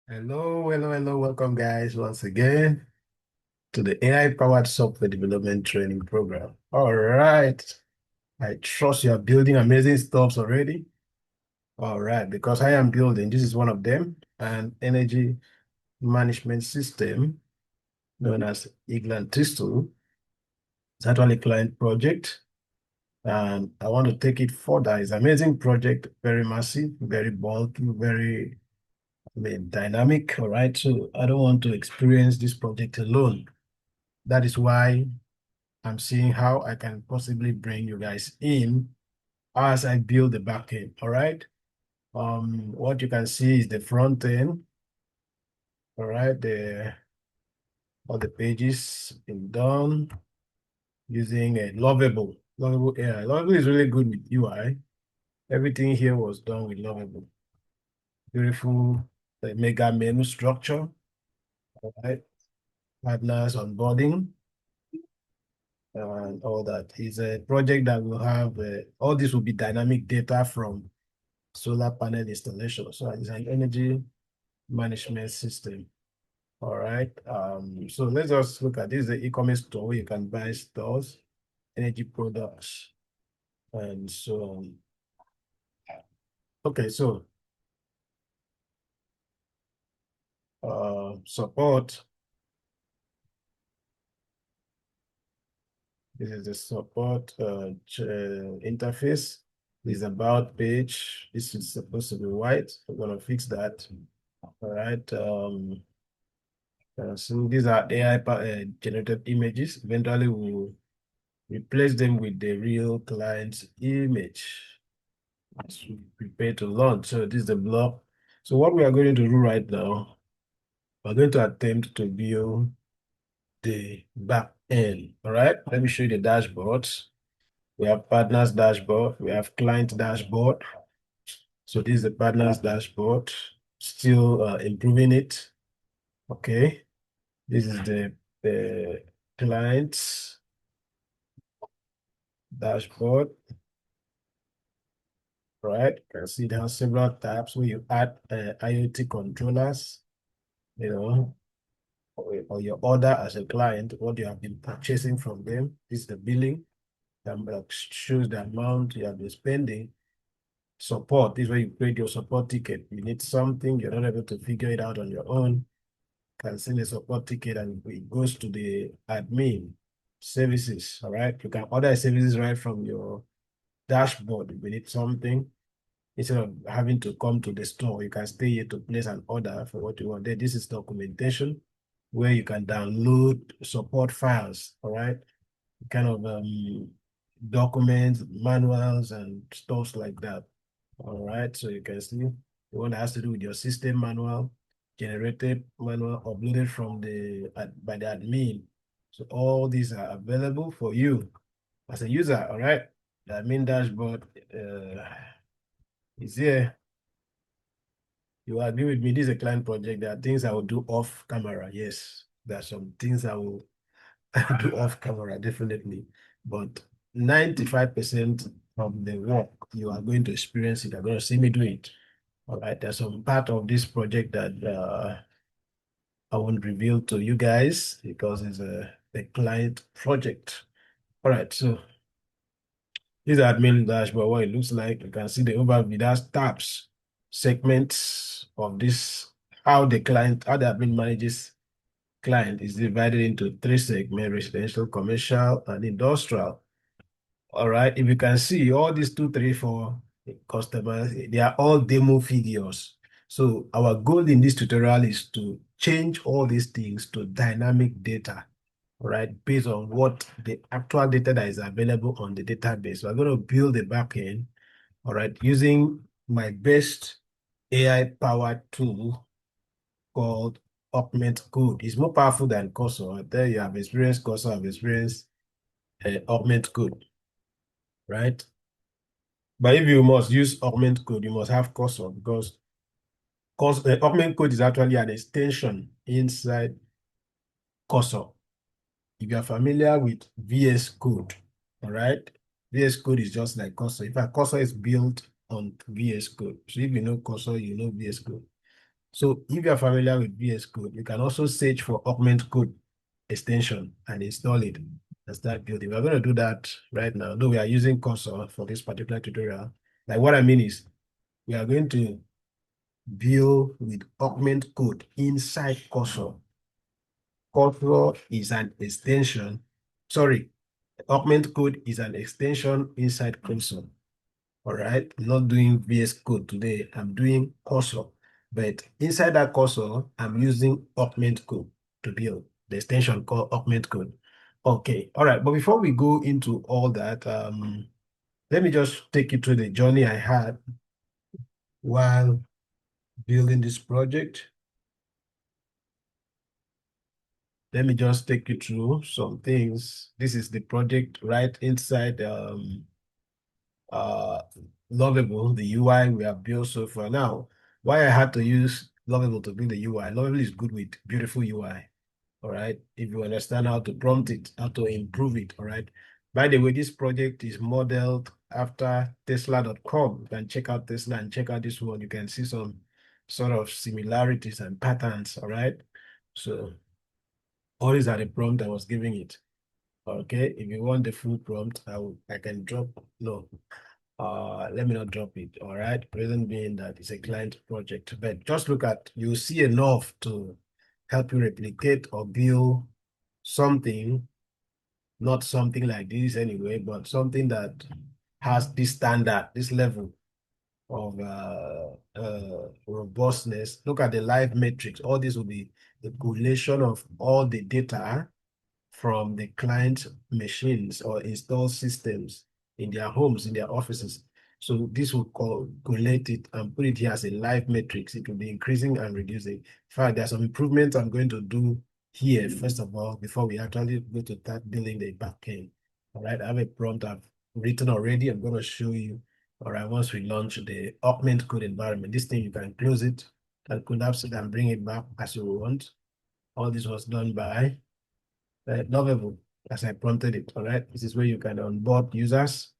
Hello, hello, hello. Welcome, guys, once again to the AI-powered software development training program. All right. I trust you are building amazing stuffs already. All right, because I am building, this is one of them, an energy management system known as Iglantisto. It's actually a client project, and I want to take it further. It's an amazing project, very massive, very bulky, very dynamic. All right, so I don't want to experience this project alone. That is why I'm seeing how I can possibly bring you guys in as I build the back end. All right. What you can see is the front end. All right. All the pages been done using a Lovable. Lovable AI. Lovable is really good with UI. Everything here was done with Lovable. Beautiful, the mega menu structure. All right. Partners onboarding and all that. It's a project that will have all this will be dynamic data from solar panel installation. So it's an energy management system. All right. So let's just look at this is the e-commerce store where you can buy stores, energy products, and so on. Okay, so support. This is the support interface. This is about page. This is supposed to be white. We're gonna fix that. All right. So these are AI generated images. Eventually, we'll replace them with the real client's image as we prepare to launch. So this is the block. So what we are going to do right now, we're going to attempt to build the back end. All right. Let me show you the dashboards. We have partners dashboard. We have client dashboard. So this is the partners dashboard. Still improving it. Okay. This is the client's dashboard. Right? You can see there are several tabs where you add IoT controllers, you know, or your order as a client, what you have been purchasing from them. This is the billing that shows the amount you have been spending. Support, this is where you create your support ticket. You need something, you're not able to figure it out on your own, you can send a support ticket and it goes to the admin services. All right. You can order services right from your dashboard if you need something. Instead of having to come to the store, you can stay here to place an order for what you want. Then this is documentation where you can download support files, all right? Kind of documents, manuals, and stuff like that. All right, so you can see the one that has to do with your system manual, generated manual uploaded from by the admin. So all these are available for you as a user, all right? The admin dashboard is here. You agree with me? This is a client project. There are things I will do off camera. Yes, there are some things I will do off camera, definitely. But 95% of the work you are going to experience it. You're going to see me do it. All right. There's some part of this project that I won't reveal to you guys because it's a client project. All right. So this is admin dashboard, what it looks like. You can see the overview. That's tabs, segments of this, how the admin manages client is divided into three segments: residential, commercial, and industrial. All right. If you can see all these 2, 3, 4 customers, they are all demo figures. So our goal in this tutorial is to change all these things to dynamic data, all right, based on what the actual data that is available on the database. So I'm going to build a backend, all right, using my best AI-powered tool called Augment Code. It's more powerful than Cursor. There you have experienced Cursor, I've experienced Augment Code, right? But if you must use Augment Code, you must have Cursor because Augment Code is actually an extension inside Cursor. If you are familiar with VS Code, all right, VS Code is just like Cursor. In fact, Cursor is built on VS Code. So if you know Cursor, you know VS Code. So if you are familiar with VS Code, you can also search for Augment Code extension and install it and start building. We're going to do that right now. Though we are using Cursor for this particular tutorial. Like what I mean is we are going to build with Augment Code inside Cursor. Cursor is an extension. Sorry, Augment Code is an extension inside Cursor. All right, I'm not doing VS Code today. I'm doing Cursor. But inside that Cursor, I'm using Augment Code to build the extension called Augment Code. Okay, all right. But before we go into all that, let me just take you through the journey I had while building this project. Let me just take you through some things. This is the project right inside uh Lovable, the UI we have built so far. Now, why I had to use Lovable to build the UI. Lovable is good with beautiful UI. All right. If you understand how to prompt it, how to improve it. All right. By the way, this project is modeled after Tesla.com. You can check out Tesla and check out this one. You can see some sort of similarities and patterns. All right. So all these are the prompt I was giving it. Okay. If you want the full prompt, I can drop. No, let me not drop it. All right. Reason being that it's a client project, but just look at, you see enough to help you replicate or build something, not something like this anyway, but something that has this standard, this level of robustness. Look at the live matrix. All this will be the correlation of all the data from the client machines or install systems in their homes, in their offices. So this will collate it and put it here as a live matrix. It will be increasing and reducing. In fact, there are some improvements I'm going to do here, first of all, before we actually go to start building the backend. All right, I have a prompt I've written already. I'm going to show you. All right, once we launch the Augment Code environment, this thing you can close it and collapse it and bring it back as you want. All this was done by Lovable, as I prompted it. All right, this is where you can onboard users.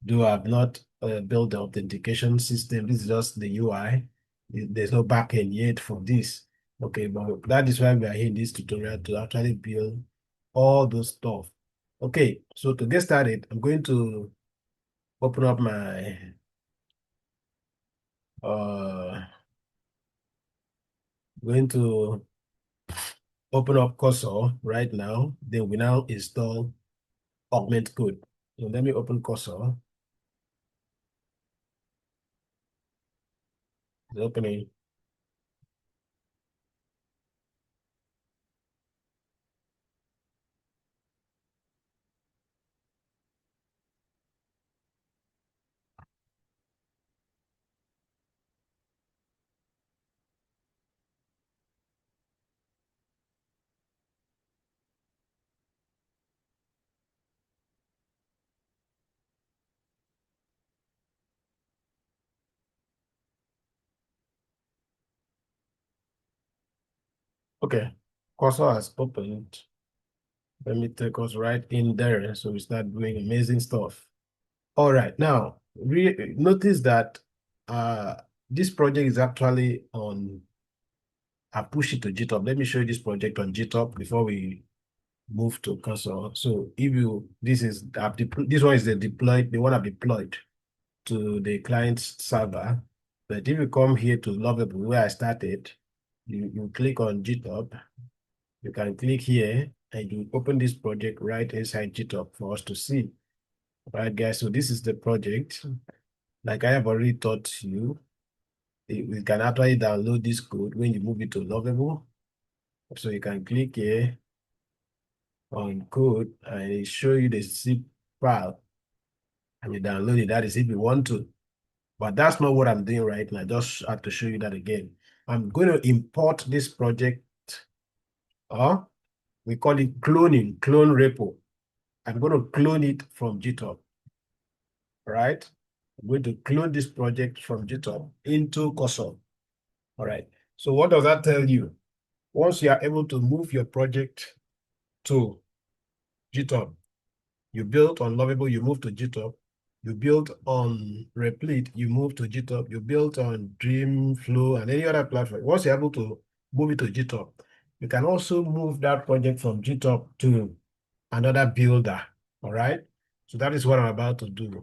Do I have not built the authentication system? This is just the UI. There's no backend yet for this. Okay, but that is why we are here in this tutorial to actually build all those stuff. Okay, so to get started, I'm going to open up my going to open up Cursor right now. Then we now install Augment Code. So let me open Cursor. It's opening. Okay, Cursor has opened. Let me take us right in there so we start doing amazing stuff. All right, now notice that uh this project is actually on, I push it to GitHub. Let me show you this project on GitHub before we move to Cursor. So if you, this one is the deployed, the one I've deployed to the client's server. But if you come here to Lovable where I started, you click on GitHub. You can click here and you open this project right inside GitHub for us to see. All right, guys, so this is the project. Like I have already taught you, we can actually download this code when you move it to Lovable. So you can click here on code and it show you the zip file and you download it. That is if you want to. But that's not what I'm doing right now. I just have to show you that again. I'm going to import this project, or we call it cloning, clone repo. I'm going to clone it from GitHub, right? I'm going to clone this project from GitHub into Cursor. All right. So what does that tell you? Once you are able to move your project to GitHub, you built on Lovable, you move to GitHub, You built on Replit, you move to GitHub. You built on Dreamflow and any other platform. Once you're able to move it to GitHub, you can also move that project from GitHub to another builder. All right. So that is what I'm about to do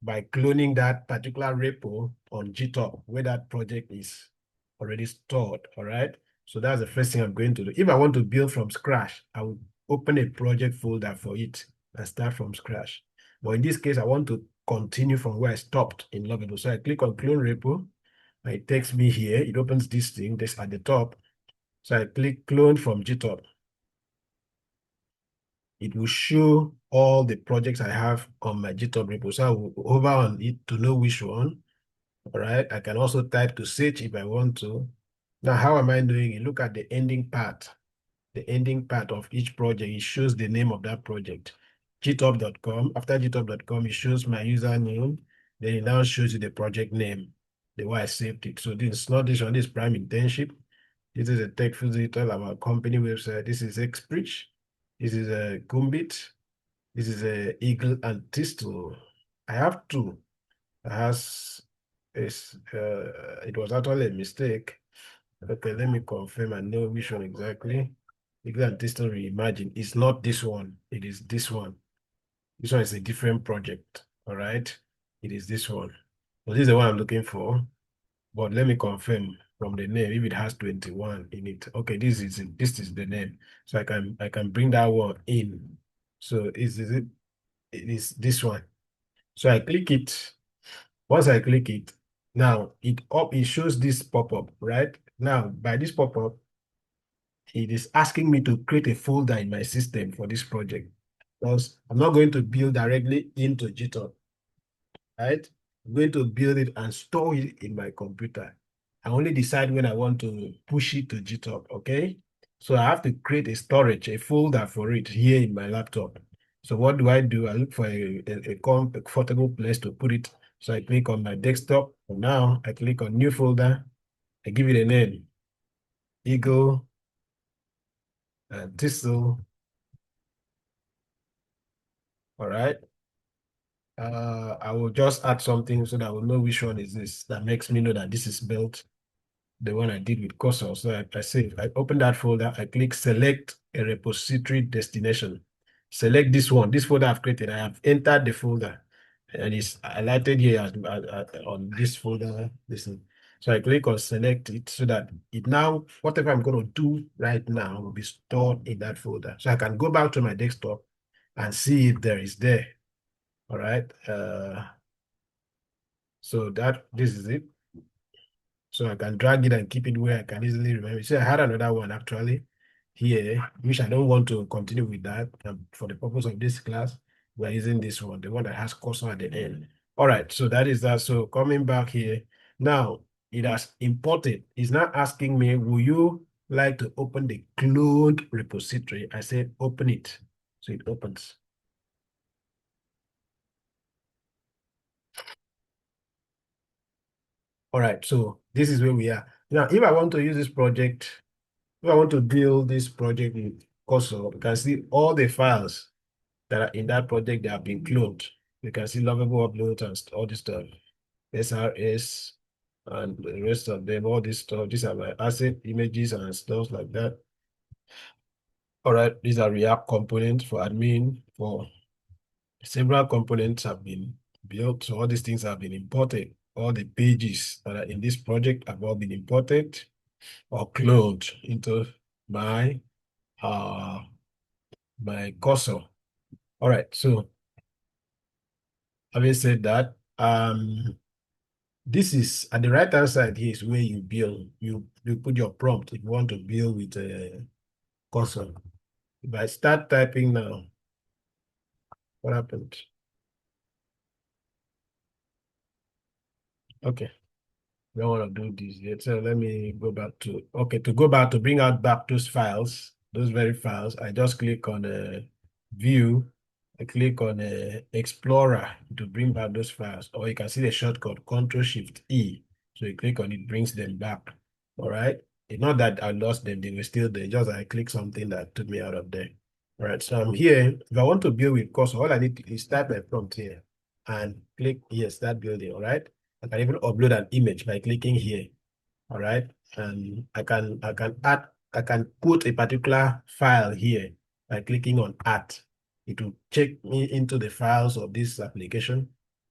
by cloning that particular repo on GitHub where that project is already stored. All right. So that's the first thing I'm going to do. If I want to build from scratch, I will open a project folder for it and start from scratch. But in this case, I want to continue from where I stopped in Lovable. So I click on clone repo and it takes me here. It opens this thing, this at the top. So I click clone from GitHub. It will show all the projects I have on my GitHub repo. So I will hover on it to know which one. All right. I can also type to search if I want to. Now, how am I doing it? Look at the ending part. The ending part of each project, it shows the name of that project. github.com. After github.com, it shows my username. Then it now shows you the project name, the way I saved it. So this is not this one, this is Prime Internship. This is a tech digital about company website. This is Xbridge. This is a Gumbit. This is a Eagle and Tistel. I have two. It has it was actually a mistake. Okay, let me confirm and know which one exactly. Eagle and Tistel Reimagine. It's not this one. It is this one. This one is a different project. All right. It is this one. So this is the one I'm looking for. But let me confirm from the name if it has 21 in it. Okay, this is the name. So I can bring that one in. So it is this one. So I click it. Once I click it, now it shows this pop-up, right? Now by this pop-up, it is asking me to create a folder in my system for this project because I'm not going to build directly into GitHub, right? I'm going to build it and store it in my computer. I only decide when I want to push it to GitHub, okay? So I have to create a storage, a folder for it here in my laptop. So what do? I look for a comfortable place to put it. So I click on my desktop. And now I click on new folder. I give it a name, Eagle and Thistle. All right. I will just add something so that I will know which one is this. That makes me know that this is built the one I did with cursor. So I say, I open that folder, I click select a repository destination. Select this one, this folder I've created. I have entered the folder and it's highlighted here on this folder. Listen. So I click on select it so that it now, whatever I'm going to do right now will be stored in that folder. So I can go back to my desktop and see if there is there. All right. So this is it. So I can drag it and keep it where I can easily remember. See, I had another one actually here, which I don't want to continue with that. For the purpose of this class, we're using this one, the one that has cursor at the end. All right, so that is that. So coming back here, now it has imported. It's now asking me, will you like to open the cloned repository? I said, open it. So it opens. All right, so this is where we are. Now, if I want to use this project, if I want to build this project with Cursor, you can see all the files that are in that project that have been cloned. You can see lovable uploads and all this stuff, SRS, and the rest of them, all this stuff. These are my asset images and stuff like that. All right, these are React components for admin. For several components have been built. So all these things have been imported. All the pages that are in this project have all been imported or cloned into my uh my cursor. All right, so having said that, this is at the right hand side here is where you build. You put your prompt if you want to build with a cursor. If I start typing now, what happened? Okay, I don't want to do this yet. So let me go back to to go back to bring out back those files, those very files. I just click on view. I click on Explorer to bring back those files, or you can see the shortcut Control Shift E. So you click on it, brings them back. All right. It's not that I lost them, they were still there. Just I click something that took me out of there. All right. So I'm here. If I want to build with cursor, all I need is type my prompt here. and click, yes, that building, all right? I can even upload an image by clicking here, all right? And I can put a particular file here by clicking on add. It will check me into the files of this application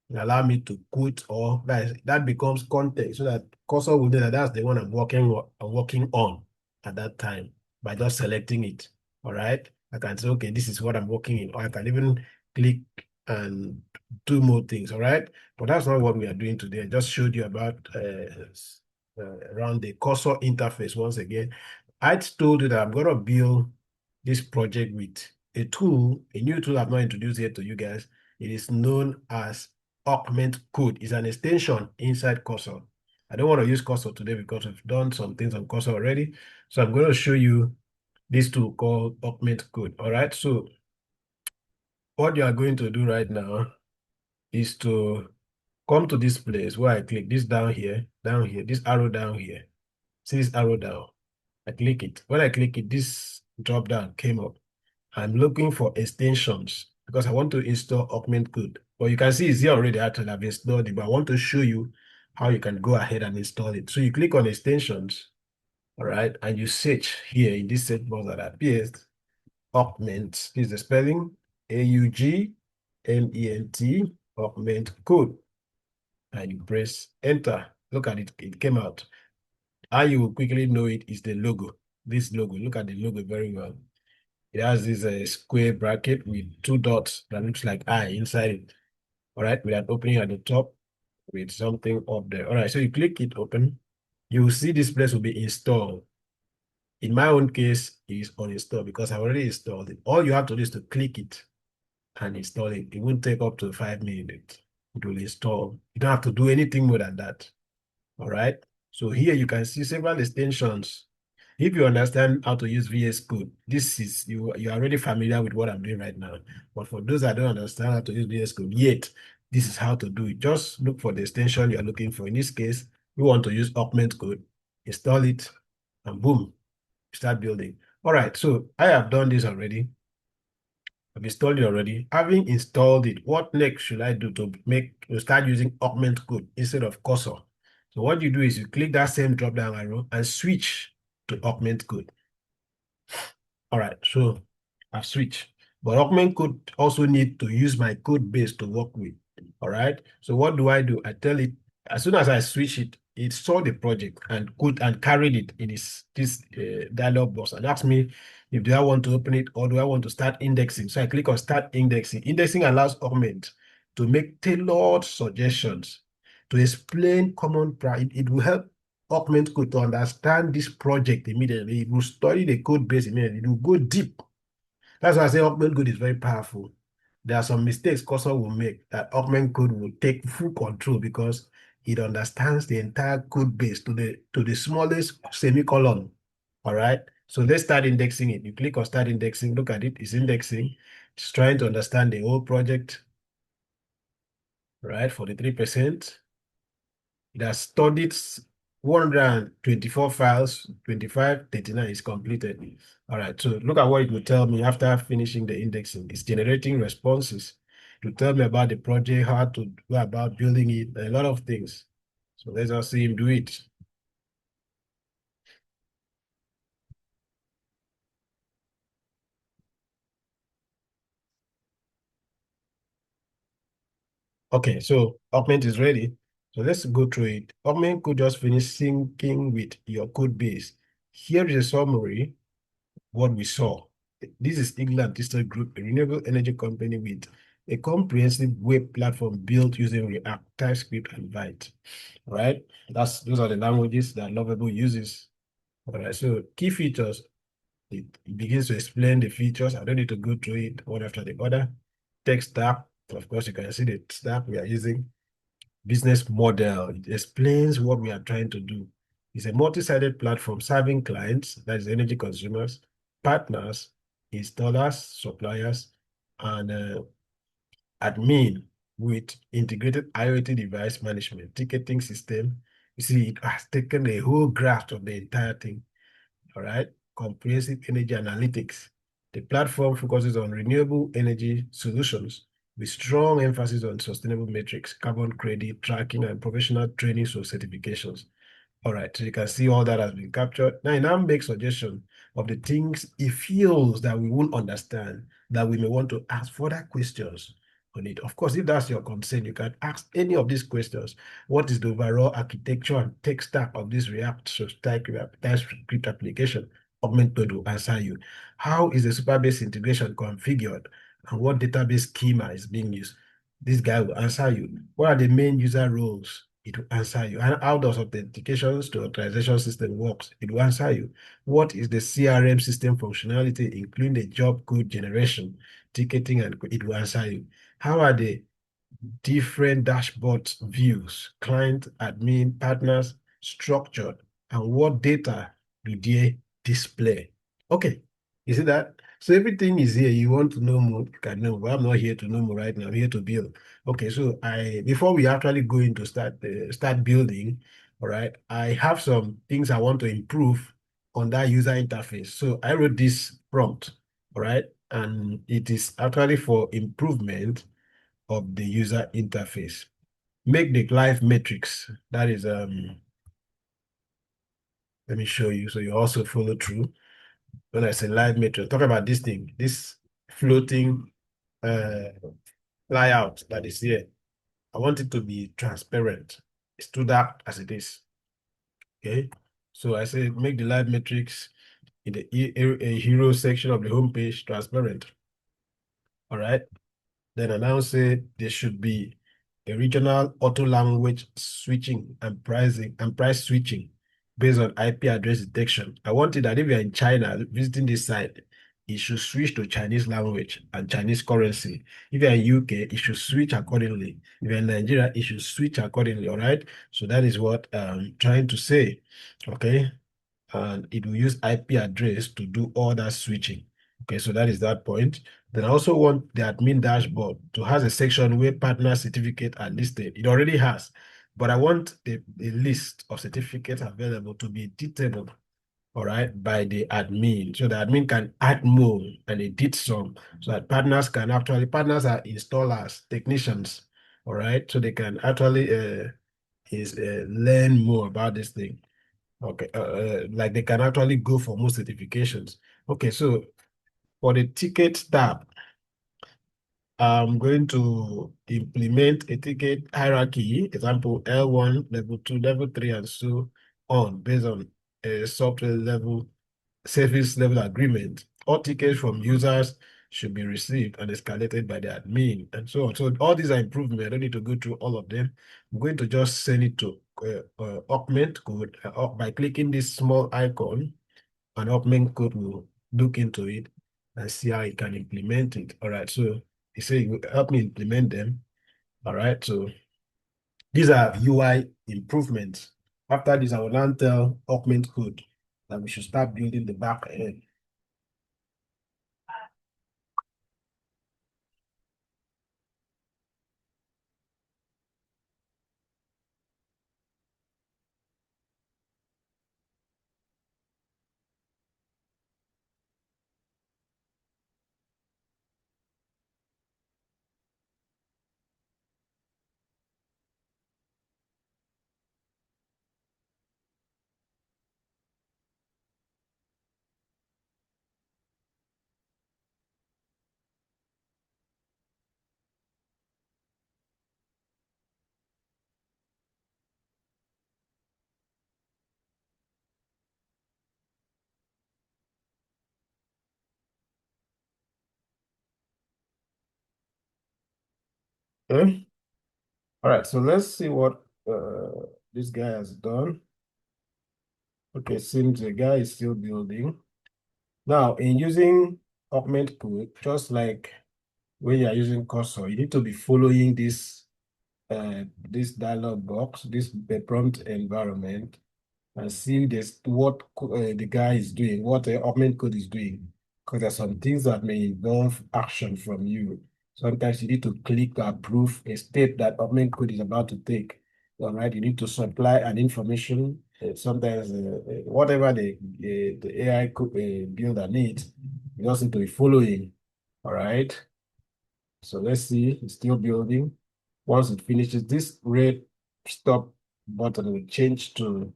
and allow me to put, or that becomes content so that cursor will know that that's the one I'm working on at that time by just selecting it. All right. I can say, okay, this is what I'm working in, or I can even click and do more things. All right. But that's not what we are doing today. I just showed you about around the cursor interface once again. I told you that I'm going to build this project with a new tool I've not introduced yet to you guys. It is known as Augment Code. It's an extension inside Cursor. I don't want to use Cursor today because we've done some things on Cursor already. So I'm going to show you this tool called Augment Code. All right. So what you are going to do right now is to come to this place where I click this down here, this arrow down here. See this arrow down. I click it. When I click it, this drop down came up. I'm looking for extensions because I want to install Augment Code. But you can see it's here already. Actually, I've installed it, but I want to show you how you can go ahead and install it. So you click on extensions, all right, and you search here in this search box that appears, Augment. This is the spelling, Augment, Augment Code, and you press enter. Look at it, it came out. How you will quickly know it is the logo. This logo, look at the logo very well. It has this square bracket with two dots that looks like eye inside it. All right, with an opening at the top with something up there. All right, so you click it open. You will see this place will be installed. In my own case, it is uninstalled because I've already installed it. All you have to do is to click it and install it. It won't take up to 5 minutes. It will install. You don't have to do anything more than that. All right. So here you can see several extensions. If you understand how to use VS Code, this is you're already familiar with what I'm doing right now. But for those that don't understand how to use VS Code yet, this is how to do it. Just look for the extension you're looking for. In this case, we want to use Augment Code, install it, and boom, start building. All right, so I have done this already. I've installed it already. Having installed it, what next should I do to start using Augment Code instead of Cursor? So what you do is you click that same drop down arrow and switch to Augment Code. All right, so I've switched. But Augment Code also need to use my code base to work with. All right. So what do? I tell it as soon as I switch it, it saw the project and carried it in this dialog box and asked me if do I want to open it or do I want to start indexing. So I click on start indexing. Indexing allows Augment to make tailored suggestions to explain common practice. It will help Augment Code to understand this project immediately. It will study the code base immediately. It will go deep. That's why I say Augment Code is very powerful. There are some mistakes Cursor will make that Augment Code will take full control because it understands the entire code base to the smallest semicolon. All right. So let's start indexing it. You click on start indexing. Look at it. It's indexing. It's trying to understand the whole project. Right. 43%. It has studied 124 files, 25, 39 is completed. All right, so look at what it will tell me after finishing the indexing. It's generating responses. It will tell me about the project, how to go about building it, a lot of things. So let's just see him do it. Okay, so Augment is ready. So let's go through it. Augment could just finish syncing with your code base. Here is a summary what we saw. This is England Digital Group, a renewable energy company with a comprehensive web platform built using React, TypeScript, and Vite. All right, those are the languages that Lovable uses. All right, so key features. It begins to explain the features. I don't need to go through it one after the other. Tech stack, of course, you can see the stack we are using. Business model, it explains what we are trying to do. It's a multi-sided platform serving clients, that is energy consumers, partners, installers, suppliers, and admin with integrated IoT device management, ticketing system. You see, it has taken a whole grasp of the entire thing. All right. Comprehensive energy analytics. The platform focuses on renewable energy solutions, with strong emphasis on sustainable metrics, carbon credit tracking, and professional training or certifications. All right, so you can see all that has been captured. Now, it now makes suggestion of the things it feels that we won't understand, that we may want to ask further questions on it. Of course, if that's your concern, you can ask any of these questions. What is the overall architecture and tech stack of this React TypeScript application? Augment Code will answer you. How is the Superbase integration configured? And what database schema is being used? This guy will answer you. What are the main user roles? It will answer you. And how does authentications to authorization system works? It will answer you. What is the CRM system functionality, including the job code generation, ticketing, and it will answer you. How are the different dashboard views, client, admin, partners, structured, and what data do they display? Okay, you see that? So everything is here. You want to know more, you can know. But I'm not here to know more right now. I'm here to build. Okay, so before we actually go into start building, all right, I have some things I want to improve on that user interface. So I wrote this prompt, all right, and it is actually for improvement of the user interface. Make the live metrics. That is, let me show you so you also follow through. When I say live metrics, talk about this thing, this floating uh, layout that is here. I want it to be transparent. It's too dark as it is. Okay. So I say make the live metrics in the a hero section of the homepage transparent. All right. Then I now say there should be a regional auto language switching and pricing and price switching based on IP address detection. I want it that if you're in China visiting this site, it should switch to Chinese language and Chinese currency. If you're in UK, it should switch accordingly. If you're in Nigeria, it should switch accordingly. All right. So that is what I'm trying to say. Okay. And it will use IP address to do all that switching. Okay, so that is that point. Then I also want the admin dashboard to have a section where partner certificates are listed. It already has, but I want a list of certificates available to be editable, all right, by the admin. So the admin can add more and edit some so that partners are installers, technicians, all right, so they can actually learn more about this thing. Okay, like they can actually go for more certifications. Okay, so for the ticket tab, I'm going to implement a ticket hierarchy, example L1, level 2, level 3, and so on, based on a software level, service level agreement. All tickets from users should be received and escalated by the admin, and so on. So all these are improvements. I don't need to go through all of them. I'm going to just send it to Augment Code by clicking this small icon, and Augment Code will look into it and see how it can implement it. All right, so he said you will help me implement them. All right, so these are UI improvements. After this, I will now tell Augment Code that we should start building the back end. Okay. All right, so let's see what this guy has done. Okay, seems the guy is still building. Now, in using Augment Code, just like when you are using cursor, you need to be following this dialog box, this prompt environment, and see this what the guy is doing, what the Augment Code is doing. Because there's some things that may involve action from you. Sometimes you need to click to approve a step that Augment Code is about to take. All right, you need to supply an information. Sometimes whatever the AI builder needs, you just need to be following. All right. So let's see, it's still building. Once it finishes, this red stop button will change to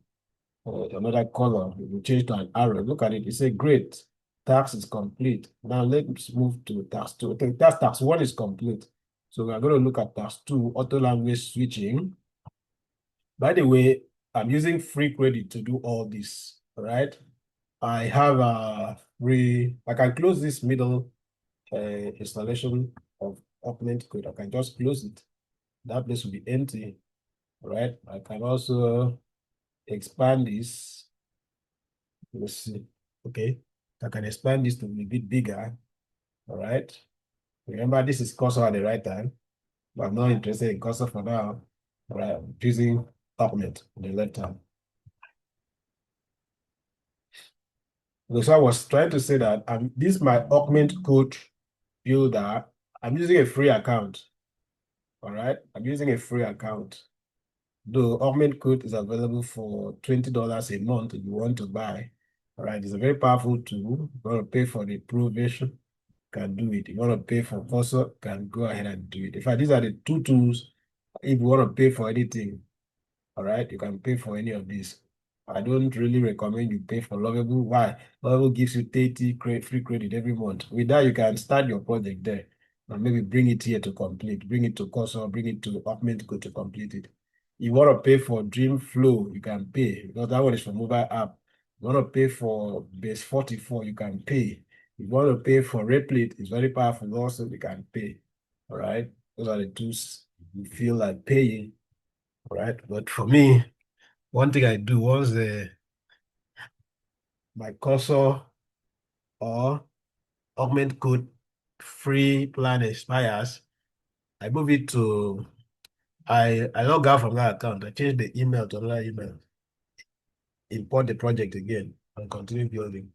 another color. It will change to an arrow. Look at it. It says great. Task is complete. Now let's move to task two. Okay, that's task one is complete. So we are going to look at task two, auto language switching. By the way, I'm using free credit to do all this. All right. I have a free, I can close this middle installation of Augment Code. I can just close it. That place will be empty. All right. I can also expand this. Let's see. Okay. I can expand this to be a bit bigger. All right. Remember, this is cursor at the right time, but I'm not interested in cursor for now. All right. I'm choosing Augment on the left hand. So I was trying to say that this is my Augment Code builder. I'm using a free account. All right. I'm using a free account. The Augment Code is available for $20 a month if you want to buy. All right. It's a very powerful tool. If you want to pay for the pro version, can do it. If you want to pay for cursor, can go ahead and do it. In fact, these are the two tools. If you want to pay for anything, all right, you can pay for any of these. I don't really recommend you pay for Lovable. Why? Lovable gives you 30 free credit every month. With that, you can start your project there and maybe bring it here to complete, bring it to Cursor, bring it to Augment Code to complete it. You want to pay for Dream Flow, you can pay because that one is for mobile app. You want to pay for Base 44, you can pay. You want to pay for Replit, it's very powerful also, you can pay. All right, those are the tools you feel like paying. All right, but for me, one thing I do once my cursor or Augment Code free plan expires, I move it to I log out from that account. I change the email to another email, import the project again, and continue building.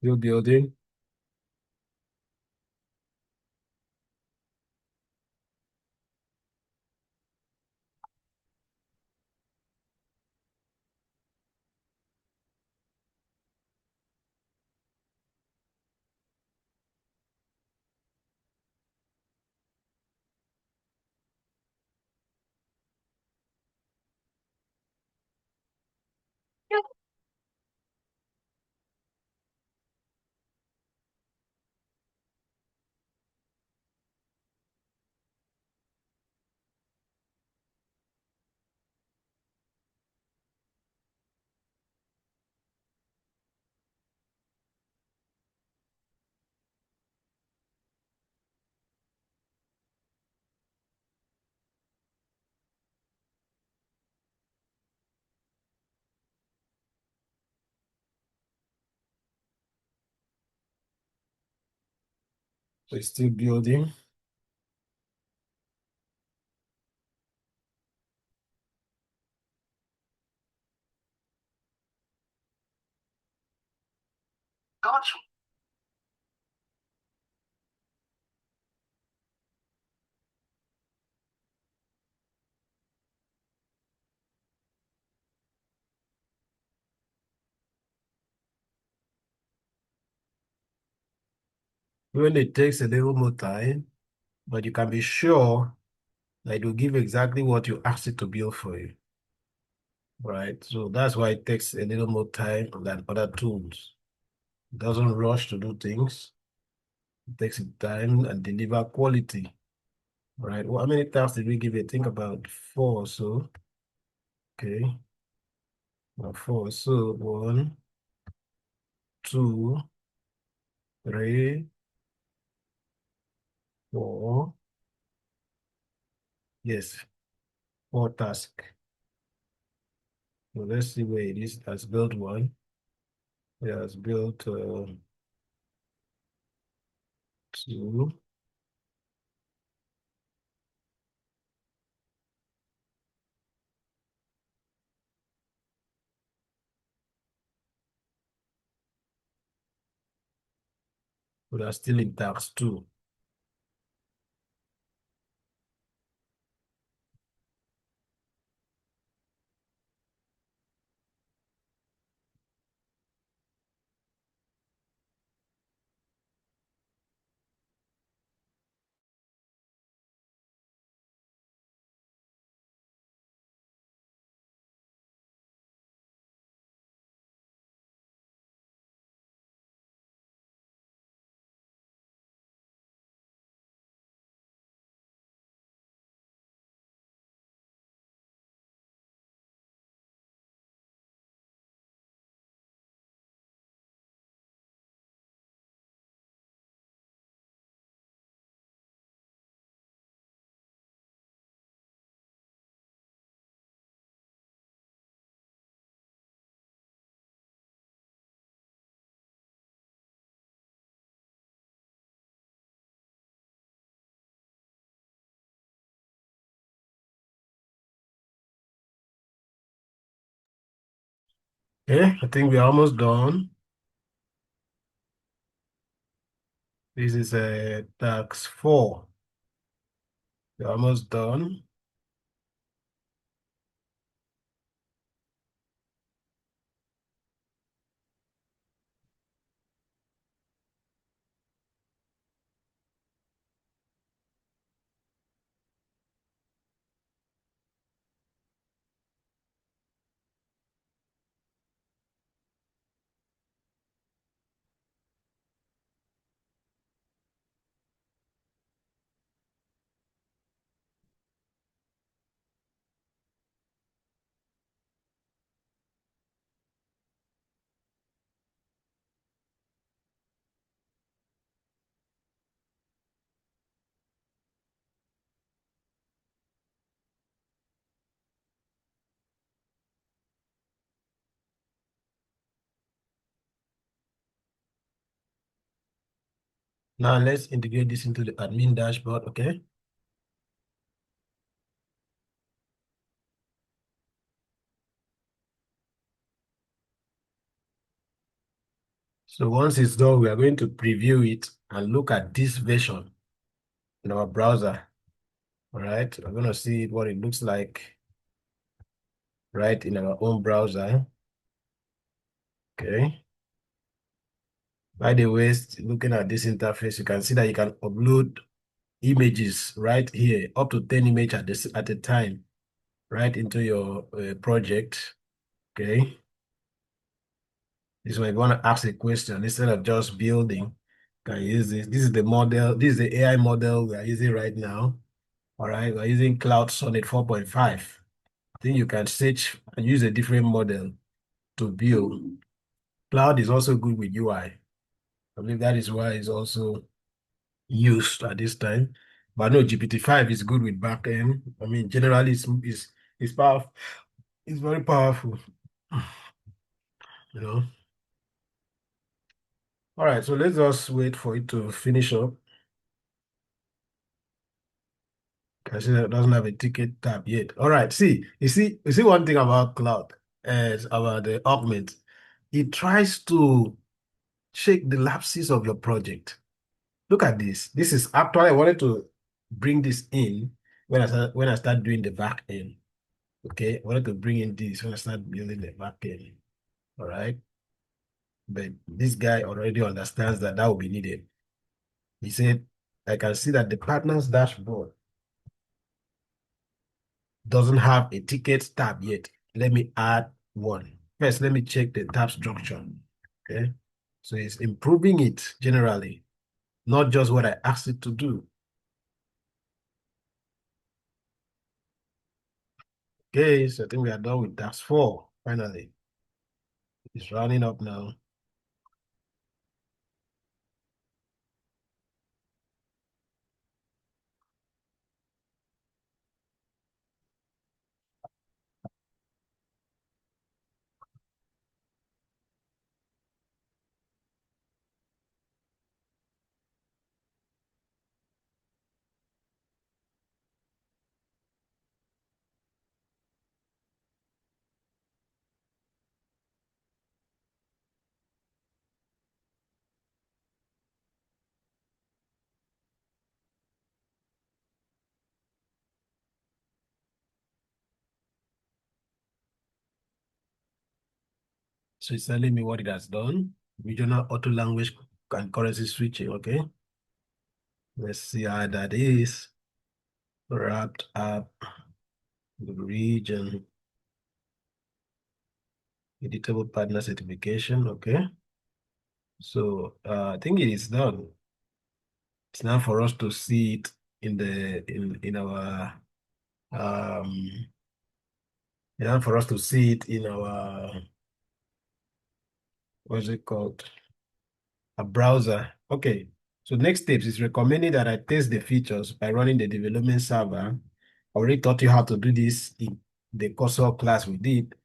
Still building. So it's still building. When it takes a little more time, but you can be sure that it will give exactly what you asked it to build for you. Right. So that's why it takes a little more time than other tools. It doesn't rush to do things. It takes its time and deliver quality. Right. Well, how many tasks did we give it? Think about four. So, okay. Four. So, one, two, three, four. Yes, four tasks. So let's see where it is. That's built one. It has built two. We are still in task 2. Okay, I think we're almost done. This is task 4. We're almost done. Now let's integrate this into the admin dashboard, okay? So once it's done, we are going to preview it and look at this version in our browser. All right, we're going to see what it looks like right in our own browser. Okay. By the way, looking at this interface, you can see that you can upload images right here, up to 10 images at a time, right into your project. Okay. This way, if you want to ask a question instead of just building, you can use this. This is the model. This is the AI model we are using right now. All right, we're using Cloud Sonnet 4.5. I think you can search and use a different model to build. Cloud is also good with UI. I believe that is why it's also used at this time. But no, GPT-5 is good with backend. I mean, generally, it's powerful. It's very powerful. You know. All right, so let's just wait for it to finish up. I see that it doesn't have a ticket tab yet. All right, you see one thing about cloud, about the augment. It tries to check the lapses of your project. Look at this. This is actually I wanted to bring this in when I start doing the back end. Okay, I wanted to bring in this when I start building the back end. All right, but this guy already understands that that will be needed. He said, I can see that the partner's dashboard doesn't have a ticket tab yet. Let me add one. First, let me check the tab structure. Okay, so it's improving it generally, not just what I asked it to do. Okay, so I think we are done with task 4. Finally, it's running up now. So it's telling me what it has done. Regional auto language and currency switching. Okay. Let's see how that is. Wrapped up the region. Editable partner certification. Okay. So I think it is done. It's now for us to see it in our um it's now for us to see it in our what's it called? A browser. Okay. So next steps is recommending that I test the features by running the development server. I already taught you how to do this in the Cursor class we did,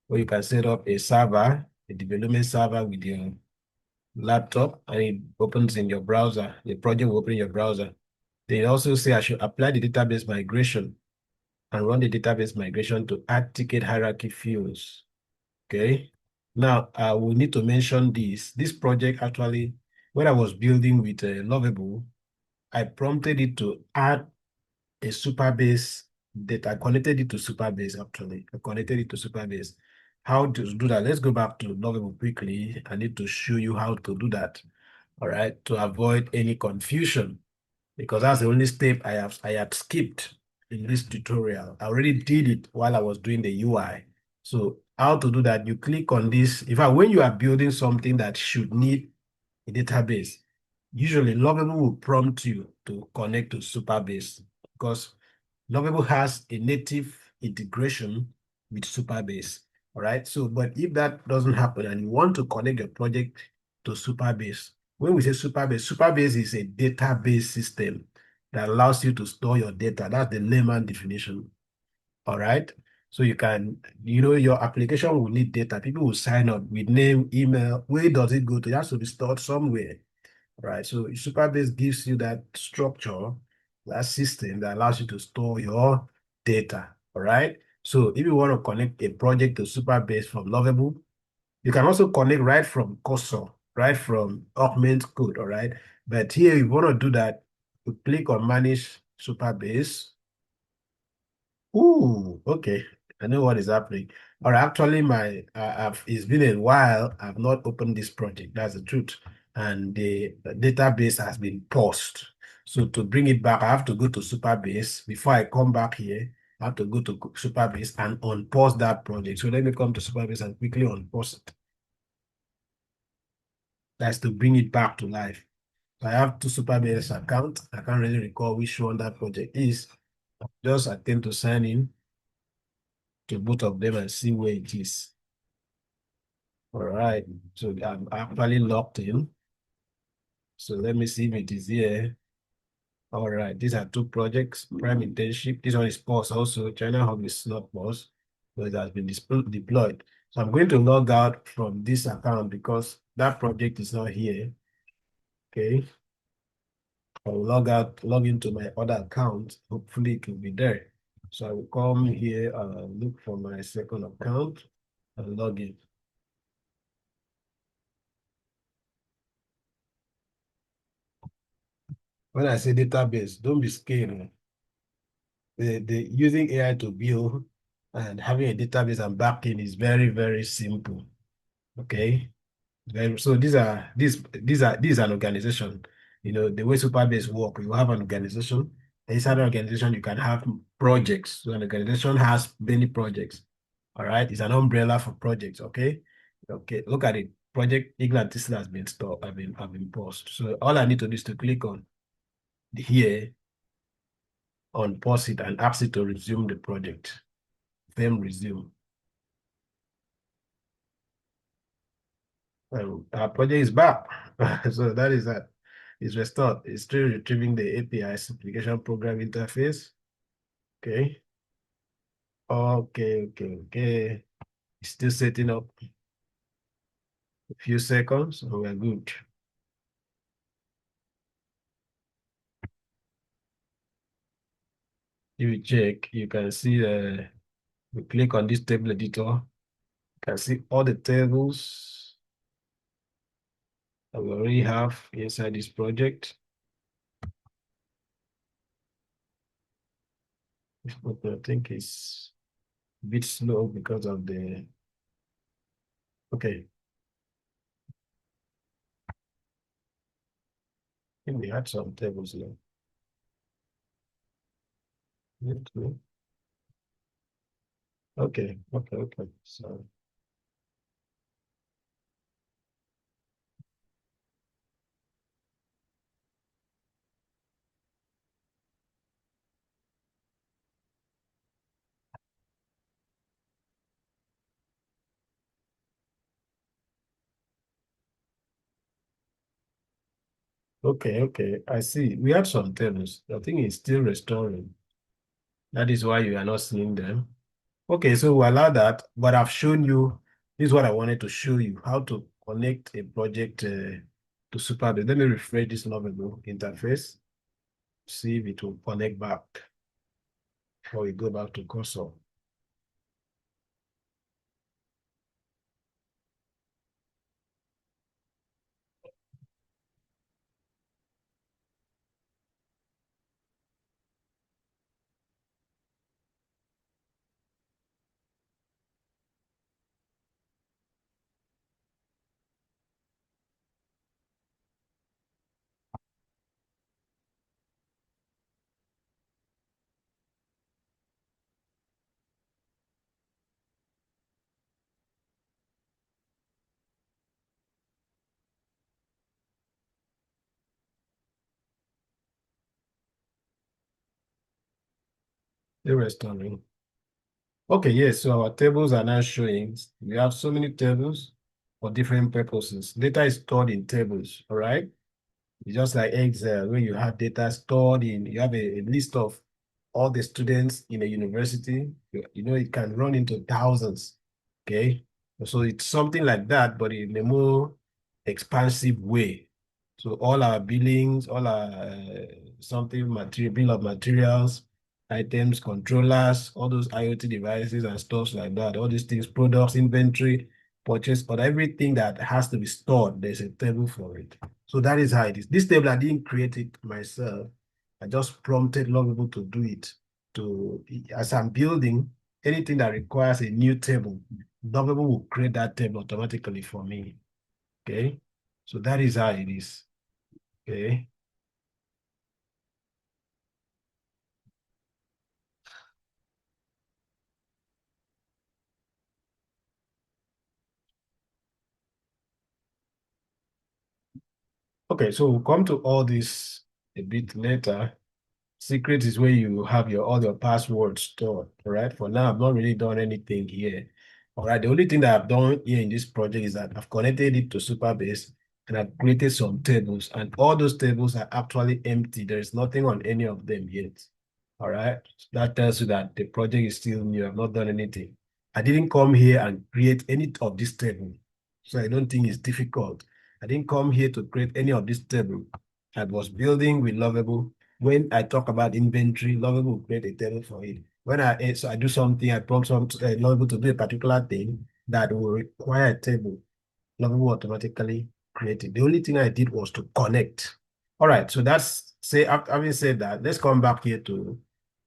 where you can set up a server, a development server with your laptop, and it opens in your browser. The project will open in your browser. They also say I should apply the database migration and run the database migration to add ticket hierarchy fields. Okay. Now, I will need to mention this. This project actually, when I was building with Lovable, I prompted it to add a Supabase data. I connected it to Supabase actually. I connected it to Supabase. How to do that? Let's go back to Lovable quickly. I need to show you how to do that. All right, to avoid any confusion, because that's the only step I had skipped in this tutorial. I already did it while I was doing the UI. So how to do that? You click on this. In fact, when you are building something that should need a database, usually Lovable will prompt you to connect to Supabase because Lovable has a native integration with Supabase. All right. So, but if that doesn't happen and you want to connect your project to Supabase, when we say Supabase, Supabase is a database system that allows you to store your data. That's the layman definition. All right. So you can, your application will need data. People will sign up with name, email. Where does it go to? It has to be stored somewhere. Right. So Supabase gives you that structure, that system that allows you to store your data. All right. So if you want to connect a project to Supabase from Lovable, you can also connect right from Cursor, right from Augment Code. All right. But here, if you want to do that, you click on Manage Supabase. Ooh, okay. I know what is happening. Or actually, it's been a while. I've not opened this project. That's the truth. And the database has been paused. So to bring it back, I have to go to Supabase. Before I come back here, I have to go to Supabase and unpause that project. So let me come to Supabase and quickly unpause it. That's to bring it back to life. So I have two Supabase accounts. I can't really recall which one that project is. Just attempt to sign in to both of them and see where it is. All right. So I'm actually locked in. So let me see if it is here. All right. These are two projects. Prime internship. This one is paused also. China Hub is not paused, but it has been deployed. So I'm going to log out from this account because that project is not here. Okay. I'll log out, log into my other account. Hopefully it will be there. So I will come here and look for my second account and log in. When I say database, don't be scared. The using AI to build and having a database and backend is very, very simple. Okay. So these are an organization. The way Superbase work, you have an organization. Inside the organization, you can have projects. So an organization has many projects. All right. It's an umbrella for projects. Okay. Okay. Look at it. Project England Tesla has been stopped, have been paused. So all I need to do is to click on here on pause it and ask it to resume the project. Then resume. Our project is back. So that is that. It's restored. It's still retrieving the API's application program interface. Okay. Okay. It's still setting up a few seconds. And we're good. If you check, you can see we click on this table editor. You can see all the tables that we already have inside this project. But I think it's a bit slow because of the Okay. Let me add some tables now. Okay. Okay. Okay. Okay. So, okay. Okay. I see. We have some tables. I think it's still restoring. That is why you are not seeing them. Okay. So we allow that, but I've shown you, this is what I wanted to show you, how to connect a project to Superbase. Let me refresh this lovable interface, see if it will connect back before we go back to console. They're restoring. Okay, yes, so our tables are now showing. We have so many tables for different purposes. Data is stored in tables, all right? It's just like Excel, where you have data stored in, you have a list of all the students in a university. You know, it can run into thousands, okay? So it's something like that, but in a more expansive way. So all our billings, all our something material, bill of materials, items, controllers, all those IoT devices and stuff like that, all these things, products, inventory, purchase, or everything that has to be stored, there's a table for it. So that is how it is. This table, I didn't create it myself. I just prompted a lot of people to do it. To as I'm building anything that requires a new table, Lovable will create that table automatically for me. Okay. So that is how it is. Okay. Okay. So we'll come to all this a bit later. Secret is where you have your all your passwords stored. All right. For now, I've not really done anything here. All right. The only thing that I've done here in this project is that I've connected it to Superbase and I've created some tables, and all those tables are actually empty. There is nothing on any of them yet. All right. That tells you that the project is still new. I've not done anything. I didn't come here and create any of this table. So I don't think it's difficult. I didn't come here to create any of this table. I was building with Lovable. When I talk about inventory, Lovable will create a table for it. When I do something, I prompt Lovable to do a particular thing that will require a table. Lovable will automatically create it. The only thing I did was to connect. All right, so that's say after having said that, let's come back here to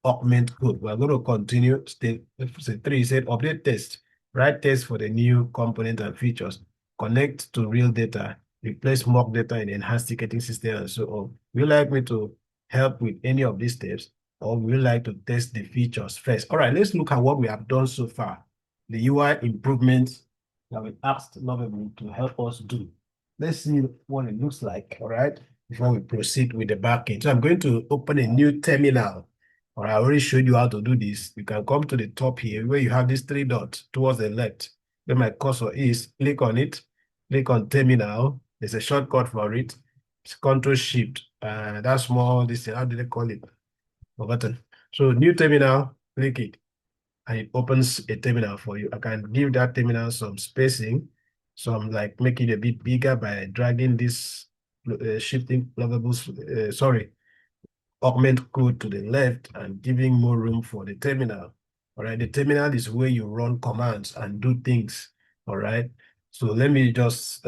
augment code. We're going to continue step say 3 said update test, write test for the new component and features, connect to real data, replace mock data in enhanced ticketing system and so on. Would you like me to help with any of these steps, or would you like to test the features first? All right, let's look at what we have done so far. The UI improvements that we asked Lovable to help us do. Let's see what it looks like, all right, before we proceed with the backend. So I'm going to open a new terminal. Or I already showed you how to do this. You can come to the top here where you have these three dots towards the left. Where my cursor is, click on it, click on terminal. There's a shortcut for it. It's Control Shift. That's more this, how do they call it? Forgotten. So new terminal, click it and it opens a terminal for you. I can give that terminal some spacing. So I'm like making it a bit bigger by dragging this shifting levels, sorry, augment code to the left and giving more room for the terminal. All right, the terminal is where you run commands and do things. All right. So let me just,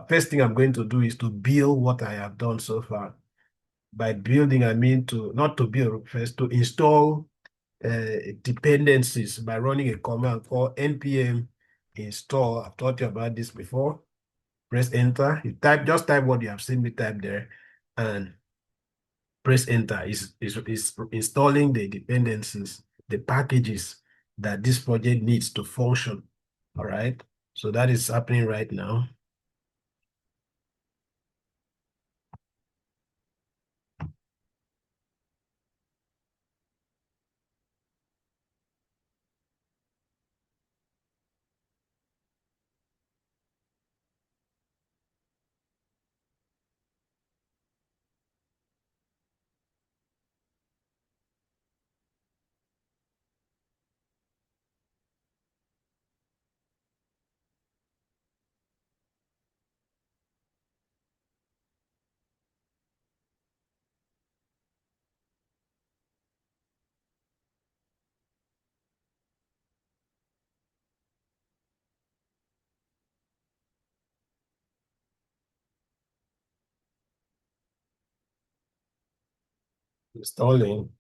first thing I'm going to do is to build what I have done so far. By building, I mean to, not to build first, to install dependencies by running a command called npm install. I've taught you about this before. Press enter. You just type what you have seen me type there, and press enter. Is installing the dependencies, the packages that this project needs to function. All right. So that is happening right now. Installing.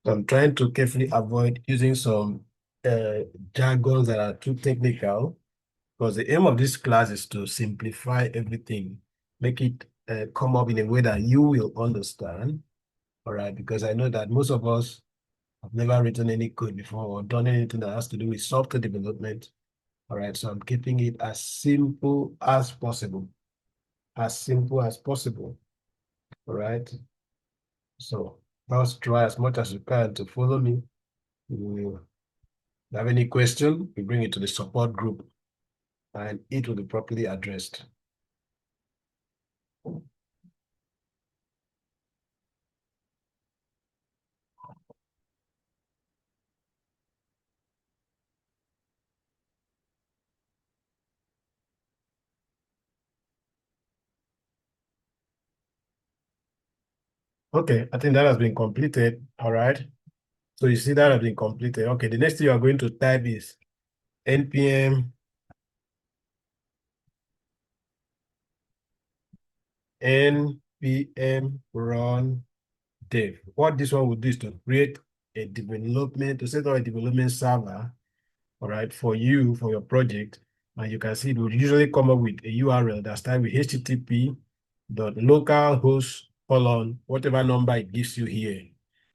So I'm trying to carefully avoid using some uh, jargons that are too technical, because the aim of this class is to simplify everything, make it come up in a way that you will understand. All right, because I know that most of us have never written any code before or done anything that has to do with software development. All right, so I'm keeping it as simple as possible, as simple as possible. All right, so just try as much as you can to follow me. If you have any question, we bring it to the support group and it will be properly addressed. Okay, I think that has been completed. All right. So you see that has been completed. Okay, the next thing you are going to type is npm run dev. What this one will do is to create a development, to set up a development server, all right, for you, for your project. And you can see it will usually come up with a URL that starts with http dot localhost colon whatever number it gives you here.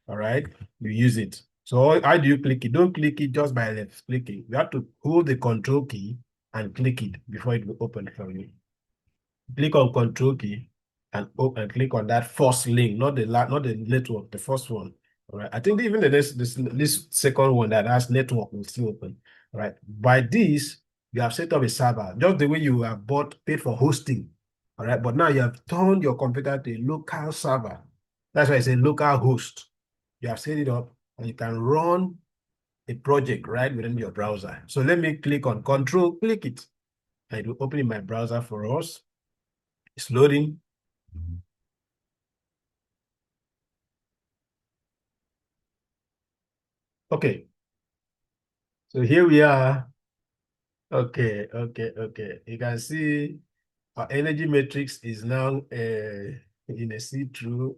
All right, you use it. So how do you click it? Don't click it just by left clicking. You have to hold the control key and click it before it will open for you. Click on control key and click on that first link, not the network, the first one. All right. I think even this second one that has network will still open. All right. By this, you have set up a server, just the way you have paid for hosting. All right. But now you have turned your computer to a local server. That's why it's a local host. You have set it up and you can run a project right within your browser. So let me click on control, click it, and it will open in my browser for us. It's loading. Okay, so here we are. Okay, okay, okay. You can see our energy matrix is now in a see-through,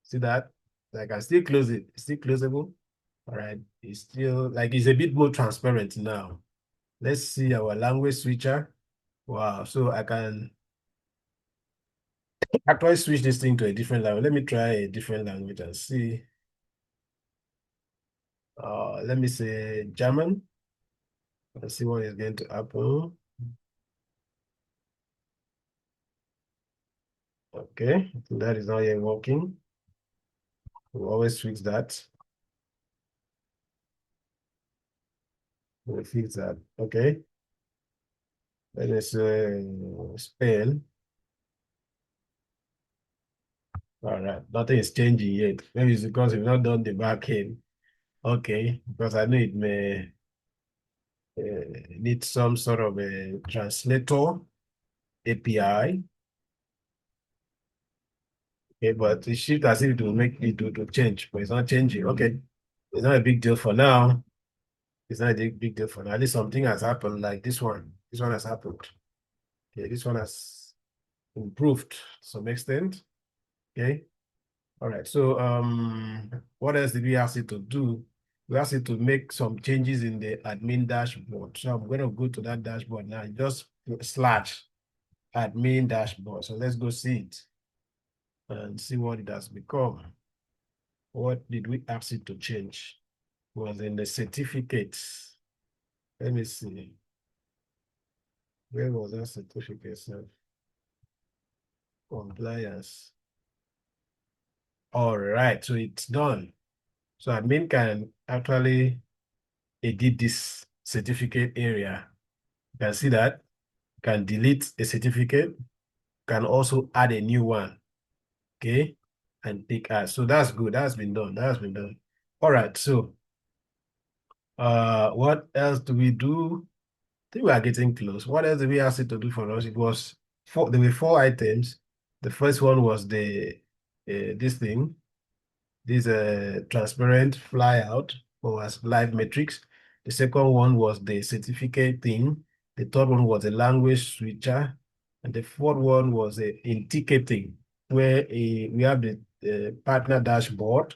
see that? So I can still close it. It's still closable. All right. It's still like it's a bit more transparent now. Let's see our language switcher. Wow. So I can actually switch this thing to a different language. Let me try a different language and see. Let me say German. Let's see what is going to happen. Okay, that is not yet working. We'll always fix that. We'll fix that. Okay. Let us Spain. All right. Nothing is changing yet. Maybe it's because we've not done the back end. Okay. Because I know it may need some sort of a translator API. Okay, but it shift as if it will make it to change, but it's not changing. Okay, it's not a big deal for now. It's not a big deal for now. At least something has happened, like this one. This one has happened. Okay, this one has improved to some extent. Okay. All right. So what else did we ask it to do? We asked it to make some changes in the admin dashboard. So I'm going to go to that dashboard now. Just slash admin dashboard. So let's go see it and see what it has become. What did we ask it to change? It was in the certificates. Let me see. Where was that certificate? So, compliance. All right. So it's done. So admin can actually edit this certificate area. You can see that. Can delete a certificate, can also add a new one. Okay. And take as. So that's good. That's been done. That's been done. All right. So what else do we do? I think we are getting close. What else did we ask it to do for us? It was four, there were 4 items. The first one was the this thing, this transparent flyout for as live metrics. The second one was the certificate thing. The third one was a language switcher. And the fourth one was in ticketing, where we have the partner dashboard.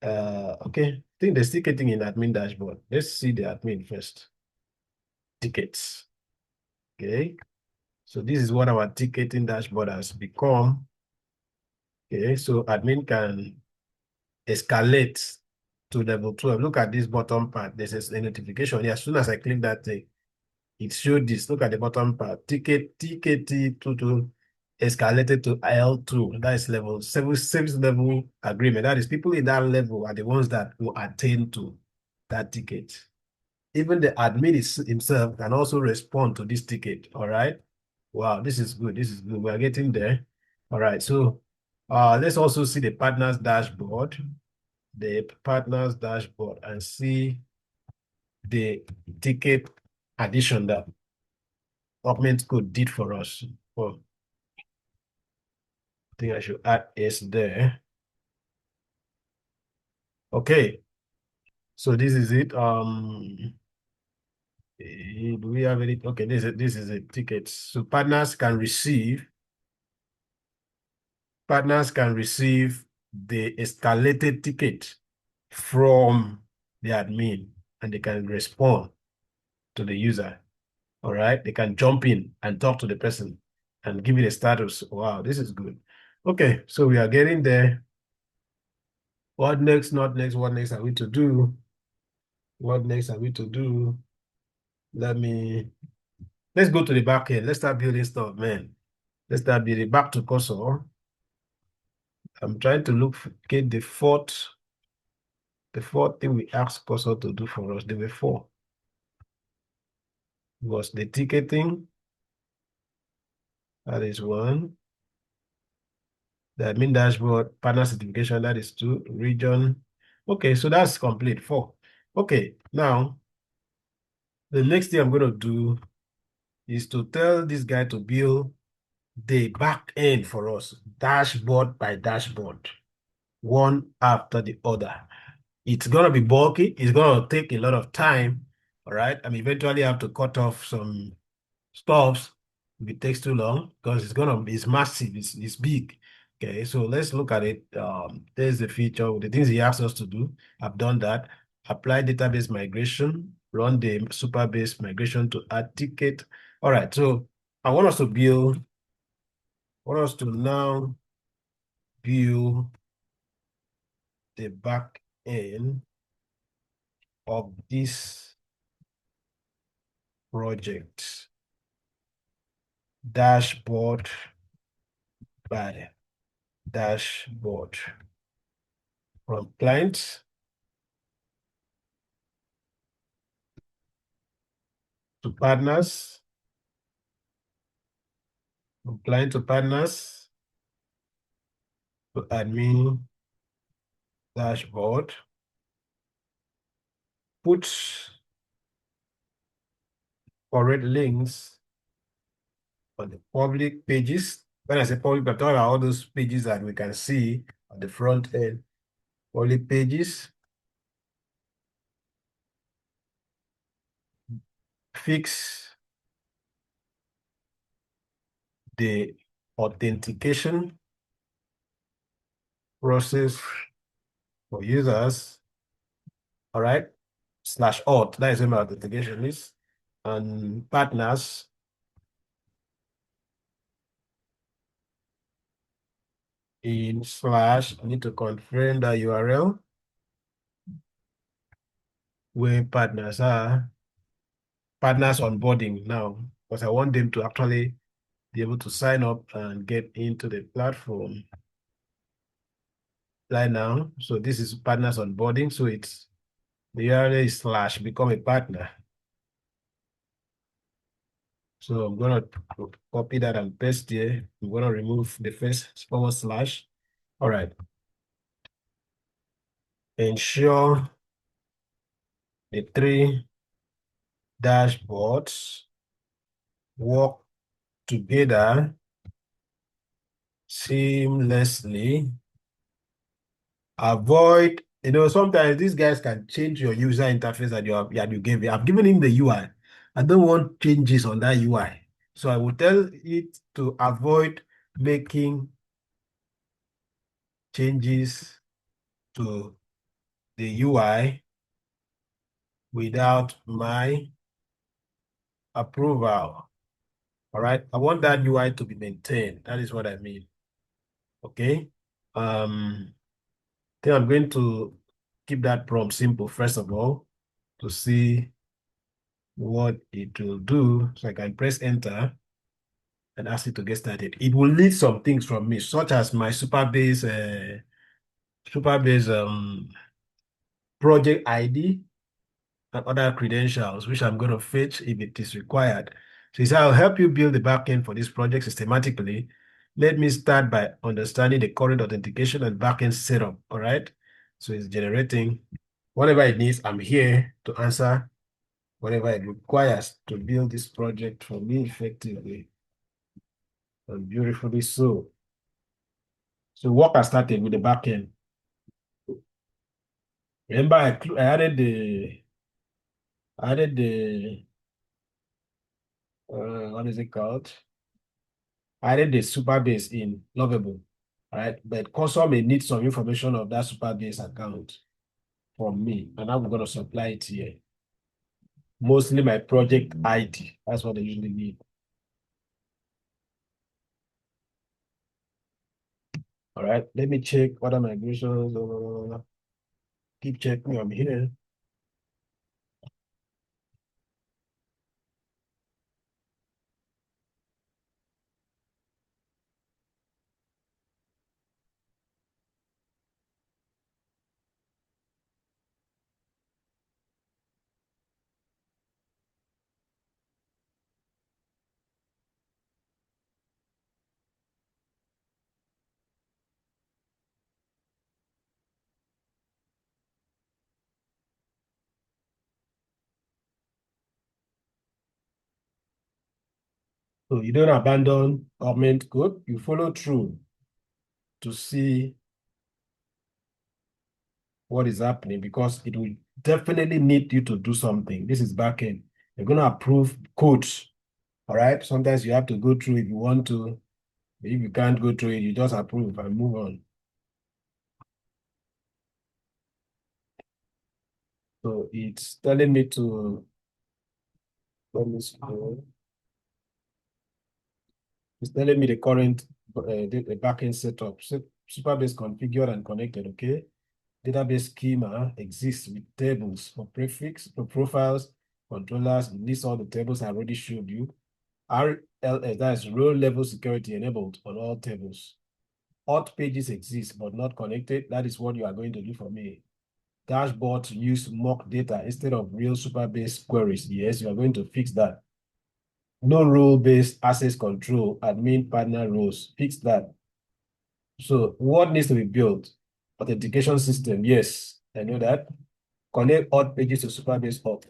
Okay, I think there's ticketing in admin dashboard. Let's see the admin first. Tickets. Okay, so this is what our ticketing dashboard has become. Okay, so admin can escalate to level 12. Look at this bottom part. There's a notification. Yeah, as soon as I click that thing, it showed this. Look at the bottom part. TKT2 to escalated to L2. That is level 7, service level agreement. That is, people in that level are the ones that will attain to that ticket. Even the admin himself can also respond to this ticket. All right. Wow, this is good. This is good. We are getting there. All right. So let's also see the partners dashboard. The partners dashboard and see the ticket addition that Augment Code did for us. Oh, I think I should add S there. Okay, so this is it. Do we have any? Okay, this is a ticket. So partners can receive the escalated ticket from the admin, and they can respond to the user. All right, they can jump in and talk to the person and give it a status. Wow, this is good. Okay, so we are getting there. What next? Not next. What next are we to do? What next are we to do? Let's go to the back end. Let's start building stuff, man. Let's start building back to cursor. I'm trying to get the fourth thing we asked cursor to do for us. There were 4. It was the ticketing. That is 1. The admin dashboard, partner certification, that is 2. Region. Okay, so that's complete. 4. Okay, now the next thing I'm going to do is to tell this guy to build the back end for us, dashboard by dashboard, one after the other. It's going to be bulky. It's going to take a lot of time. All right. I mean, eventually I have to cut off some stuffs if it takes too long because it's massive. It's big. Okay. So let's look at it. There's the feature, the things he asks us to do. I've done that. Apply database migration, run the Superbase migration to add ticket. All right. So I want us now build the back end of this project, dashboard by dashboard, from clients to partners, from client to partners to admin dashboard. Put correct links on the public pages When I say public, I'm talking about all those pages that we can see at the front end. Public pages, fix the authentication process for users. All right. /auth, that is where my authentication is. And partners in slash, I need to confirm that URL where partners are, partners onboarding now, because I want them to actually be able to sign up and get into the platform right now. So this is partners onboarding. So it's the URL is slash become a partner. So I'm gonna copy that and paste here. I'm gonna remove the first forward slash. All right. Ensure the three dashboards work together seamlessly. Avoid, sometimes these guys can change your user interface that you gave me. I've given him the UI. I don't want changes on that UI. So I will tell it to avoid making changes to the UI without my approval. All right. I want that UI to be maintained. That is what I mean. Okay. Then I'm going to keep that prompt simple, first of all, to see what it will do. So I can press enter and ask it to get started. It will need some things from me, such as my Superbase project ID and other credentials, which I'm going to fetch if it is required. So he said, I'll help you build the backend for this project systematically. Let me start by understanding the current authentication and backend setup. All right. So it's generating whatever it needs. I'm here to answer whatever it requires to build this project for me effectively and beautifully so. So work has started with the backend. Remember, I added the what is it called? I added the Superbase in Lovable, right? But customer may need some information of that Superbase account from me, and I'm going to supply it here. Mostly my project ID. That's what they usually need. All right, let me check other migrations. Keep checking. I'm here. So you don't abandon Augment Code. You follow through to see what is happening because it will definitely need you to do something. This is backend. You're going to approve codes. All right. Sometimes you have to go through if you want to. If you can't go through it, you just approve and move on. So it's telling me to, let me scroll. It's telling me the current the backend setup. So Superbase configured and connected, okay? Database schema exists with tables for prefix, for profiles, controllers, list all the tables I already showed you. RLS, that is row level security enabled on all tables. Auth pages exist but not connected. That is what you are going to do for me. Dashboards use mock data instead of real Superbase queries. Yes, you are going to fix that. No role-based access control, admin partner roles. Fix that. So what needs to be built? Authentication system. Yes, I know that. Connect auth pages to Superbase auth.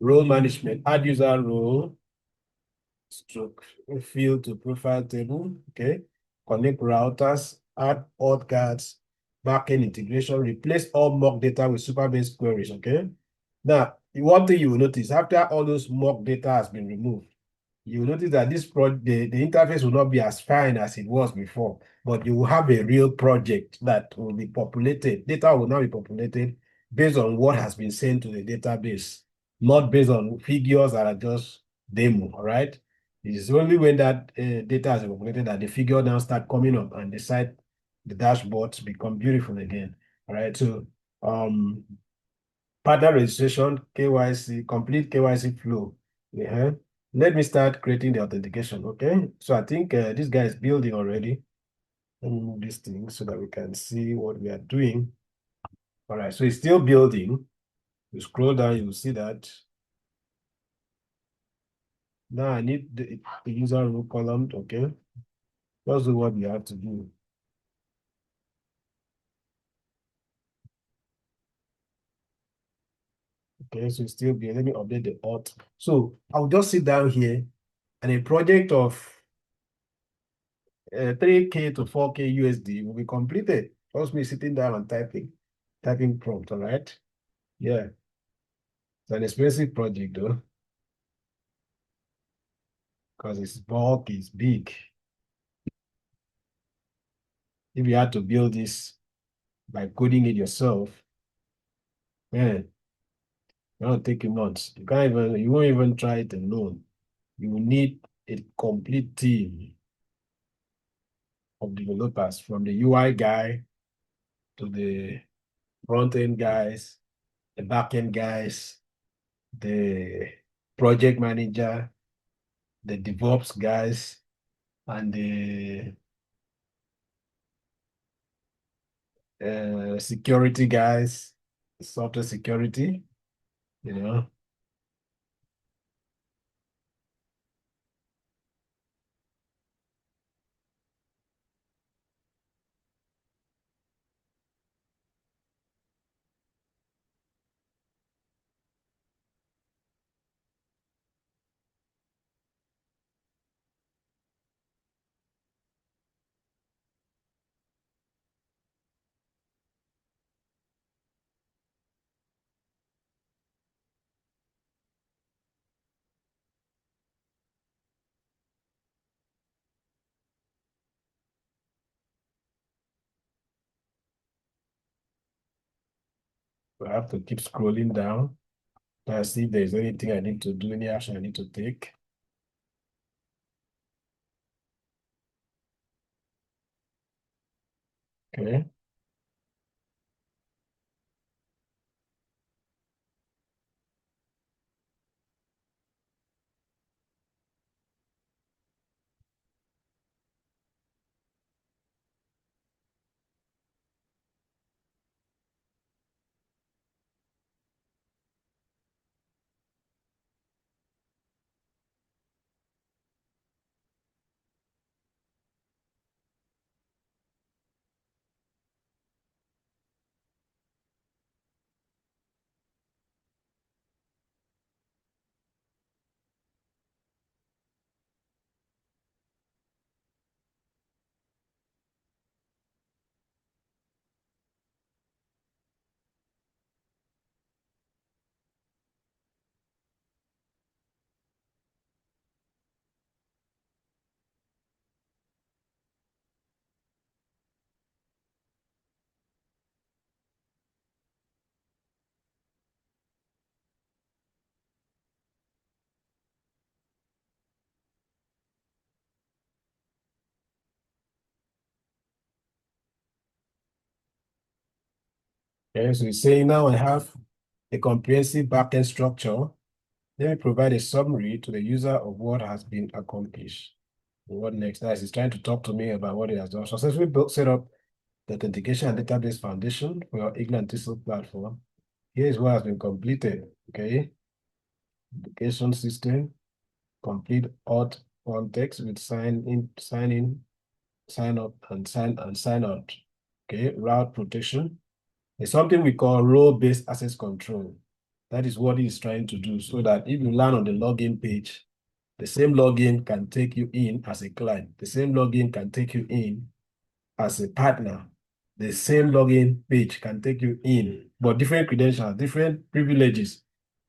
Role management. Add user role stroke field to profile table. Okay. Connect routers, add auth guards, backend integration, replace all mock data with Supabase queries. Okay. Now, one thing you will notice after all those mock data has been removed, you will notice that this project, the interface will not be as fine as it was before, but you will have a real project that will be populated. Data will now be populated based on what has been sent to the database, not based on figures that are just demo, all right? It's only when that data has been populated that the figure now start coming up and the dashboards become beautiful again, all right? So partner registration, KYC, complete KYC flow. Yeah. Let me start creating the authentication. Okay. So I think this guy is building already. Let me move this thing so that we can see what we are doing. All right. So it's still building. You scroll down, you will see that. Now I need the user role column. Okay. Let's do what we have to do. Okay. So it's still building. Let me update the auth. So I'll just sit down here and a project of 3K to 4K USD will be completed. Just me sitting down and typing prompt, all right? Yeah, it's an expensive project though, because it's bulk, it's big. If you had to build this by coding it yourself, man, it'll take you months. You won't even try it alone. You will need a complete team of developers, from the UI guy to the front end guys, the back end guys, the project manager, the DevOps guys, and the security guys, software security, you know. I have to keep scrolling down to see if there's anything I need to do, any action I need to take. Okay. Okay, so it's saying now I have a comprehensive backend structure. Let me provide a summary to the user of what has been accomplished. What next? That is, he's trying to talk to me about what he has done. Successfully set up the authentication and database foundation for your Ignite Thistle platform. Here is what has been completed. Okay. Application system, complete auth context with sign in, sign up, and sign out. Okay, route protection. It's something we call role-based access control. That is what he's trying to do, so that if you land on the login page The same login can take you in as a client. The same login can take you in as a partner. The same login page can take you in, but different credentials, different privileges.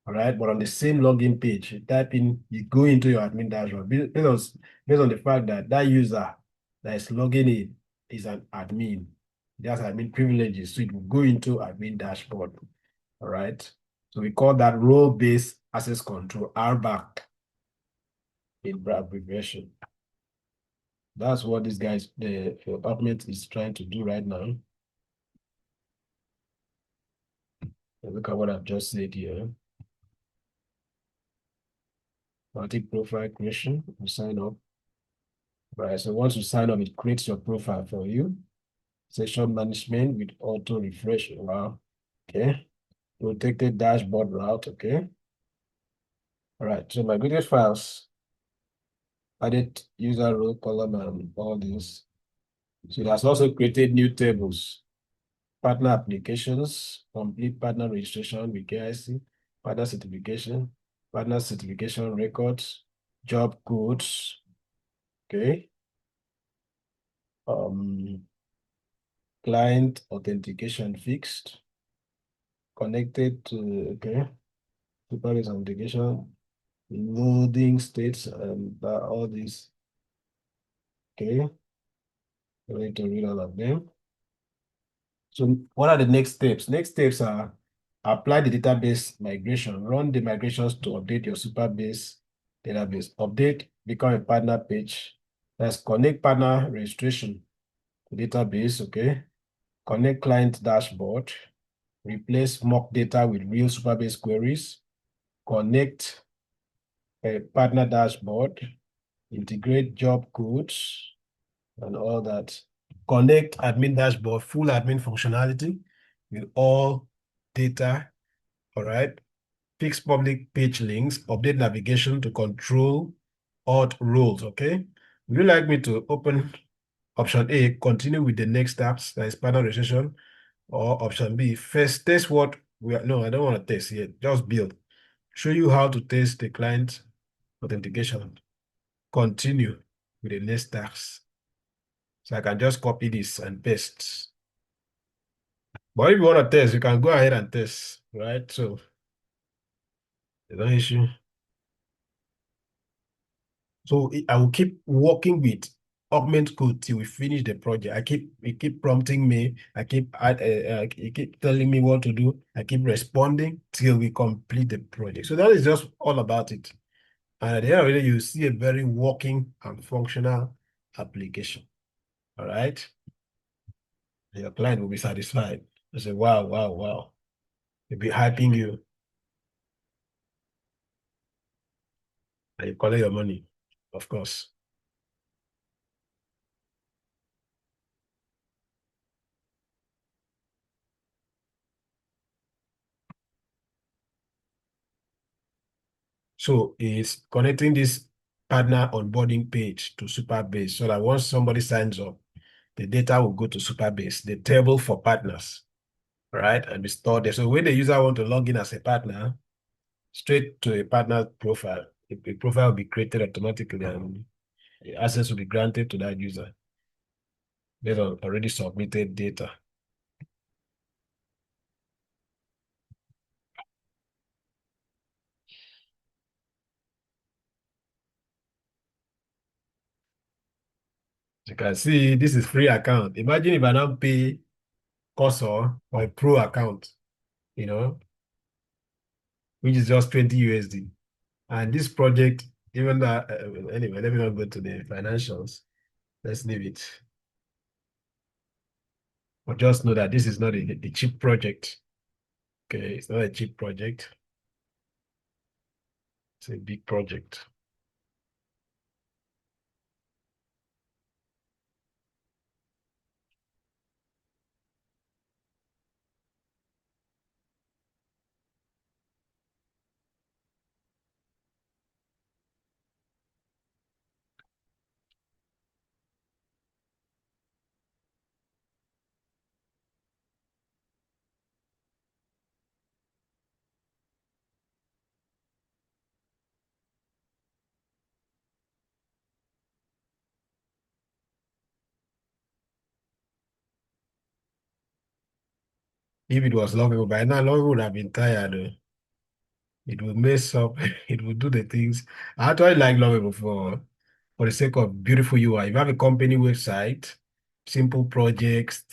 All right, but on the same login page, you type in, you go into your admin dashboard based on the fact that that user that is logging in is an admin. That's admin privileges. So it will go into admin dashboard. All right. So we call that role-based access control, RBAC in abbreviation. That's what this guy's the Augment is trying to do right now. Look at what I've just said here. Multi-profile creation, you sign up. Right, so once you sign up, it creates your profile for you. Session management with auto refresh. Wow. Okay. Protected dashboard route. Okay. All right. So migrated files, added user role column and all this. So it has also created new tables. Partner applications, complete partner registration with KIC, partner certification records, job codes. Okay. Client authentication fixed, connected to, okay, supervisor authentication, loading states, and all these. Okay, we need to read all of them. So what are the next steps? Next steps are apply the database migration, run the migrations to update your Superbase database, update, become a partner page. Let's connect partner registration to database, okay? Connect client dashboard, replace mock data with real Superbase queries, connect a partner dashboard, integrate job codes, and all that. Connect admin dashboard, full admin functionality with all data, all right? Fix public page links, update navigation to control alt roles, okay? Would you like me to open option A, continue with the next steps, that is partner registration, or option B, first test what we are, no, I don't want to test yet, just build. Show you how to test the client authentication. Continue with the next task. So I can just copy this and paste. But if you want to test, you can go ahead and test, right? So there's no issue. So I will keep working with Augment Code till we finish the project. It keep prompting me. It keep telling me what to do. I keep responding till we complete the project. So that is just all about it. And at the end of the day, you see a very working and functional application. All right. Your client will be satisfied. They say, wow, wow, wow. They'll be hyping you and you collect your money, of course. So it's connecting this partner onboarding page to Superbase so that once somebody signs up, the data will go to Superbase, the table for partners, right? And be stored there. So when the user want to log in as a partner, straight to a partner profile, a profile will be created automatically and access will be granted to that user based on already submitted data. You can see this is free account. Imagine if I now pay Cursor or a pro account, you know, which is just 20 USD. And this project, even though, anyway, let me not go to the financials. Let's leave it. But just know that this is not a cheap project. Okay, it's not a cheap project. It's a big project. If it was lovable, by now lovable would have been tired. It will mess up. It will do the things. I actually like lovable for the sake of beautiful UI. If you have a company website, simple projects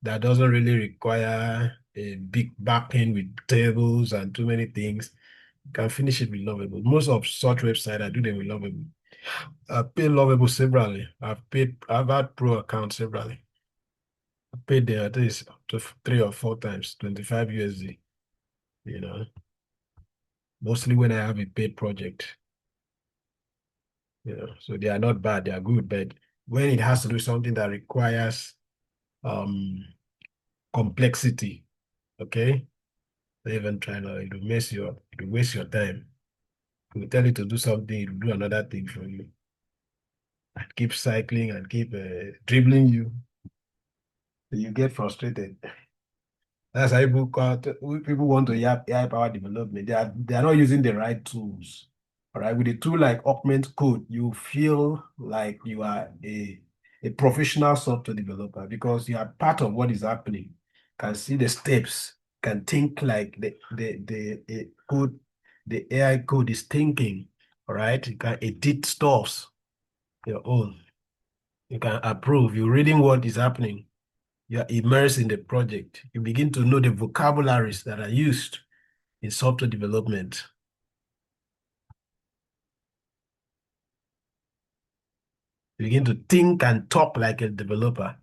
that doesn't really require a big backend with tables and too many things, you can finish it with lovable. Most of such websites, I do them with lovable. I've paid lovable severally. I've had pro accounts severally. I paid there at least to 3 or 4 times, 25 USD, you know, mostly when I have a paid project, so they are not bad, they are good, but when it has to do something that requires um complexity, okay, don't even try now, it will waste your time. It will tell you to do something, it will do another thing for you and keep cycling and keep dribbling you. You get frustrated. That's how people want to have AI power development. They are not using the right tools. All right. With a tool like Augment Code, you feel like you are a professional software developer because you are part of what is happening. Can see the steps, can think like the AI code is thinking. All right. You can edit stuffs your own. You can approve. You're reading what is happening. You are immersed in the project. You begin to know the vocabularies that are used in software development. You begin to think and talk like a developer.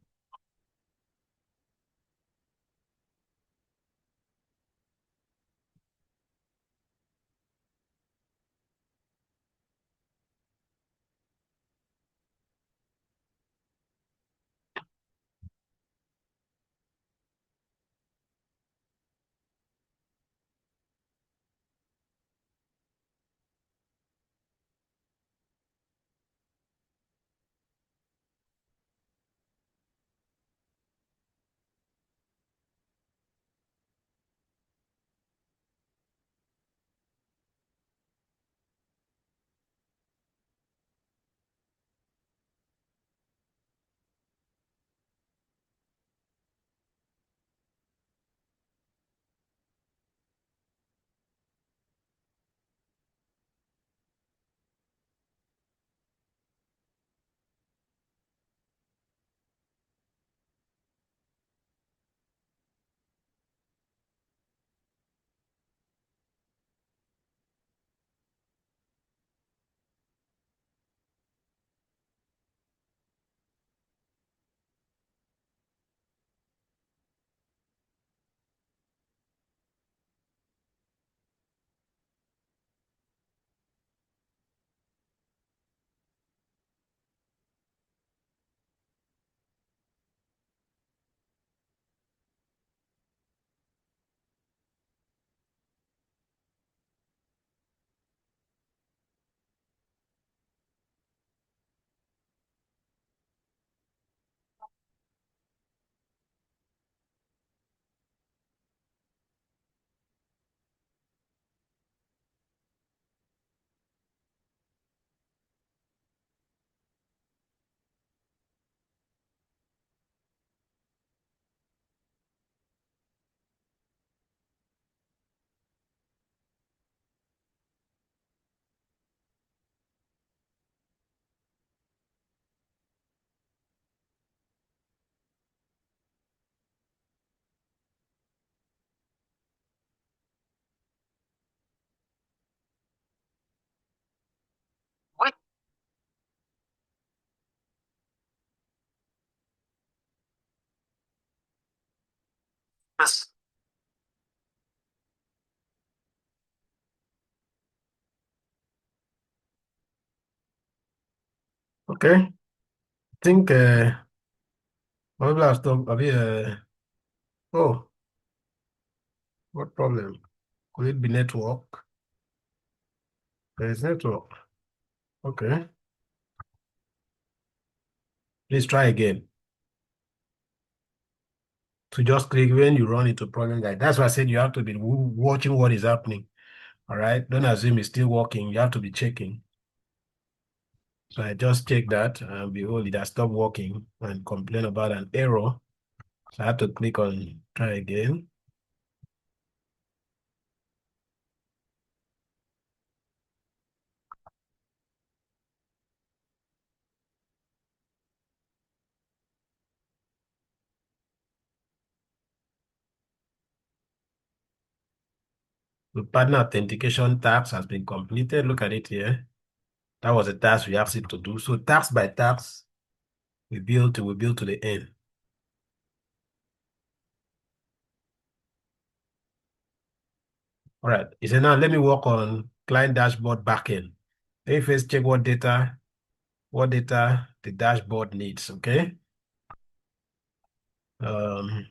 Yes. Okay. I think maybe I'll stop. Oh, what problem? Could it be network? There is network. Okay. Please try again. To just click when you run into problem like that's why I said you have to be watching what is happening. All right. Don't assume it's still working. You have to be checking. So I just checked that and behold, it has stopped working and complain about an error. So I have to click on try again. The partner authentication task has been completed. Look at it here. That was a task we asked it to do. So task by task, we build to the end. All right. He said, now let me work on client dashboard backend. Let me first check what data the dashboard needs. Okay. Um,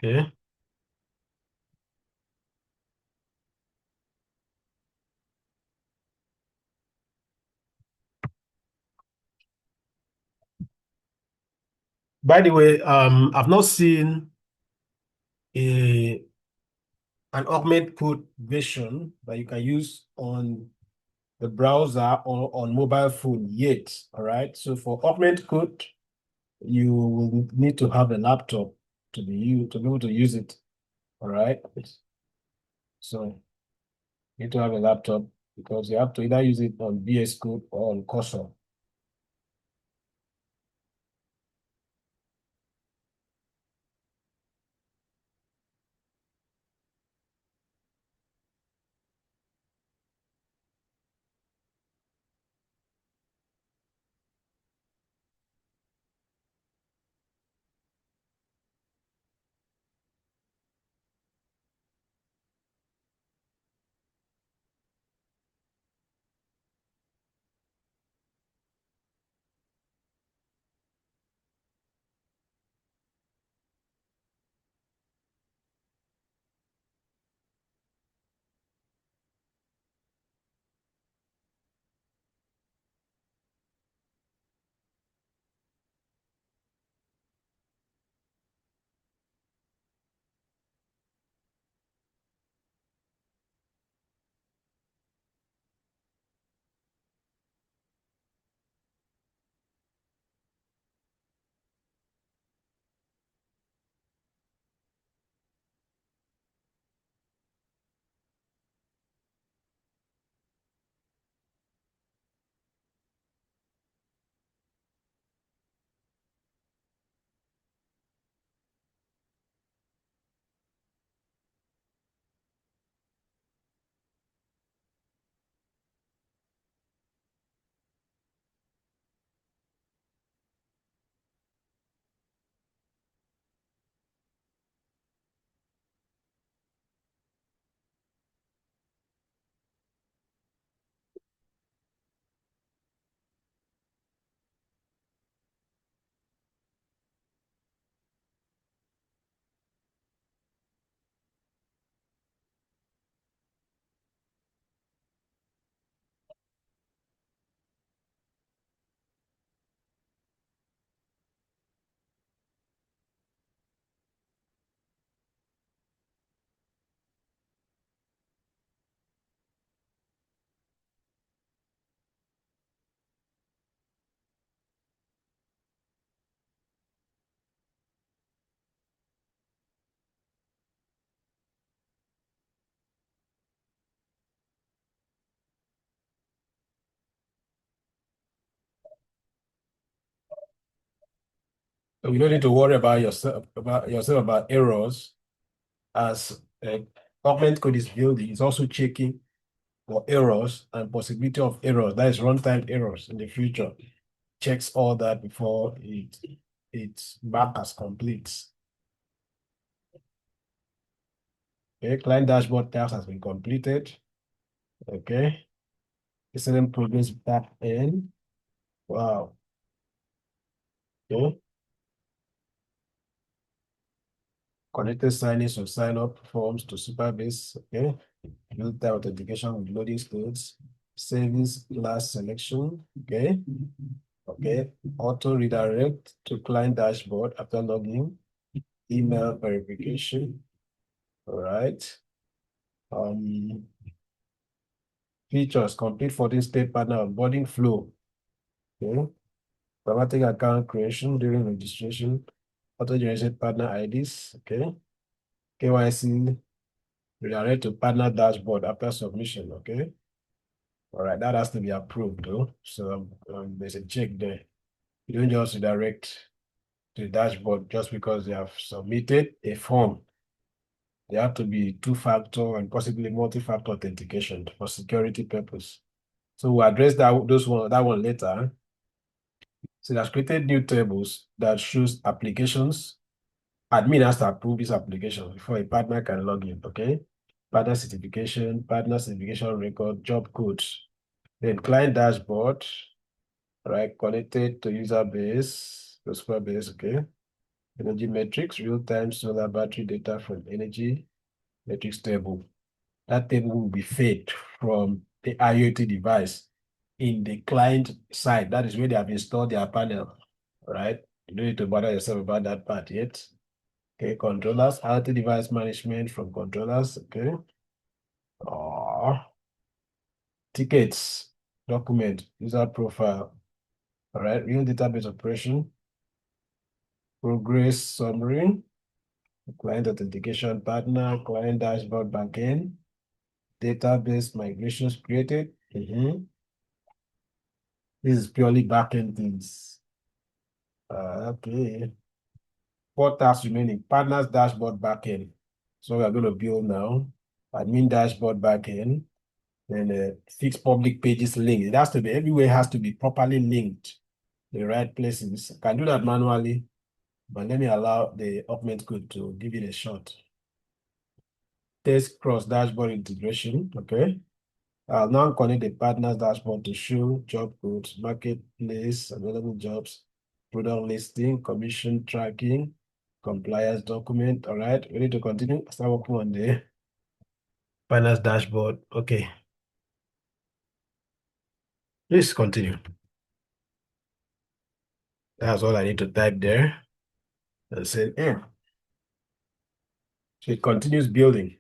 okay. By the way, I've not seen a an Augment Code version that you can use on the browser or on mobile phone yet. All right. So for Augment Code, you will need to have a laptop to be able to use it. All right. So you need to have a laptop because you have to either use it on VS Code or on Cursor. So you don't need to worry about errors as Augment Code is building. It's also checking for errors and possibility of errors. That is runtime errors in the future. Checks all that before it's marked as complete. Okay, client dashboard task has been completed. Okay, incident progress back in. Wow. Okay, connected signage or sign up forms to Superbase. Okay, build the authentication with loading states. Service class selection. Okay, okay. Auto redirect to client dashboard after login. Email verification. All right. Um, Features, complete 14-step partner onboarding flow. Okay. Automatic account creation during registration, auto-generated partner IDs. Okay. KYC, redirect to partner dashboard after submission. Okay. All right, that has to be approved though. So there's a check there. You don't just redirect to the dashboard just because they have submitted a form. They have to be two-factor and possibly multi-factor authentication for security purpose. So we'll address that one later. So it has created new tables that shows applications. Admin has to approve this application before a partner can log in, okay? Partner certification record, job codes. Then client dashboard, right? Connected to user base, customer base, okay? Energy metrics, real-time solar battery data from energy metrics table. That table will be fed from the IoT device in the client side. That is where they have installed their panel, right? You don't need to bother yourself about that part yet. Okay, controllers, IoT device management from controllers, okay. Tickets, document, user profile, all right, real database operation, progress summary, client authentication partner, client dashboard backend, database migrations created. This is purely backend things. Okay. 4 tasks remaining. Partners dashboard backend. So we are going to build now. Admin dashboard backend. Then fix public pages link. It has to be everywhere has to be properly linked. The right places. I can do that manually, but let me allow the Augment Code to give it a shot. Test cross dashboard integration. Okay. I'll now connect the partners dashboard to show job codes, marketplace, available jobs, product listing, commission tracking, compliance document. All right, ready to continue? Start working on the partners dashboard. Okay, please continue. That's all I need to type there and say, yeah. So it continues building.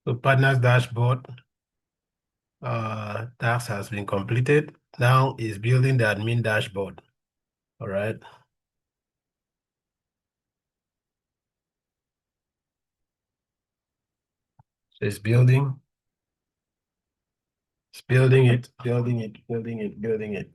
So partners dashboard, task has been completed. Now is building the admin dashboard. All right. So it's building it, building it, building it, building it.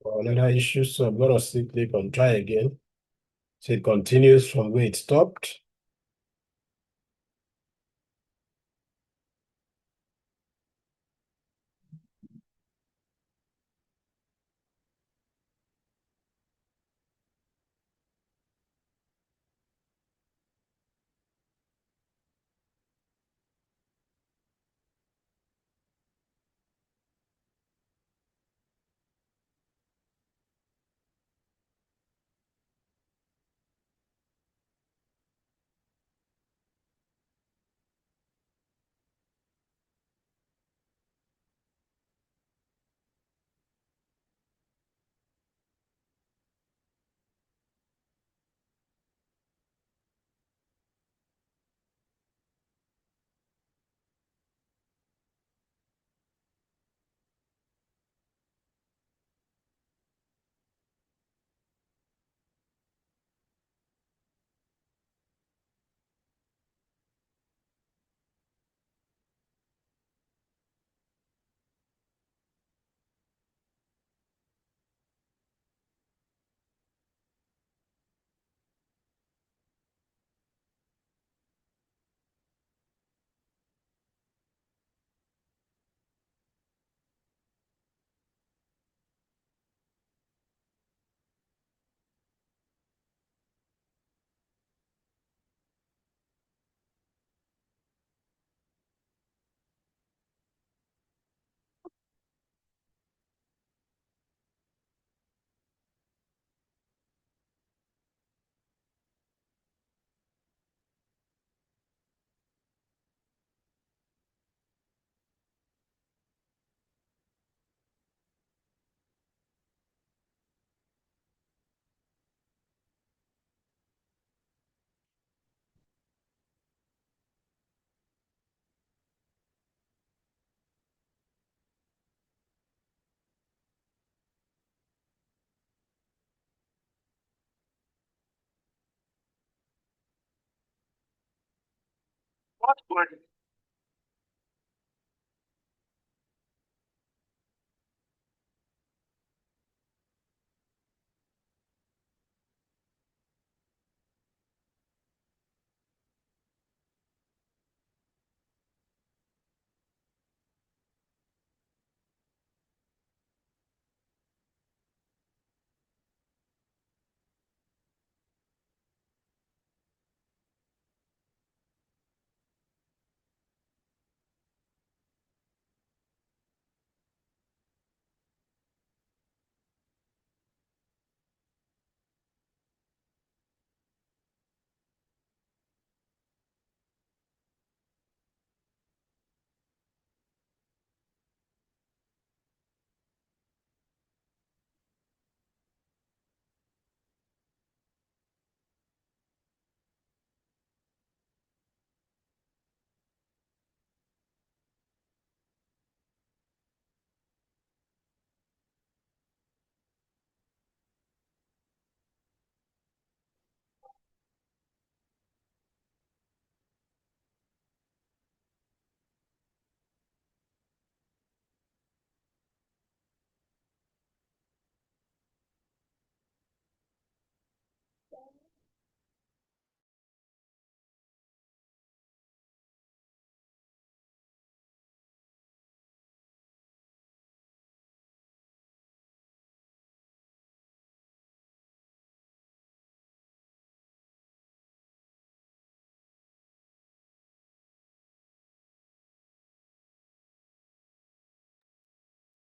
Another issue, so I'm gonna click on try again. So it continues from where it stopped.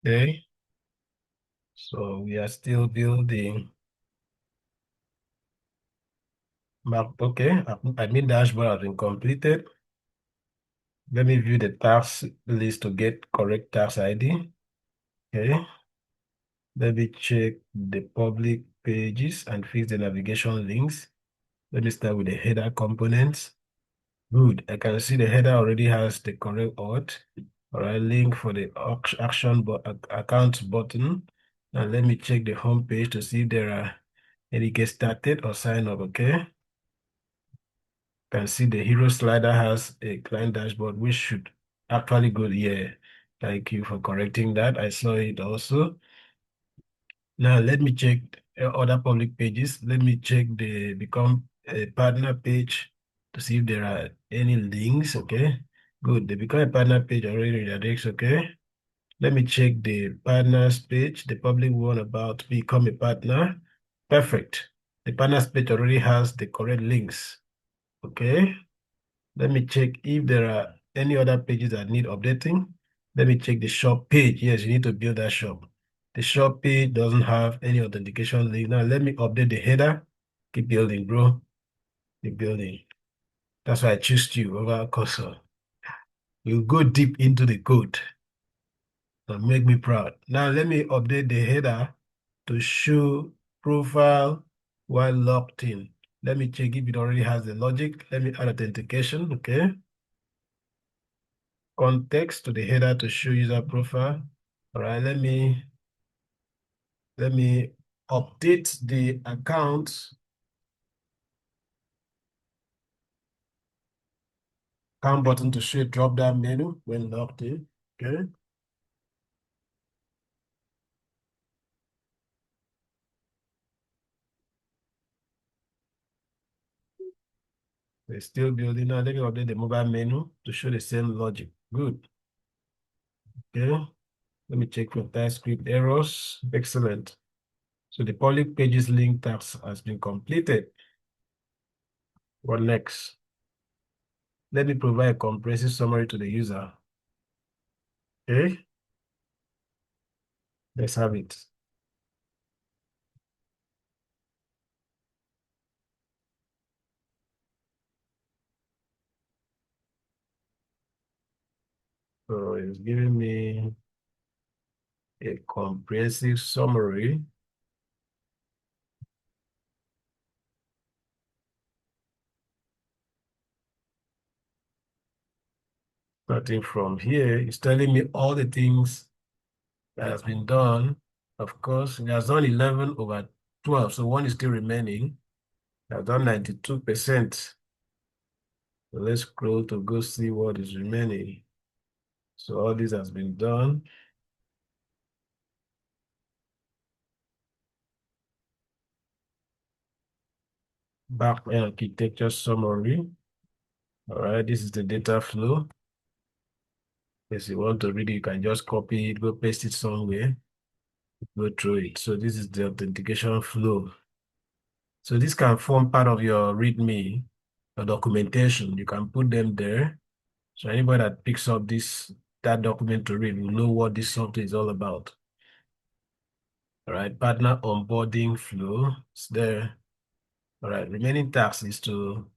Okay, so we are still building. Map, okay, admin dashboard has been completed. Let me view the task list to get correct task ID. Okay, let me check the public pages and fix the navigation links. Let me start with the header components. Good, I can see the header already has the correct auth. All right, link for the action account button. Now let me check the home page to see if there are any get started or sign up, okay? Can see the hero slider has a client dashboard, which should actually go here. Thank you for correcting that. I saw it also. Now let me check other public pages. Let me check the become a partner page to see if there are any links. Okay, good. The become a partner page already redirects. Okay, let me check the partners page, the public one about become a partner. Perfect. The partners page already has the correct links. Okay. Let me check if there are any other pages that need updating. Let me check the shop page. Yes, you need to build that shop. The shop page doesn't have any authentication link. Now let me update the header. Keep building, bro. Keep building. That's why I choose you over cursor. We'll go deep into the code and make me proud. Now let me update the header to show profile while logged in. Let me check if it already has the logic. Let me add authentication, okay? Context to the header to show user profile. All right, let me update the account button to show drop down menu when logged in. Okay. We're still building now. Let me update the mobile menu to show the same logic. Good. Okay. Let me check for TypeScript errors. Excellent. So the public pages link task has been completed. What next? Let me provide a comprehensive summary to the user. Okay. Let's have it. So it's giving me a comprehensive summary. Starting from here, it's telling me all the things that has been done. Of course, it has done 11 over 12, so one is still remaining. It has done 92%. So let's scroll to go see what is remaining. So all this has been done. Back-end architecture summary. All right, this is the data flow. If you want to read it, you can just copy it, go paste it somewhere, go through it. So this is the authentication flow. So this can form part of your README, your documentation. You can put them there. So anybody that picks up that document to read will know what this software is all about. All right, partner onboarding flow is there. All right, remaining task is to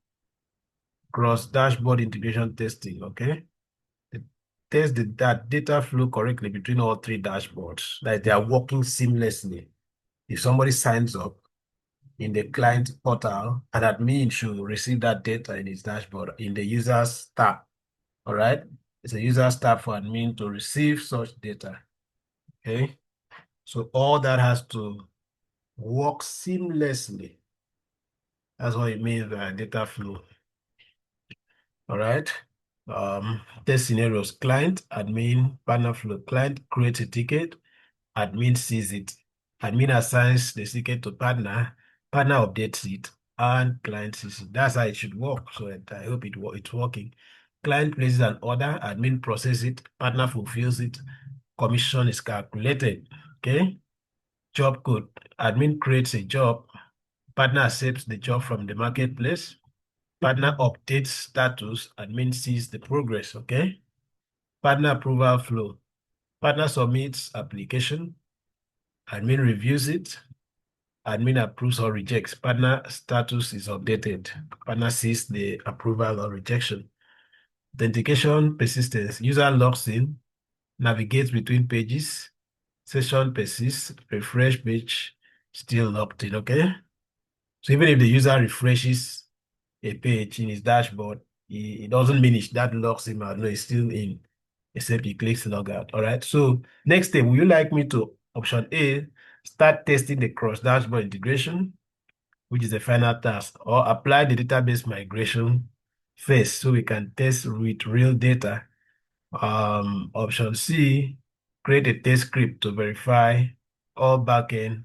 cross dashboard integration testing. Okay, test that data flow correctly between all three dashboards, that they are working seamlessly. If somebody signs up in the client portal, an admin should receive that data in his dashboard in the users tab. All right, it's a users tab for admin to receive such data. Okay, so all that has to work seamlessly. That's what it means by data flow. All right. Test scenarios: client, admin, partner flow. Client creates a ticket, admin sees it. Admin assigns the ticket to partner, partner updates it, and client sees it. That's how it should work. So I hope it's working. Client places an order, admin processes it, partner fulfills it, commission is calculated. Okay. Job code. Admin creates a job, partner accepts the job from the marketplace, partner updates status, admin sees the progress. Okay. Partner approval flow. Partner submits application, admin reviews it, admin approves or rejects. Partner status is updated. Partner sees the approval or rejection. Authentication persistence. User logs in, navigates between pages, session persists, refresh page, still logged in, okay? So even if the user refreshes a page in his dashboard, it doesn't mean that locks him out. No, he's still in, except he clicks log out. All right. So next step, would you like me to option A, start testing the cross-dashboard integration, which is the final task, or apply the database migration first so we can test with real data. Option C, create a test script to verify all backend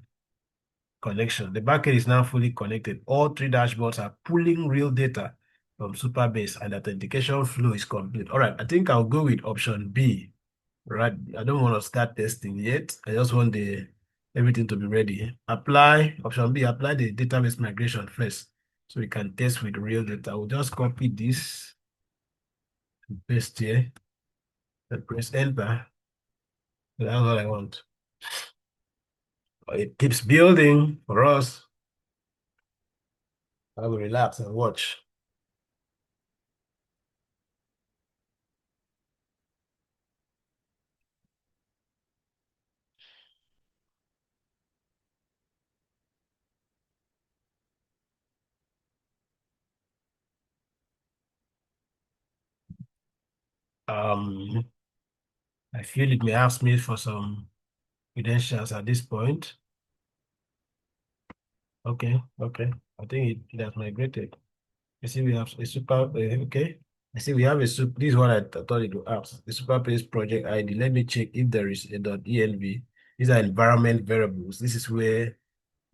connection. The backend is now fully connected. All three dashboards are pulling real data from Supabase and the authentication flow is complete. All right, I think I'll go with option B. Right, I don't want to start testing yet. I just want the everything to be ready. Apply option B, apply the database migration first so we can test with real data. We'll just copy this and paste here and press enter. That's all I want. It keeps building for us. I will relax and watch. Um, I feel it may ask me for some credentials at this point. Okay, okay. I think it has migrated. You see, we have a super, okay. I see we have a super, this is what I thought it would ask. The Superbase project ID. Let me check if there is a .env. These are environment variables. This is where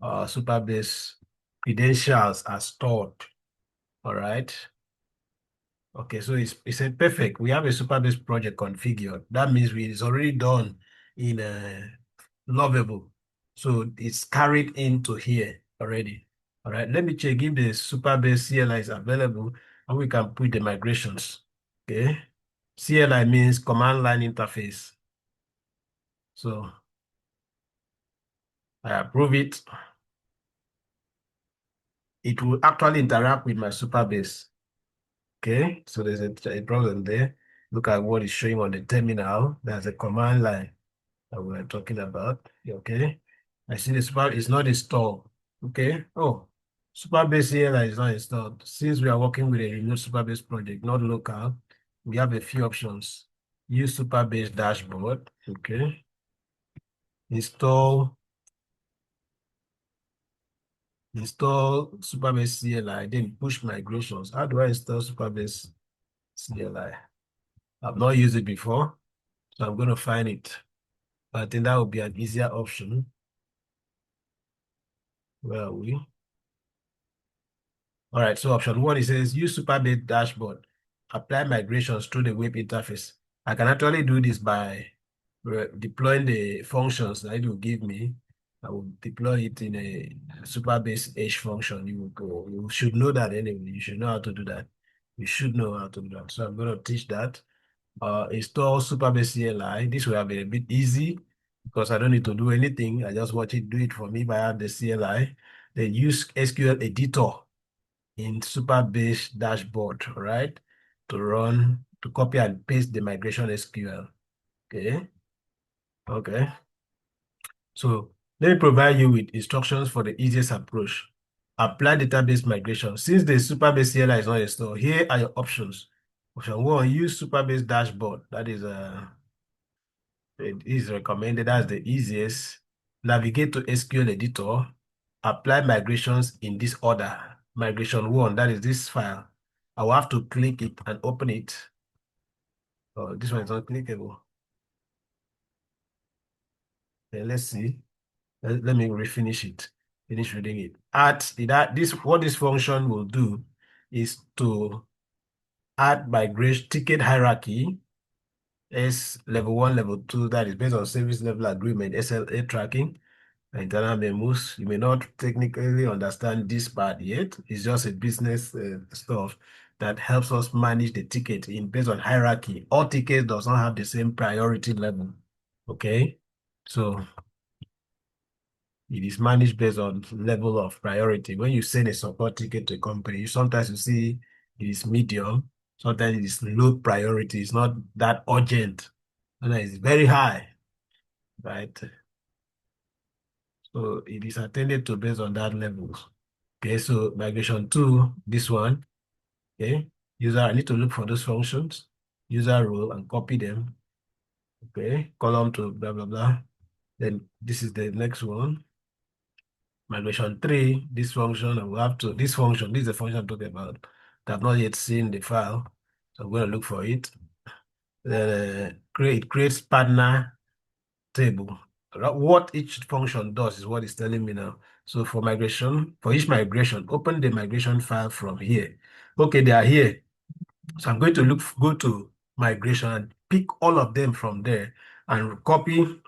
Superbase credentials are stored. All right. Okay, so it's a perfect. We have a Superbase project configured. That means it's already done in Lovable. So it's carried into here already. All right, let me check if the Superbase CLI is available and we can put the migrations. Okay. CLI means command line interface. So I approve it. It will actually interact with my Superbase. Okay, so there's a problem there. Look at what is showing on the terminal. There's a command line that we're talking about. Okay. I see the super is not installed. Okay. Oh, Superbase CLI is not installed. Since we are working with a remote Superbase project, not local, we have a few options. Use Superbase dashboard. Okay. Install Superbase CLI, then push migrations. How do I install Superbase CLI? I've not used it before, so I'm going to find it. I think that would be an easier option. Where are we? All right, so option one, it says use Superbase dashboard, apply migrations through the web interface. I can actually do this by deploying the functions that it will give me. I will deploy it in a Superbase Edge function. You should know that anyway. You should know how to do that. You should know how to do that. So I'm going to teach that. Install Superbase CLI. This will have a bit easy because I don't need to do anything. I just watch it do it for me via the CLI. Then use SQL editor in Superbase dashboard, right? To copy and paste the migration SQL. Okay. Okay. So let me provide you with instructions for the easiest approach. Apply database migration. Since the Superbase CLI is not installed, here are your options. Option one, use Superbase dashboard. That is it is recommended. That's the easiest. Navigate to SQL editor. Apply migrations in this order. Migration one, that is this file. I will have to click it and open it. Oh, this one is not clickable. Okay, let's see. Let me refinish it. Finish reading it. What this function will do is to add migration ticket hierarchy S level 1, level 2, that is based on service level agreement, SLA tracking, internal memos. You may not technically understand this part yet. It's just a business stuff that helps us manage the ticket in based on hierarchy. All tickets does not have the same priority level. Okay. So it is managed based on level of priority. When you send a support ticket to a company, sometimes you see it is medium, sometimes it is low priority. It's not that urgent. And it's very high, right? So it is attended to based on that level. Okay, so migration two, this one, okay. User, I need to look for those functions, user role, and copy them. Okay, column to blah, blah, blah. Then this is the next one. Migration three, this function, I will have to, this function, this is the function I'm talking about. I have not yet seen the file, so I'm going to look for it. Then creates partner table. What each function does is what it's telling me now. So for migration, for each migration, open the migration file from here. Okay, they are here. So I'm going to go to migration and pick all of them from there and copy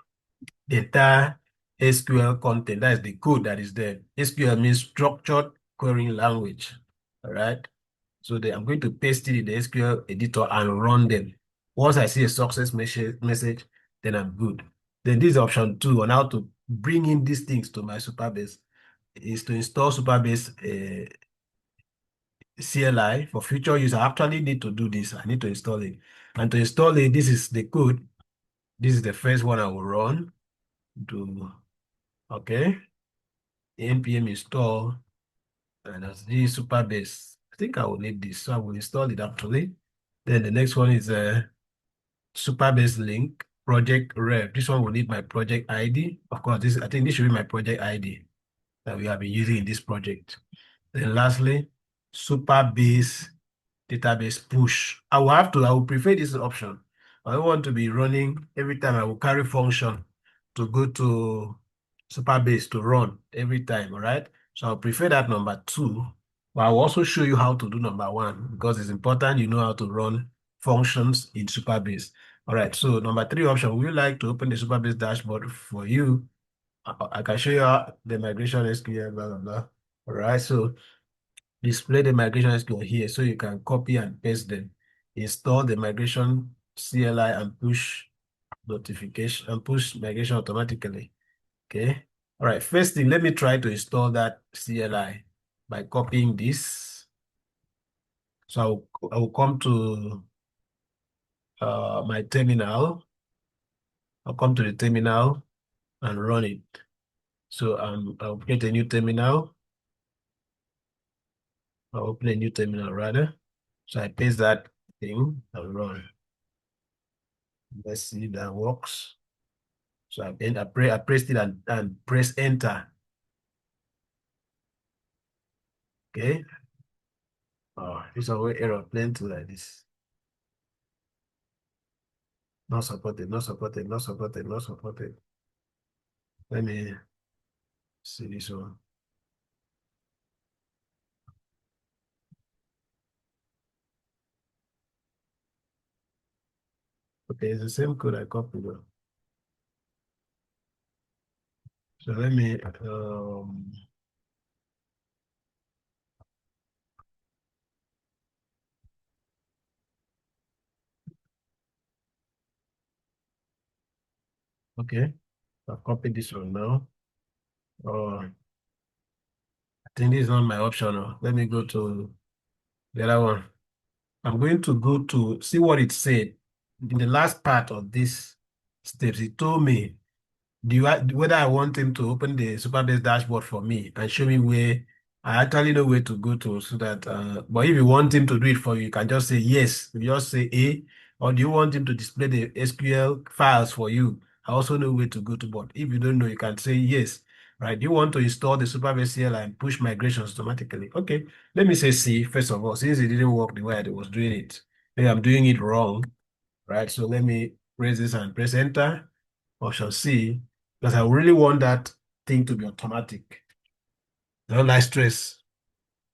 the entire SQL content. That is the code that is there. SQL means structured querying language. All right. So I'm going to paste it in the SQL editor and run them. Once I see a success message, then I'm good. Then this is option two on how to bring in these things to my Supabase is to install Supabase CLI for future use. I actually need to do this. I need to install it. And to install it, this is the code. This is the first one I will run. Do okay. npm install and as this Supabase. I think I will need this, so I will install it actually. Then the next one is Supabase link project ref. This one will need my project ID. Of course, I think this should be my project ID that we have been using in this project. Then lastly, Supabase database push. I will prefer this option. I don't want to be running every time I will carry function to go to Supabase to run every time, all right? So I'll prefer that number two, but I'll also show you how to do number one because it's important you know how to run functions in Supabase. All right, so number three option, would you like to open the Supabase dashboard for you? I can show you the migration SQL, blah, blah, blah. All right, so display the migration SQL here so you can copy and paste them. Install the migration CLI and push notification and push migration automatically. Okay. All right. First thing, let me try to install that CLI by copying this. So I will come to my terminal. I'll come to the terminal and run it. So I'll create a new terminal. I'll open a new terminal rather. So I paste that thing and run. Let's see if that works. So I pressed it and press enter. Okay. Oh, this is a way error plain to like this. Not supported, not supported, not supported, not supported. Let me see this one. Okay, it's the same code I copied. So let me okay. I've copied this one now. I think this is not my option. Let me go to the other one. I'm going to go to see what it said. In the last part of this steps, it told me whether I want him to open the Supabase dashboard for me and show me where I actually know where to go to so that but if you want him to do it for you, you can just say yes. You just say A, or do you want him to display the SQL files for you? I also know where to go to, but if you don't know, you can say yes. Right? Do you want to install the Supabase CLI and push migrations automatically? Okay, let me say C first of all, since it didn't work the way I was doing it. Maybe I'm doing it wrong, right? So let me press this and press enter. Option C, because I really want that thing to be automatic. I don't like stress.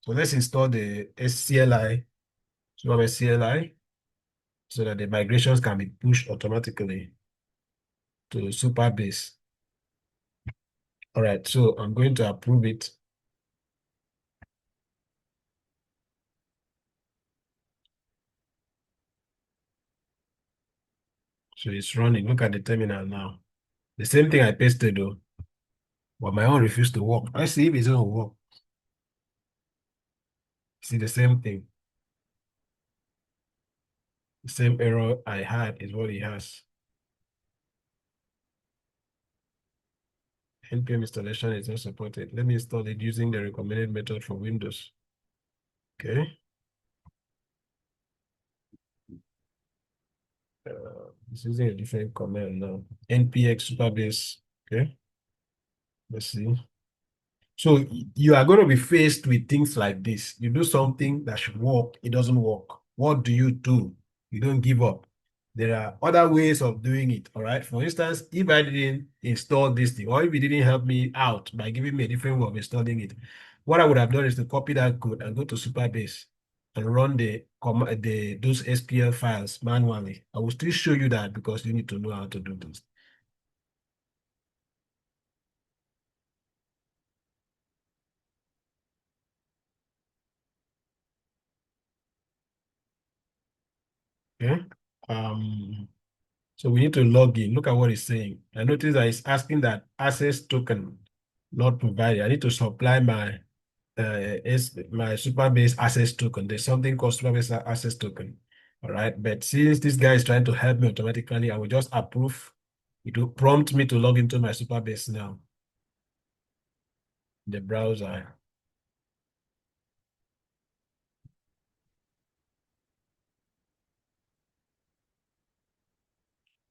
So let's install the SCLI, so CLI, so that the migrations can be pushed automatically to Supabase. All right, so I'm going to approve it. So it's running. Look at the terminal now. The same thing I pasted though, but my own refused to work. Let's see if it's going to work. See the same thing. The same error I had is what he has. NPM installation is not supported. Let me install it using the recommended method for Windows. Okay. It's using a different command now. npx superbase. Okay. Let's see. So you are going to be faced with things like this. You do something that should work, it doesn't work. What do? You don't give up. There are other ways of doing it. All right. For instance, if I didn't install this thing, or if you didn't help me out by giving me a different way of installing it, what I would have done is to copy that code and go to Superbase and run the those SPL files manually. I will still show you that because you need to know how to do this. Okay. Um, So we need to log in. Look at what it's saying. I notice that it's asking that access token not provided. I need to supply my Superbase access token. There's something called Superbase access token. All right. But since this guy is trying to help me automatically, I will just approve. It will prompt me to log into my Superbase now. The browser.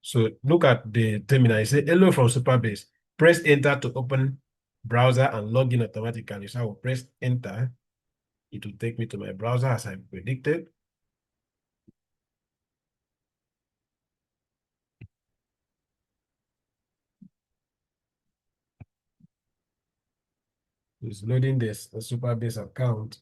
So look at the terminal. It says hello from Superbase. Press enter to open browser and log in automatically. So I will press enter. It will take me to my browser as I predicted. It's loading this Superbase account.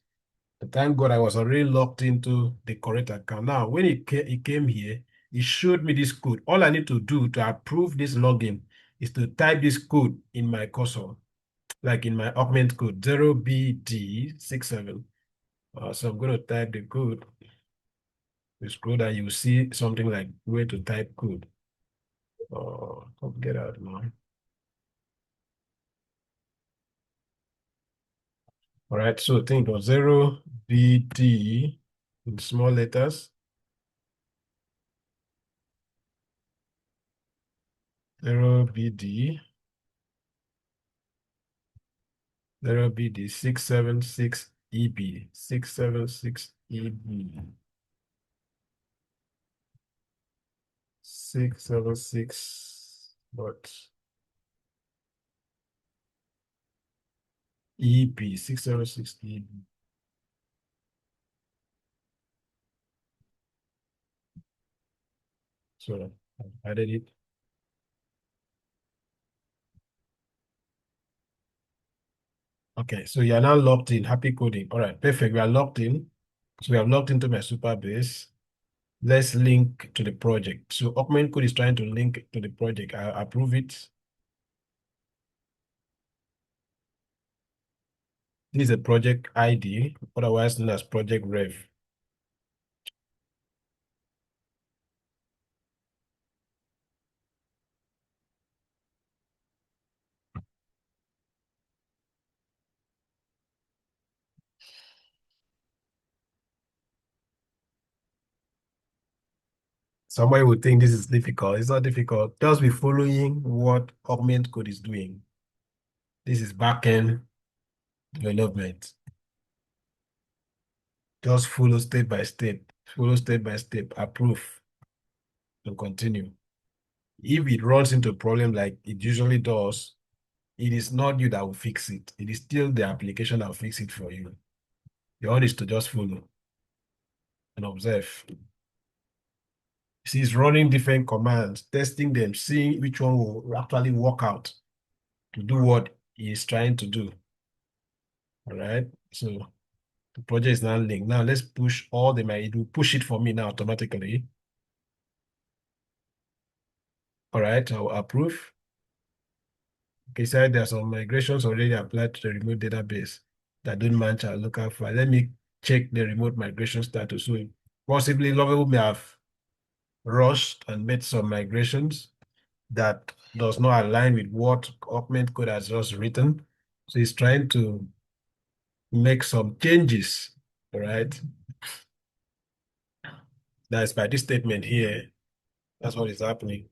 But thank God I was already logged into the correct account. Now, when it came here, it showed me this code. All I need to do to approve this login is to type this code in my cursor, like in my Augment Code 0BD67. So I'm going to type the code. You scroll down, you see something like where to type code. Get out now. All right, so I think it was 0BD in small letters. 0BD 0BD 676 EB 676 EB 676 what EB 676 EB. So I added it. Okay, so you are now logged in. Happy coding. All right, perfect. We are logged in. So we have logged into my Superbase. Let's link to the project. So Augment Code is trying to link to the project. I approve it. This is a project ID, otherwise known as project rev. Somebody would think this is difficult. It's not difficult. Just be following what Augment Code is doing. This is backend development. Just follow step by step. Follow step by step. Approve and continue. If it runs into a problem like it usually does, it is not you that will fix it. It is still the application that will fix it for you. Your own is to just follow and observe. See, it's running different commands, testing them, seeing which one will actually work out to do what he is trying to do. All right. So the project is now linked. Now let's push all the it will push it for me now automatically. All right, I will approve. Okay, so there are some migrations already applied to the remote database that don't match our local file. Let me check the remote migration status. So possibly Lovable may have rushed and made some migrations that does not align with what Augment Code has just written. So he's trying to make some changes, right? That's by this statement here. That's what is happening.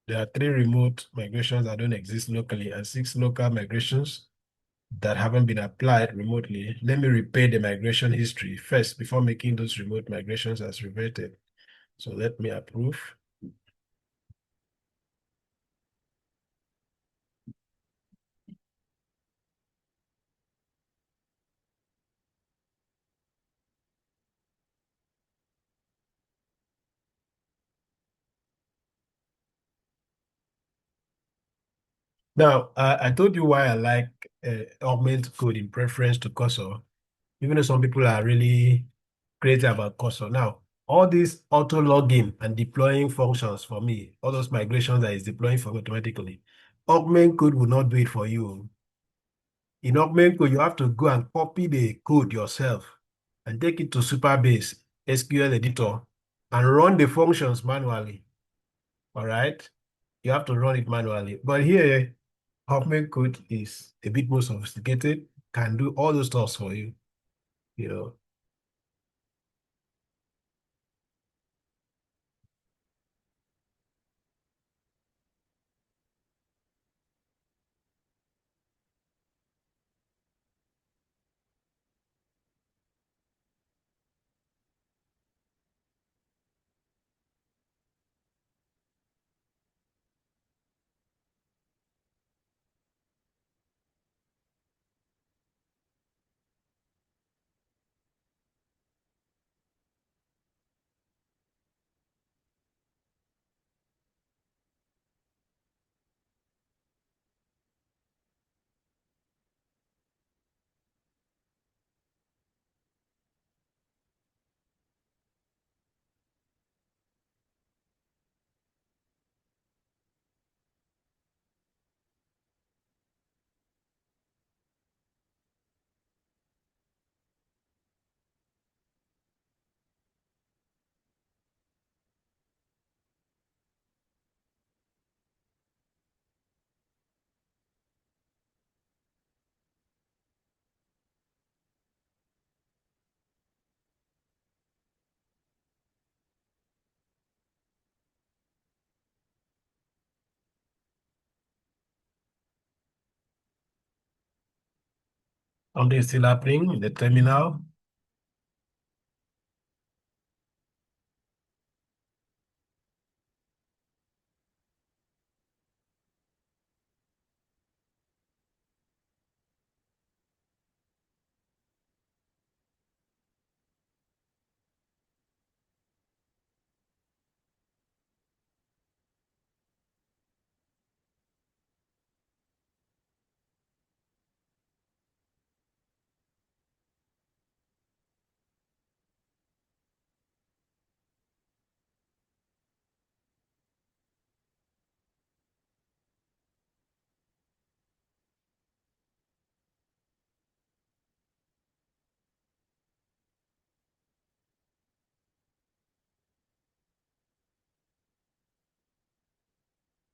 There are three remote migrations that don't exist locally and six local migrations that haven't been applied remotely. Let me repair the migration history first before making those remote migrations as reverted. So let me approve. Now, I told you why I like augment code in preference to cursor, even though some people are really crazy about cursor. Now, all these auto login and deploying functions for me, all those migrations that is deploying for me automatically, augment code will not do it for you. In Augment Code, you have to go and copy the code yourself and take it to Supabase SQL editor and run the functions manually. All right. You have to run it manually. But here, Augment Code is a bit more sophisticated, can do all those stuff for you. You know, something is still happening in the terminal.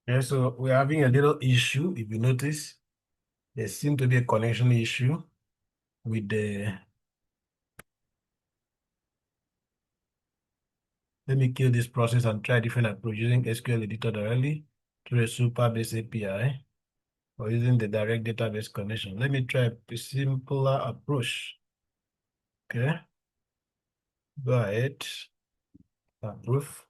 Yeah, so we're having a little issue. If you notice, there seems to be a connection issue with the. Let me kill this process and try different approach using SQL editor directly through a Supabase API or using the direct database connection. Let me try a simpler approach. Okay, go ahead, approve.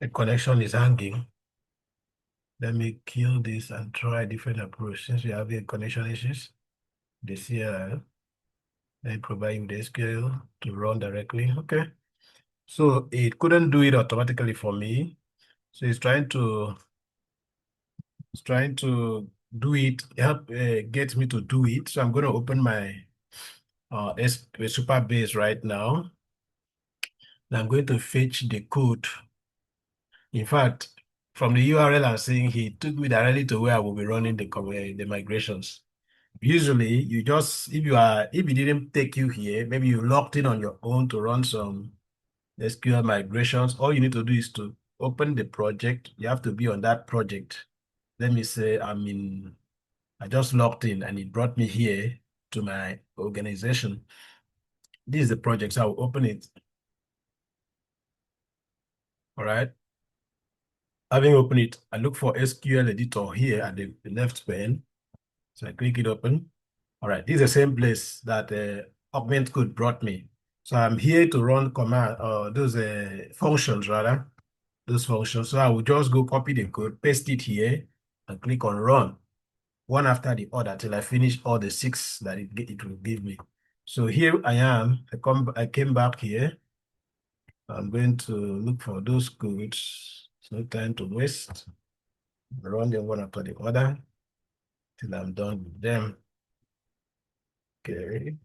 The connection is hanging. Let me kill this and try a different approach. Since we have the connection issues, the CLI, then provide you the SQL to run directly. Okay. So it couldn't do it automatically for me. So it's trying to do it, help get me to do it. So I'm going to open my super base right now. And I'm going to fetch the code. In fact, from the URL I'm seeing, he took me directly to where I will be running the migrations. Usually, if it didn't take you here, maybe you logged in on your own to run some SQL migrations. All you need to do is to open the project. You have to be on that project. Let me say I just logged in and it brought me here to my organization. This is the project, so I'll open it. All right. Having opened it, I look for SQL editor here at the left pane. So I click it open. All right, this is the same place that Augment Code brought me. So I'm here to run command those functions rather, those functions. So I will just go copy the code, paste it here, and click on run, one after the other till I finish all the six that it will give me. So here I am. I came back here. I'm going to look for those codes. It's no time to waste. Run them one after the other till I'm done with them. Okay.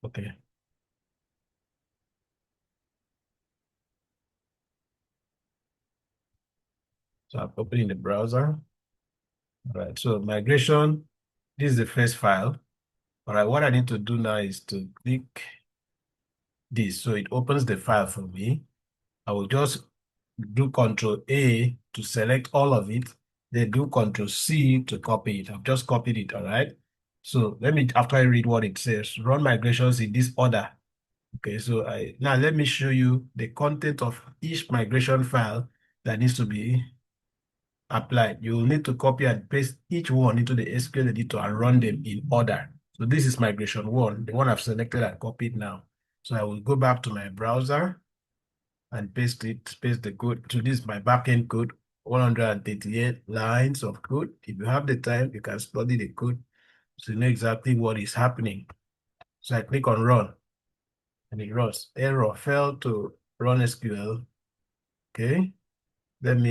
Okay. So I'm opening the browser. All right. So migration, this is the first file. All right. What I need to do now is to click this. So it opens the file for me. I will just do Control A to select all of it. Then do Control C to copy it. I've just copied it. All right. So let me, after I read what it says, run migrations in this order. Okay, so now let me show you the content of each migration file that needs to be applied. You will need to copy and paste each one into the SQL editor and run them in order. So this is migration one, the one I've selected and copied now. So I will go back to my browser and paste the code. So this is my backend code, 138 lines of code. If you have the time, you can study the code to know exactly what is happening. So I click on run and it runs. Error, failed to run SQL. Okay. I can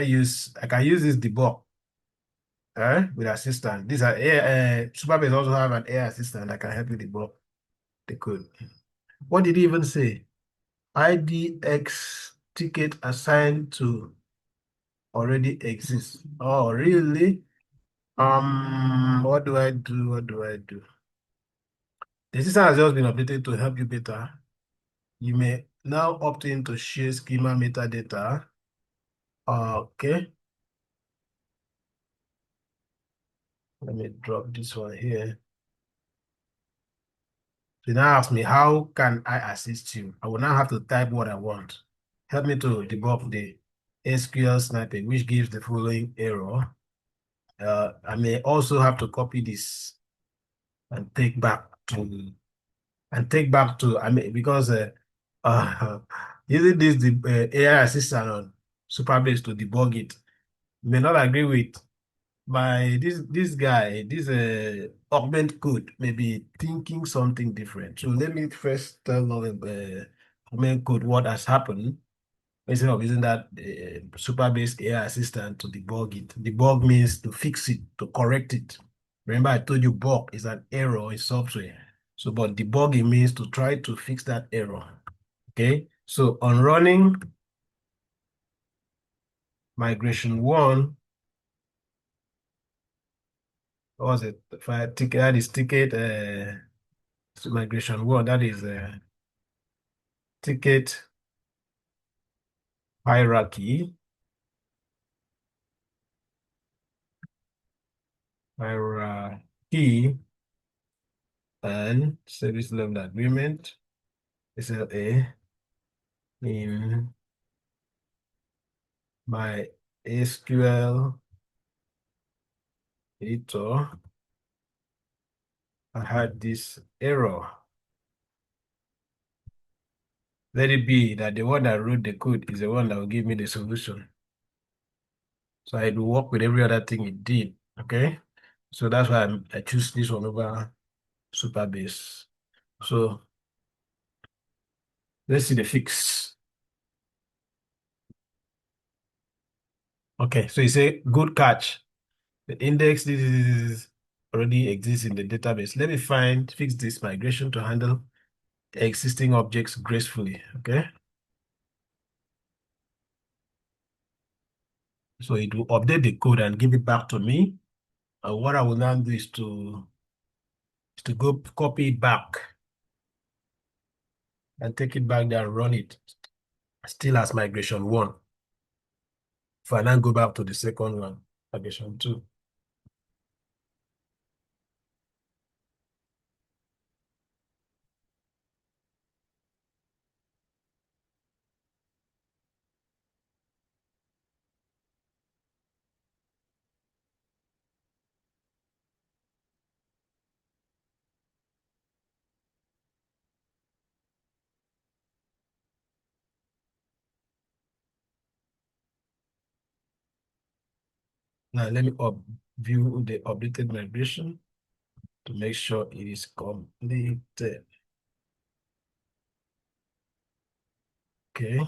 use this debug with assistant. These are Superbase also have an AI assistant that can help you debug the code. What did he even say? IDX ticket assigned to already exists. Oh, really? What do I do? What do I do? The system has just been updated to help you better. You may now opt in to share schema metadata. Okay, let me drop this one here. So now ask me, how can I assist you? I will now have to type what I want. Help me to debug the SQL snippet, which gives the following error. I may also have to copy this and I mean, because uh, using this AI assistant on Superbase to debug it may not agree with this guy, this Augment Code may be thinking something different. So let me first tell Augment Code what has happened instead of using that Superbase AI assistant to debug it. Debug means to fix it, to correct it. Remember, I told you bug is an error in software. So, but debugging means to try to fix that error. Okay. So on running migration one, what was it? File ticket, that is ticket so migration one, that is ticket hierarchy, hierarchy and service level agreement, SLA in my SQL editor I had this error. Let it be that the one that wrote the code is the one that will give me the solution. So I do work with every other thing it did. Okay. So that's why I choose this one over Supabase. So let's see the fix. Okay. So you say good catch. The index this is already exists in the database. Let me fix this migration to handle existing objects gracefully. Okay. So it will update the code and give it back to me. And what I will now do is to go copy it back and take it back there and run it still as migration one. If I now go back to the second one, migration two. Now let me view the updated migration to make sure it is completed. Okay.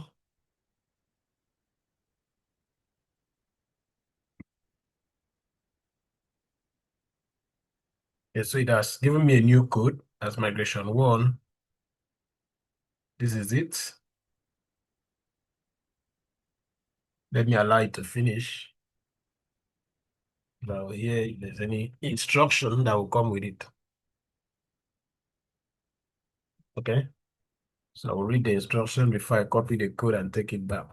Yeah, so it has given me a new code as migration one. This is it. Let me allow it to finish. Now here, if there's any instruction that will come with it. Okay. So I will read the instruction before I copy the code and take it back.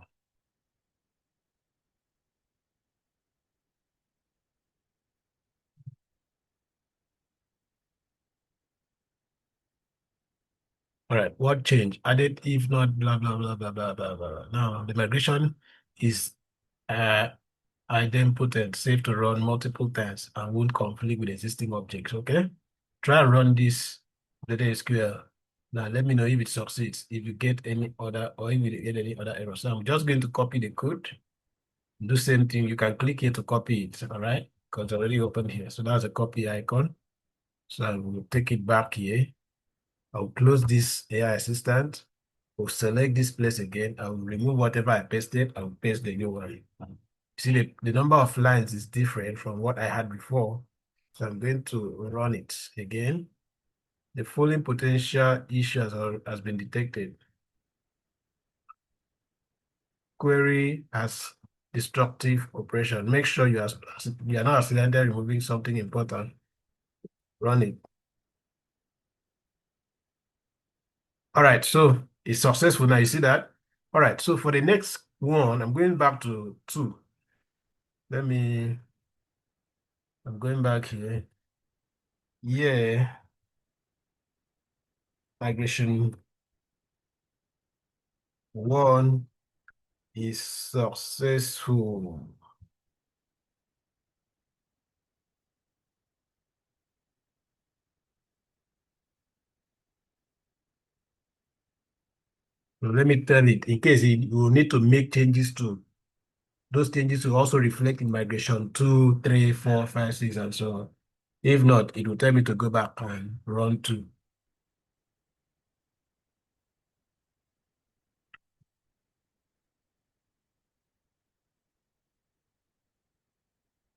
All right, what change? Added if not blah blah blah blah blah blah blah. Now the migration is idempotent, safe to run multiple times and won't conflict with existing objects. Okay. Try and run this data SQL. Now let me know if it succeeds, if you get any other or if you get any other error. So I'm just going to copy the code. Do same thing. You can click here to copy it. All right. Because it's already open here. So that's a copy icon. So I will take it back here. I'll close this AI assistant. I'll select this place again. I'll remove whatever I pasted. I'll paste the new one. See, the number of lines is different from what I had before. So I'm going to run it again. The following potential issues has been detected. Query has destructive operation. Make sure you are not accidentally removing something important. Run it. All right, so it's successful now. You see that? All right, so for the next one, I'm going back to two. I'm going back here. Yeah, migration one is successful. So let me tell it in case you will need to make changes to those changes will also reflect in migration two, three, four, five, six, and so on. If not, it will tell me to go back and run two.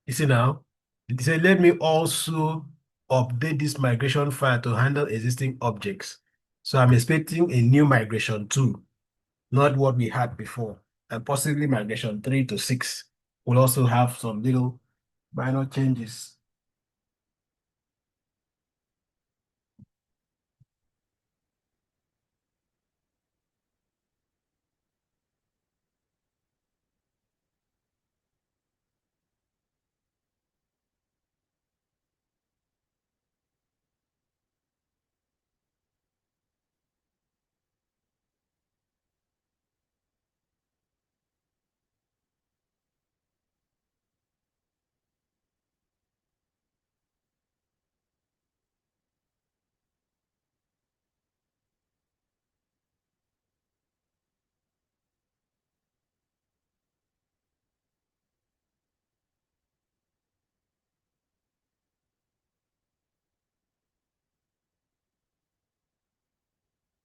You see now, it said, let me also update this migration file to handle existing objects. So I'm expecting a new migration two, not what we had before. And possibly migration three to six will also have some little minor changes.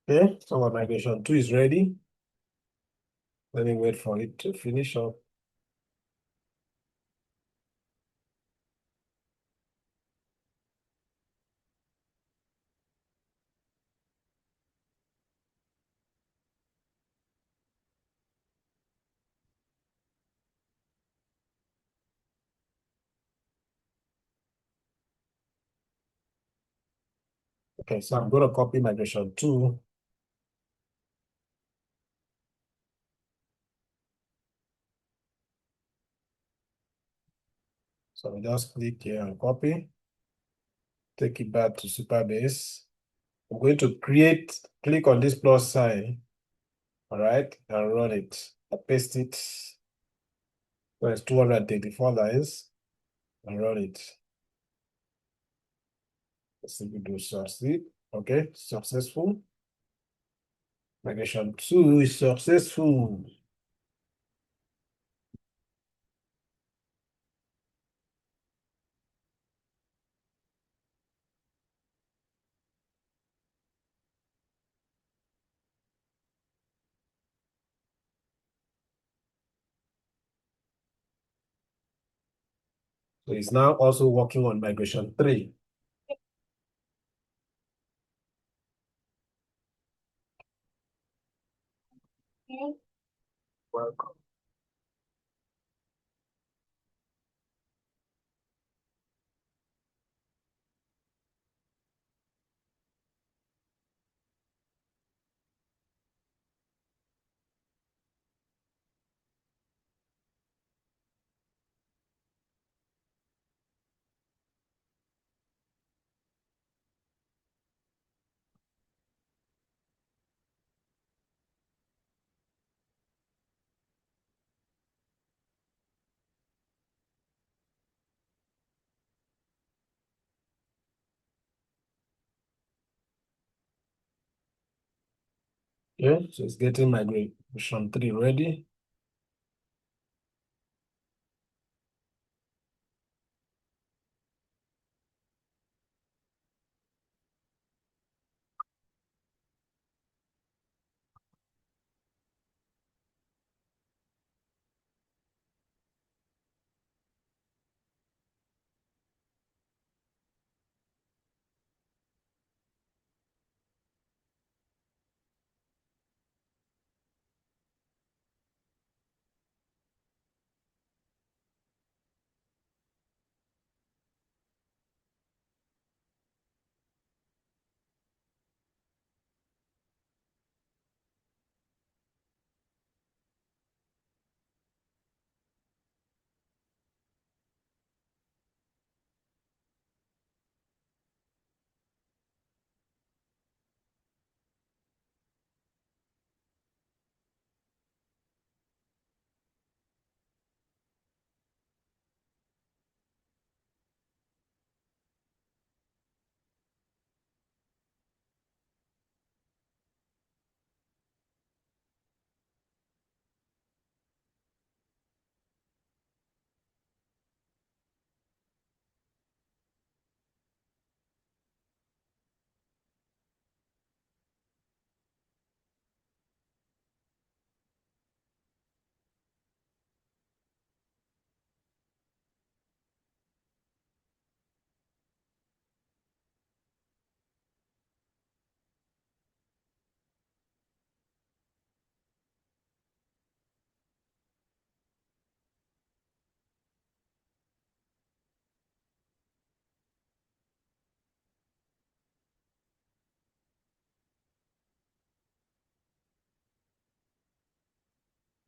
Okay, so our migration 2 is ready. Let me wait for it to finish up. Okay, so I'm going to copy migration 2. So we just click here and copy, take it back to Supabase. I'm going to click on this plus sign, all right, and run it. I paste it. So it's 284 lines and run it. Let's see if we do succeed. Okay, successful. Migration 2 is successful. So it's now also working on migration 3. Welcome. Yeah, so it's getting migration 3 ready.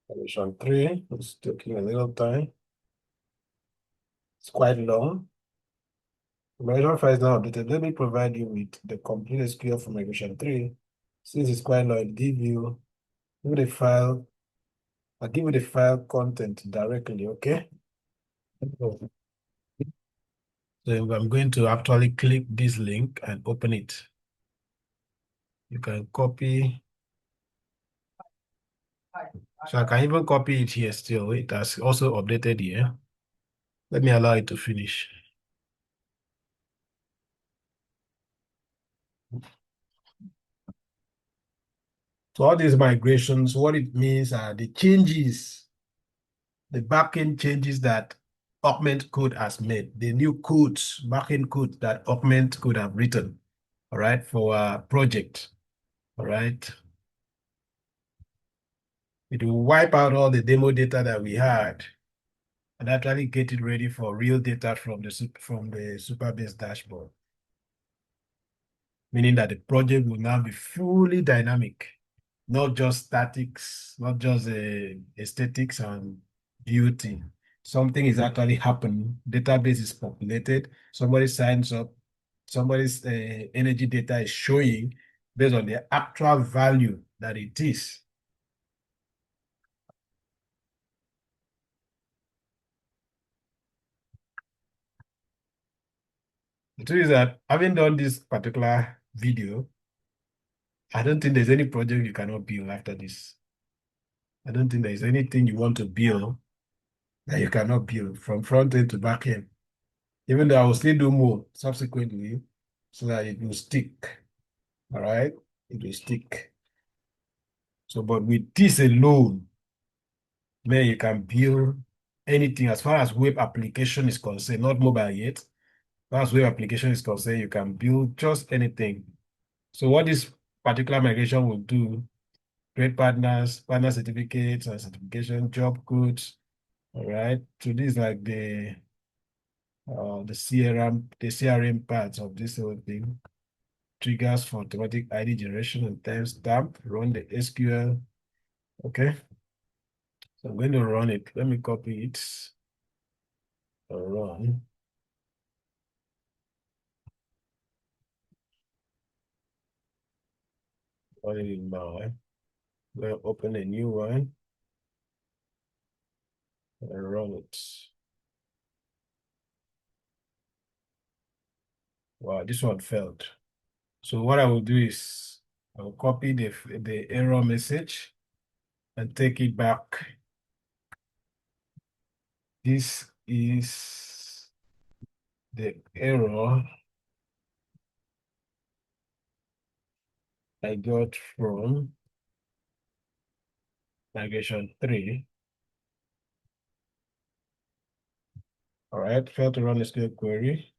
Migration 3 is taking a little time. It's quite long. Migration 5 is now updated. Let me provide you with the complete SQL for migration 3. Since it's quite long, give you the file. I'll give you the file content directly, okay? So I'm going to actually click this link and open it. You can copy. So I can even copy it here still. It has also updated here. Let me allow it to finish. So all these migrations, what it means are the changes, the backend changes that Augment Code has made, the new codes, backend codes that Augment could have written, all right, for a project, all right. It will wipe out all the demo data that we had and actually get it ready for real data from the Superbase dashboard, meaning that the project will now be fully dynamic, not just statics, not just aesthetics and beauty. Something is actually happening. Database is populated. Somebody signs up. Somebody's energy data is showing based on the actual value that it is. The truth is that having done this particular video, I don't think there's any project you cannot build after this. I don't think there's anything you want to build that you cannot build from front end to back end. Even though I will still do more subsequently so that it will stick. All right? It will stick. So, but with this alone, man, you can build anything as far as web application is concerned, not mobile yet. As far as web application is concerned, you can build just anything. So what this particular migration will do, create partners, partner certificates and certification, job codes. All right. So this is like the CRM parts of this whole thing. Triggers for automatic ID generation and timestamp. Run the SQL. Okay. So I'm going to run it. Let me copy it. Run. Run it in now. We'll open a new one and run it. Wow, this one failed. So what I will do is I will copy the error message and take it back. This is the error I got from migration 3. All right, failed to run SQL query.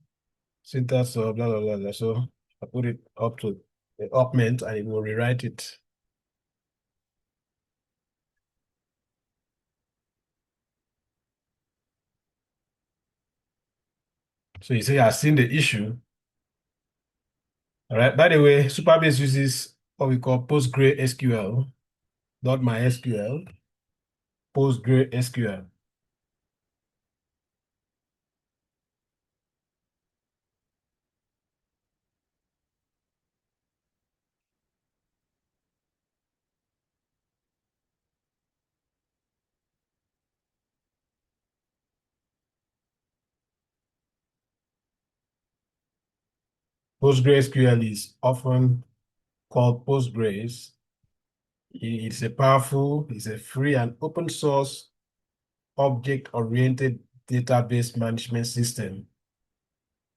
Syntax of blah, blah, blah, blah. So I put it up to the augment and it will rewrite it. So you see, I've seen the issue. All right. By the way, Superbase uses what we call PostgreSQL, not MySQL, PostgreSQL. PostgreSQL is often called Postgres. It's a powerful, it's a free and open source object-oriented database management system.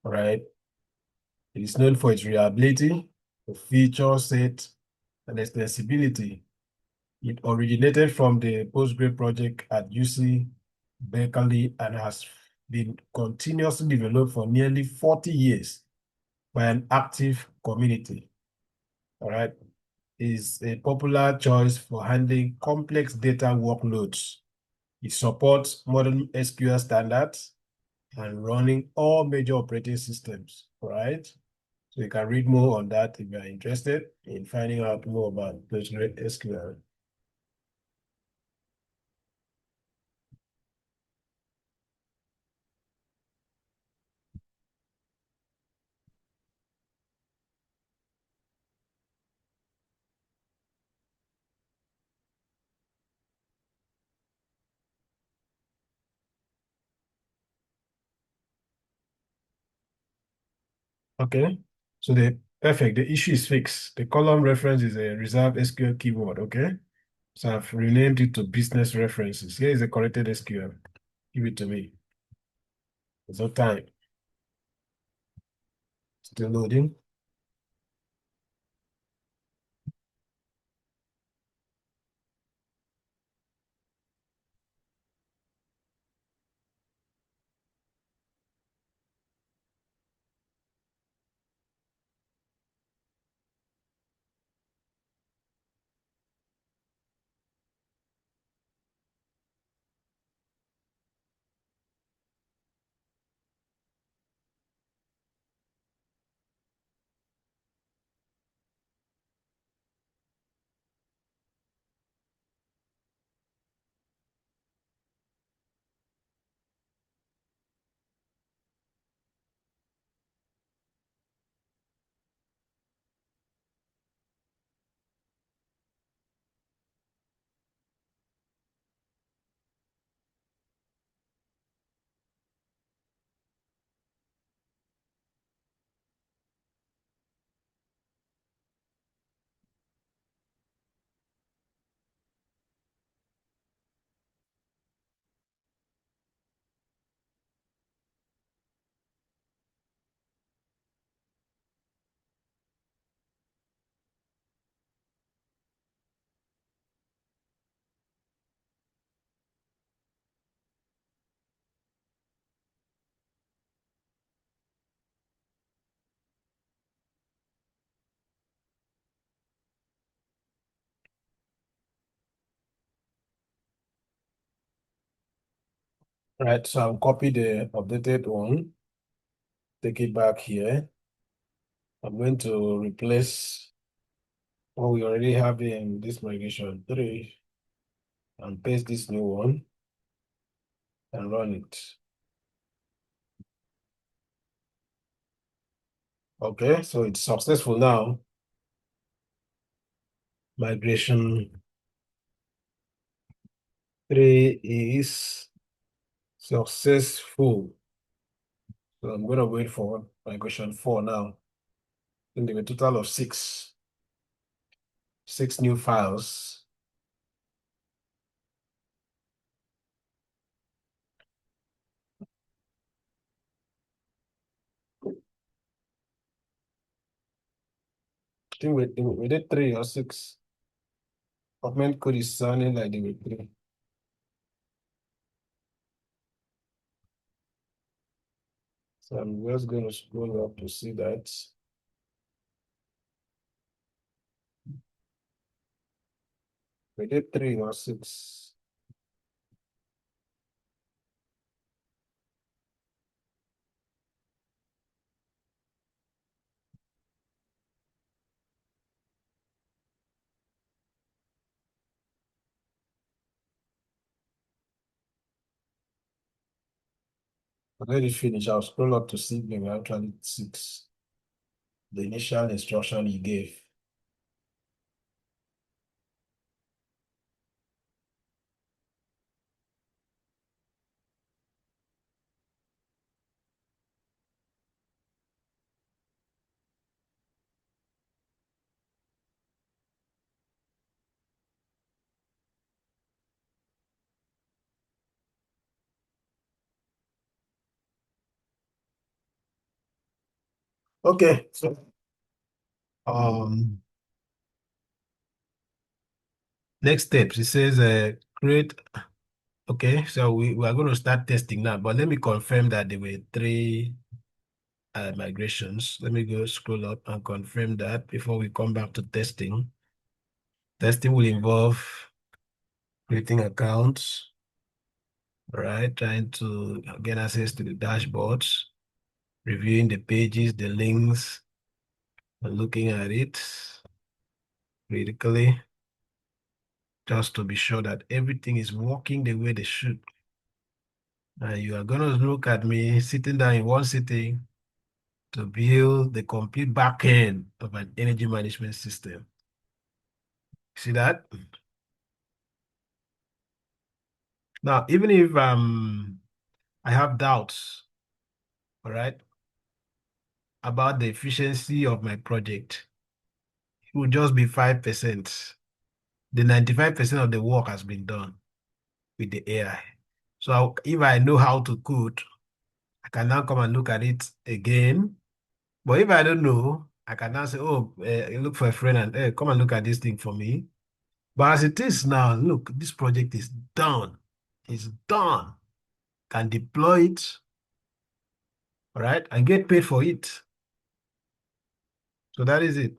All right. It is known for its reliability, the feature set, and extensibility. It originated from the Postgre project at UC Berkeley and has been continuously developed for nearly 40 years by an active community. All right. Is a popular choice for handling complex data workloads. It supports modern SQL standards and running all major operating systems. All right. So you can read more on that if you are interested in finding out more about PostgreSQL. Okay. So the issue is fixed. The column reference is a reserved SQL keyword. Okay. So I've renamed it to business references. Here is the corrected SQL. Give it to me. There's no time. Still loading. Right, so I'll copy the updated one, take it back here. I'm going to replace what we already have in this migration 3 and paste this new one and run it. Okay, so it's successful now. Migration 3 is successful. So I'm going to wait for migration 4 now. I think there were a total of six new files. I think we did 3 or 6. Augment code is sounding like they were 3. So I'm just going to scroll up to see that. We did 3 or 6. Let it finish. I'll scroll up to see if there were actually 6. The initial instruction he gave. Okay, so next steps. It says create. Okay, so we are going to start testing now, but let me confirm that there were 3 migrations. Let me go scroll up and confirm that before we come back to testing. Testing will involve creating accounts, right? Trying to get access to the dashboards, reviewing the pages, the links, and looking at it critically, just to be sure that everything is working the way they should. And you are going to look at me sitting down in one sitting to build the complete backend of an energy management system. See that? Now, even if I have doubts, all right, about the efficiency of my project, it will just be 5%. The 95% of the work has been done with the AI. So if I know how to code, I can now come and look at it again. But if I don't know, I can now say, oh, look for a friend and come and look at this thing for me. But as it is now, look, this project is done. It's done. Can deploy it, all right, and get paid for it. So that is it.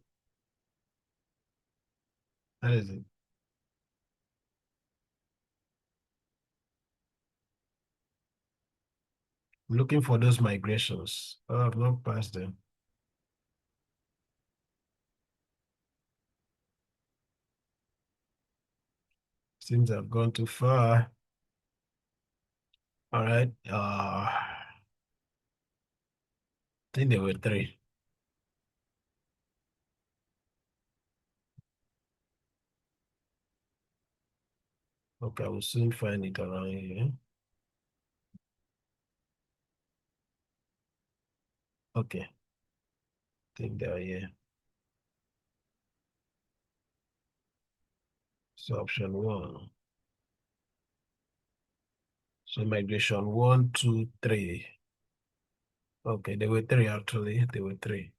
That is it. I'm looking for those migrations. Oh, I've not passed them. Seems I've gone too far. All right. I think there were 3. Okay, I will soon find it around here. Okay, I think they are here. So option 1. So migration 1, 2, 3. Okay, there were 3 actually. There were 3.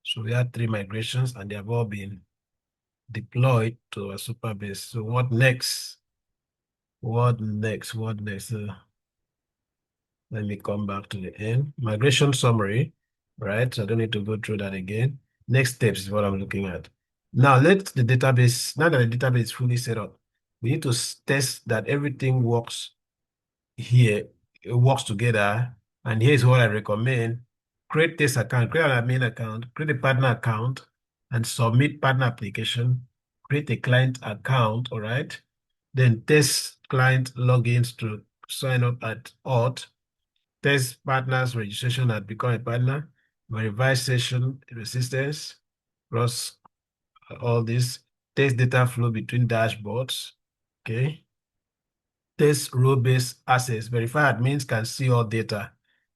So we had 3 migrations and they have all been deployed to a super base. So what next? What next? What next? Let me come back to the end. Migration summary, right? So I don't need to go through that again. Next steps is what I'm looking at. Now let the database, now that the database is fully set up, We need to test that everything works here, it works together. And here's what I recommend. Create this account, create an admin account, create a partner account, and submit partner application. Create a client account, all right? Then test client logins to sign up at auth. Test partners registration at become a partner. Verify session resistance. Cross all this. Test data flow between dashboards. Okay. Test role-based access. Verify admins can see all data.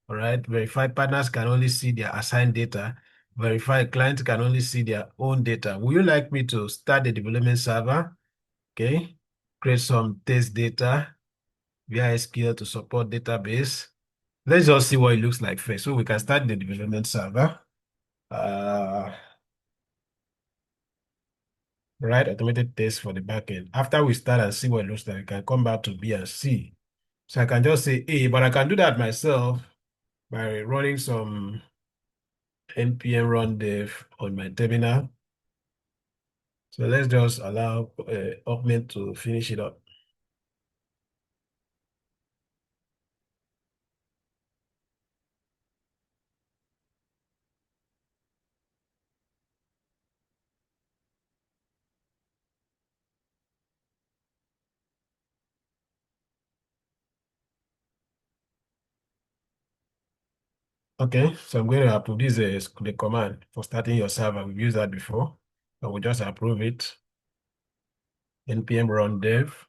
All right. Verify partners can only see their assigned data. Verify clients can only see their own data. Would you like me to start the development server? Okay. Create some test data via SQL to support database. Let's just see what it looks like first. So we can start the development server. Uh, write automated test for the backend. After we start and see what it looks like, we can come back to B and C. So I can just say A, but I can do that myself by running some npm run dev on my terminal. So let's just allow Augment to finish it up. Okay, so I'm going to approve this the command for starting your server. We've used that before. So we'll just approve it. npm run dev.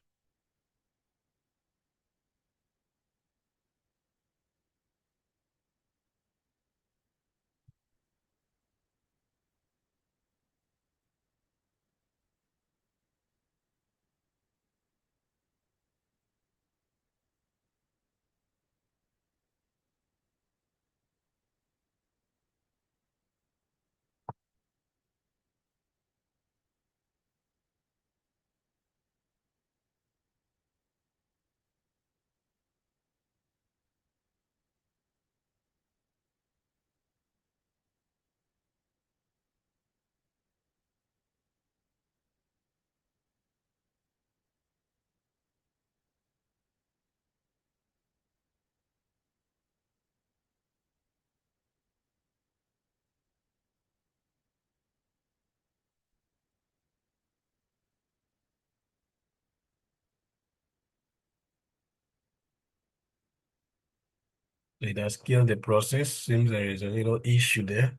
It has killed the process. Seems there is a little issue there.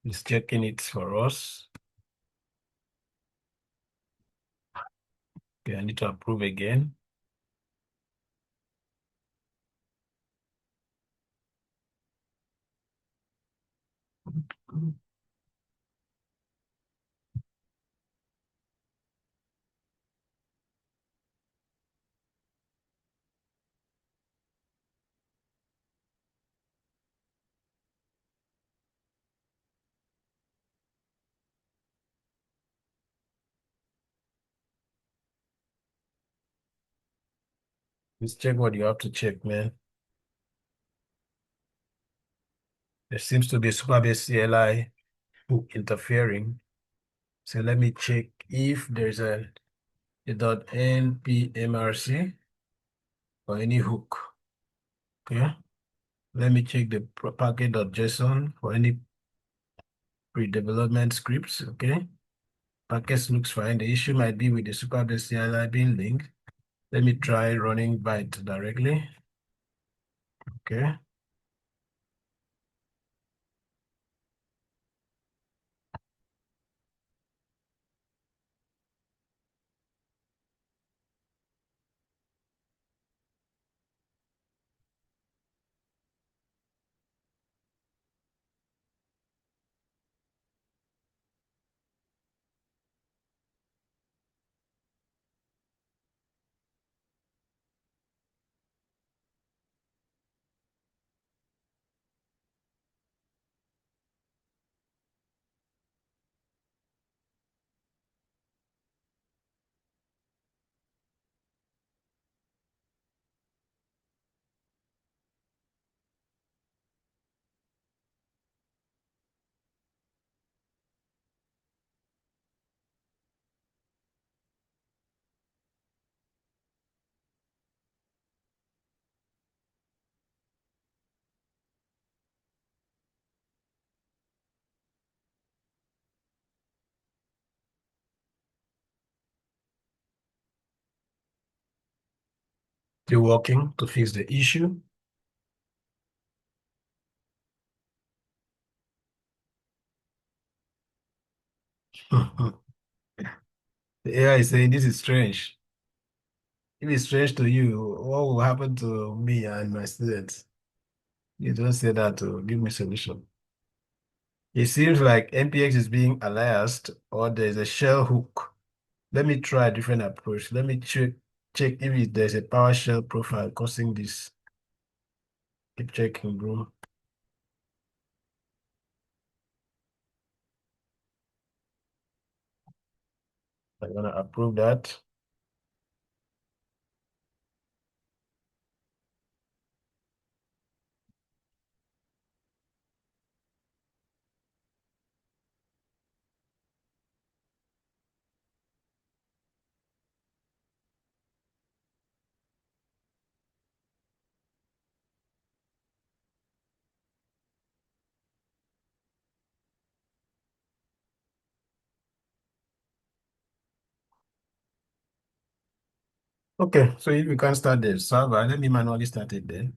It's checking it for us. Okay, I need to approve again. Let's check what you have to check, man. There seems to be Superbase CLI interfering. So let me check if there's a .npmrc or any hook. Okay. Let me check the packet.json for any pre-development scripts. Okay. Package looks fine. The issue might be with the Superbase CLI being linked. Let me try running byte directly. Okay. Still working to fix the issue. The AI is saying this is strange. If it's strange to you, what will happen to me and my students? You don't say that to give me solution. It seems like NPX is being aliased or there's a shell hook. Let me try a different approach. Let me check if there's a PowerShell profile causing this. Keep checking, bro. I'm gonna approve that. Okay, so if we can start the server, let me manually start it then.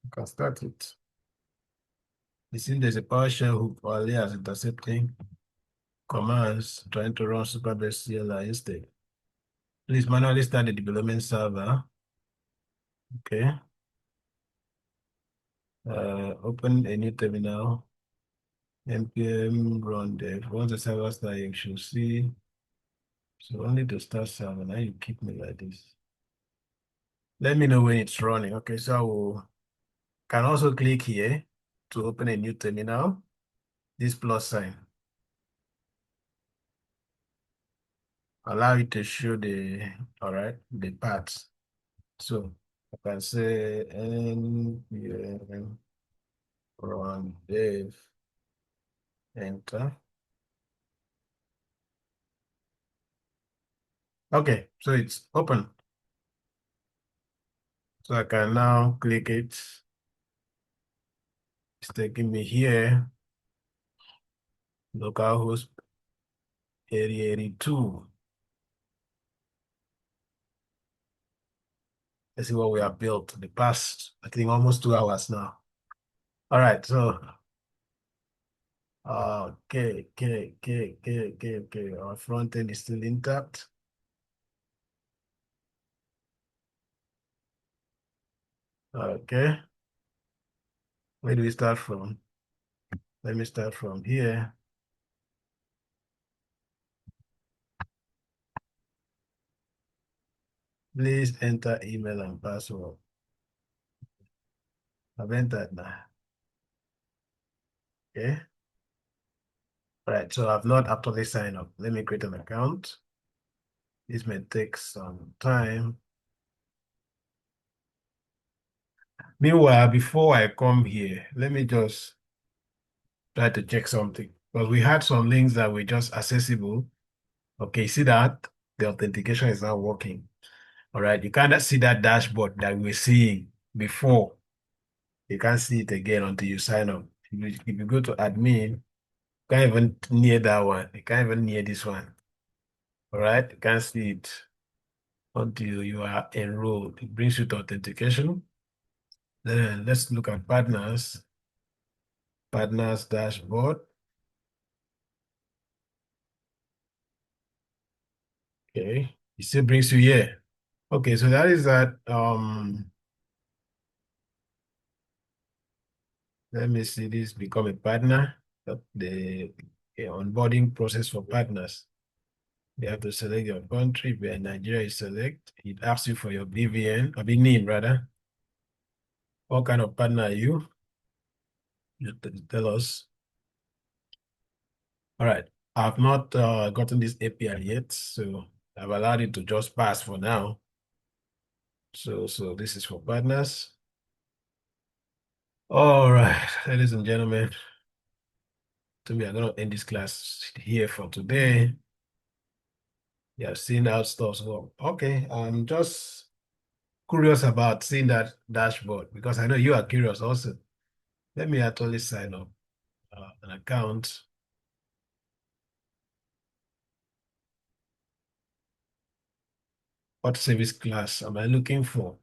You can start it. You see there's a PowerShell hook or alias intercepting commands trying to run Superbase CLI instead. Please manually start the development server. Okay. Open a new terminal. npm run dev. Once the server starts, you should see. So only to start server. Now you keep me like this. Let me know when it's running. Okay, so I will, can also click here to open a new terminal. This plus sign. Allow it to show all right, the paths. So I can say npm run dev, enter. Okay, so it's open. So I can now click it. It's taking me here, localhost 8082. Let's see what we have built the past, I think, almost 2 hours now. All right, so okay. Our front end is still intact. Okay, where do we start from? Let me start from here. Please enter email and password. I've entered now. Okay. All right, so I've not actually signed up. Let me create an account. This may take some time. Meanwhile, before I come here, let me just try to check something. Because we had some links that were just accessible. Okay, see that? The authentication is not working. All right, you cannot see that dashboard that we were seeing before. You can't see it again until you sign up. If you go to admin, you can't even near that one. You can't even near this one. All right, you can't see it until you are enrolled. It brings you to authentication. Then let's look at partners dashboard. Okay, it still brings you here. Okay, so that is that. Let me see this become a partner. The onboarding process for partners. You have to select your country. Where Nigeria is select. It asks you for your BVN, or name rather. What kind of partner are you? You tell us. All right. I've not gotten this API yet, so I've allowed it to just pass for now. So this is for partners. All right, ladies and gentlemen, to me, I'm gonna end this class here for today. You have seen how stuff work. Okay, I'm just curious about seeing that dashboard because I know you are curious also. Let me actually sign up an account. What service class am I looking for?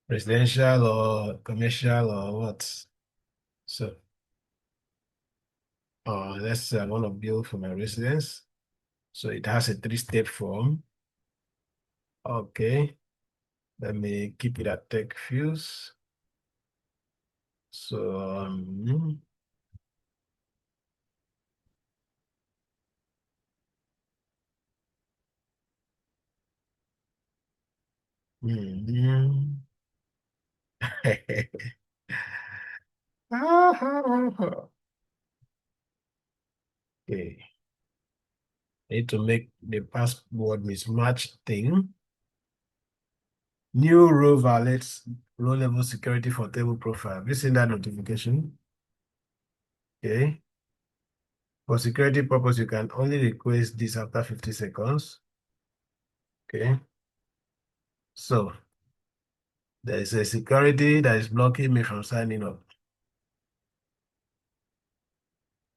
Residential or commercial or what? So, let's say I want to build for my residence. So it has a three-step form. Okay, let me keep it at tech views. So, mhm. Okay, need to make the password mismatch thing. New row violates row level security for table profile. Have you seen that notification? Okay. For security purpose, you can only request this after 50 seconds. Okay. So there is a security that is blocking me from signing up.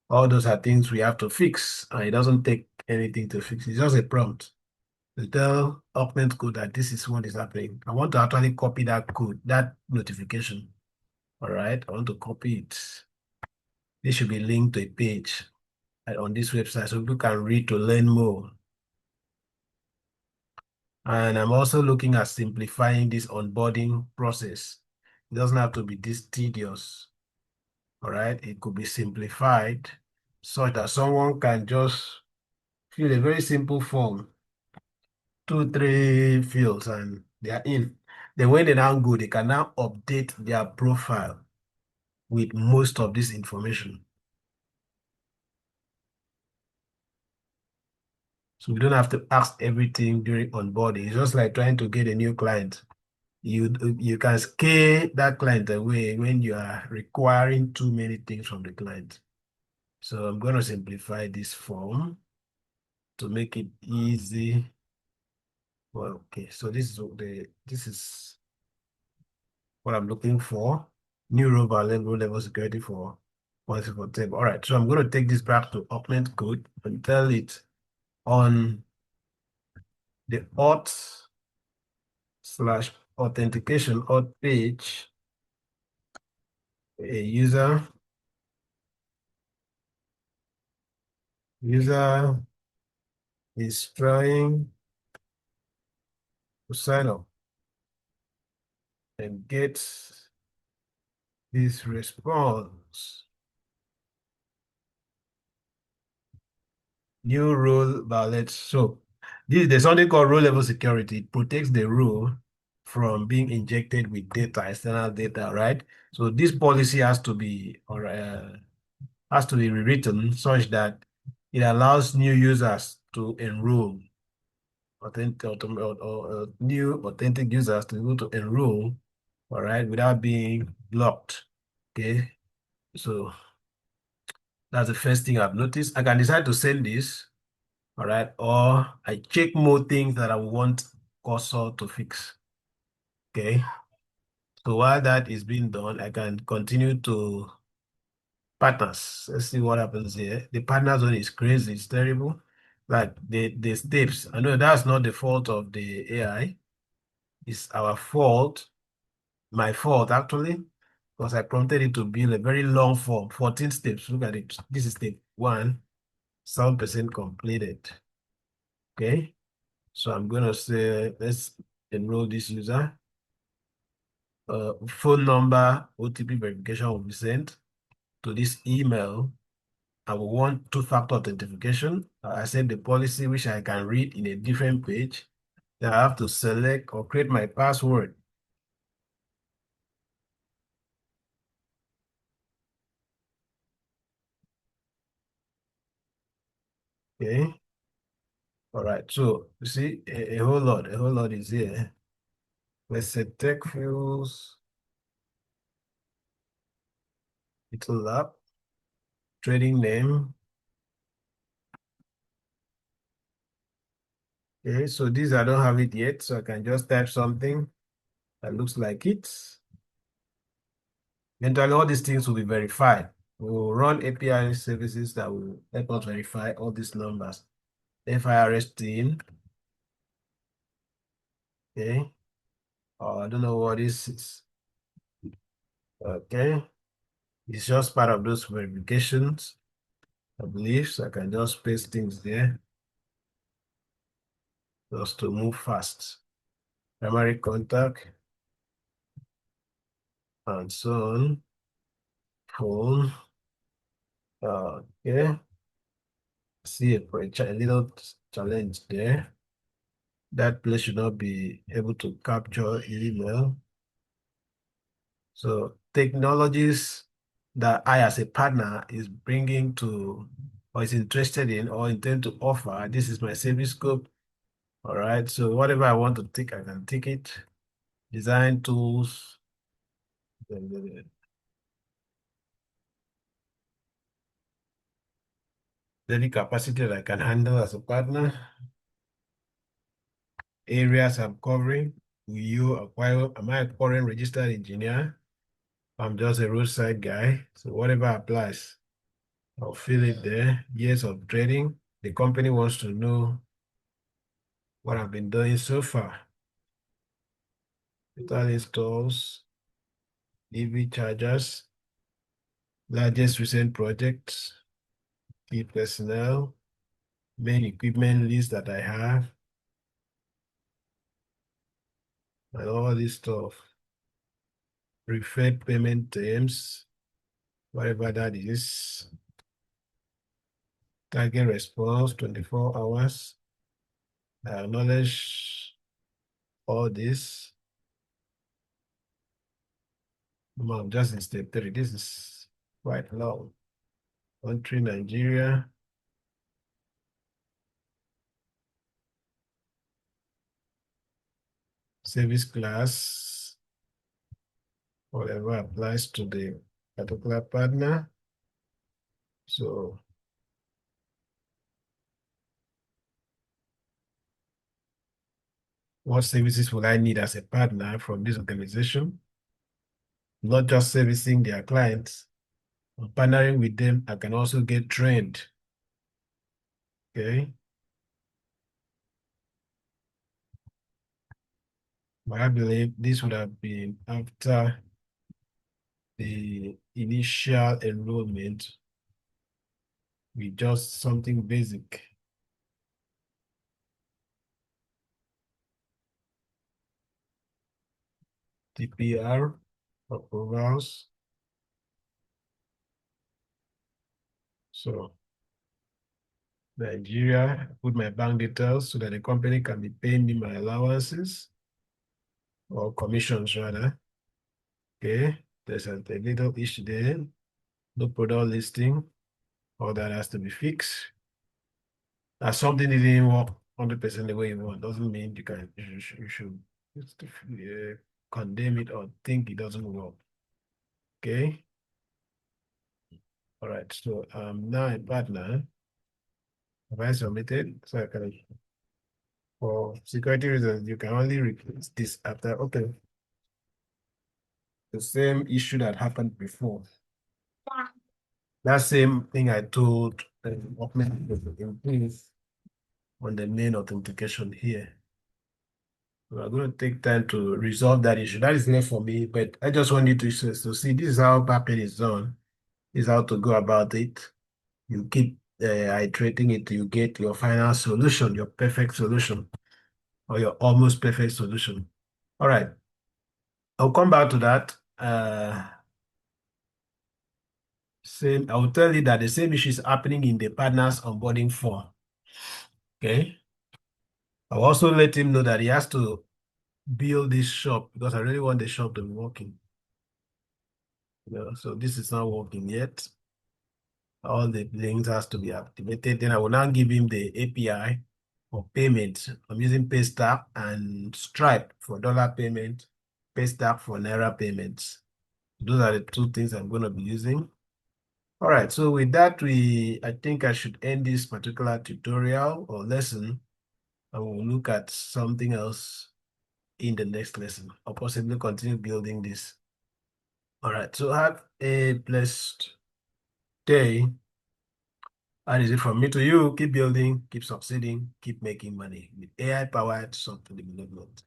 All those are things we have to fix, and it doesn't take anything to fix. It's just a prompt to tell Augment Code that this is what is happening. I want to actually copy that code, that notification. All right. I want to copy it. This should be linked to a page on this website so people can read to learn more. And I'm also looking at simplifying this onboarding process. It doesn't have to be this tedious. All right. It could be simplified such that someone can just fill a very simple form, two, three fields, and they are in. Then when they now go, they can now update their profile with most of this information. So we don't have to ask everything during onboarding. It's just like trying to get a new client. You can scale that client away when you are requiring too many things from the client. So I'm going to simplify this form to make it easy. Well, okay, so this is what I'm looking for. New row level security for policy for table. All right, so I'm going to take this back to Augment Code and tell it on the auth slash authentication auth page, a user is trying to sign up and get this response. New role violates. So there's something called role level security. It protects the role from being injected with data, external data, right? So this policy has to be rewritten such that it allows new users to enroll, new authentic users to be able to enroll, all right, without being blocked. Okay, so that's the first thing I've noticed. I can decide to send this, all right, or I check more things that I want cursor to fix. Okay, so while that is being done, I can continue to partners. Let's see what happens here. The partners one is crazy, it's terrible. Like the steps. I know that's not the fault of the AI, it's our fault, my fault actually, because I prompted it to build a very long form, 14 steps. Look at it. This is step one, 7% completed. Okay. So I'm going to say, let's enroll this user. Phone number, OTP verification will be sent to this email. I will want two-factor authentication. I set the policy which I can read in a different page. Then I have to select or create my password. Okay. All right. So you see a whole lot is here. Let's say tech fields, little lab, trading name. Okay, so these I don't have it yet, so I can just type something that looks like it. Eventually, all these things will be verified. We'll run API services that will help us verify all these numbers. FIRS team, Okay. Oh, I don't know what this is. Okay. It's just part of those verifications, I believe. So I can just paste things there just to move fast. Primary contact and so on. Phone. Okay. See a little challenge there. That place should not be able to capture email. So technologies that I as a partner is bringing to or is interested in or intend to offer, this is my service scope. All right. So whatever I want to take, I can take it. Design tools, the daily capacity that I can handle as a partner, areas I'm covering. Will you acquire, am I a current registered engineer? I'm just a roadside guy. So whatever applies, I'll fill it there. Years of trading. The company wants to know what I've been doing so far. Total installs, EV chargers, largest recent projects, key personnel, main equipment list that I have, and all this stuff. Preferred payment terms, whatever that is. Target response, 24 hours. I acknowledge all this. I'm just in step 3. This is quite long. Country, Nigeria. Service class, whatever applies to the particular partner. So what services will I need as a partner from this organization? Not just servicing their clients, but partnering with them, I can also get trained. Okay. But I believe this would have been after the initial enrollment with just something basic. TPR approvals. So Nigeria, put my bank details so that the company can be paying me my allowances or commissions rather. Okay, there's a little issue there. No product listing, all that has to be fixed. That something didn't work 100% the way you want doesn't mean you should condemn it or think it doesn't work. Okay. All right. So now a partner. Have I submitted? So I can, for security reasons, you can only replace this after. Okay. The same issue that happened before. That same thing I told Augment Code in place on the main authentication here. We are going to take time to resolve that issue. That is not for me, but I just want you to see this is how backend is done. This is how to go about it. You keep iterating it, you get your final solution, your perfect solution, or your almost perfect solution. All right. I'll come back to that. I will tell you that the same issue is happening in the partners onboarding form. Okay. I'll also let him know that he has to build this shop because I really want the shop to be working. So this is not working yet. All the links has to be activated. Then I will now give him the API for payment. I'm using Paystack and Stripe for dollar payment, Paystack for Naira payments. Those are the two things I'm going to be using. All right, so with that, I think I should end this particular tutorial or lesson, and we'll look at something else in the next lesson, or possibly continue building this. All right, so have a blessed day. That is it from me to you. Keep building, keep succeeding, keep making money with AI-powered software development.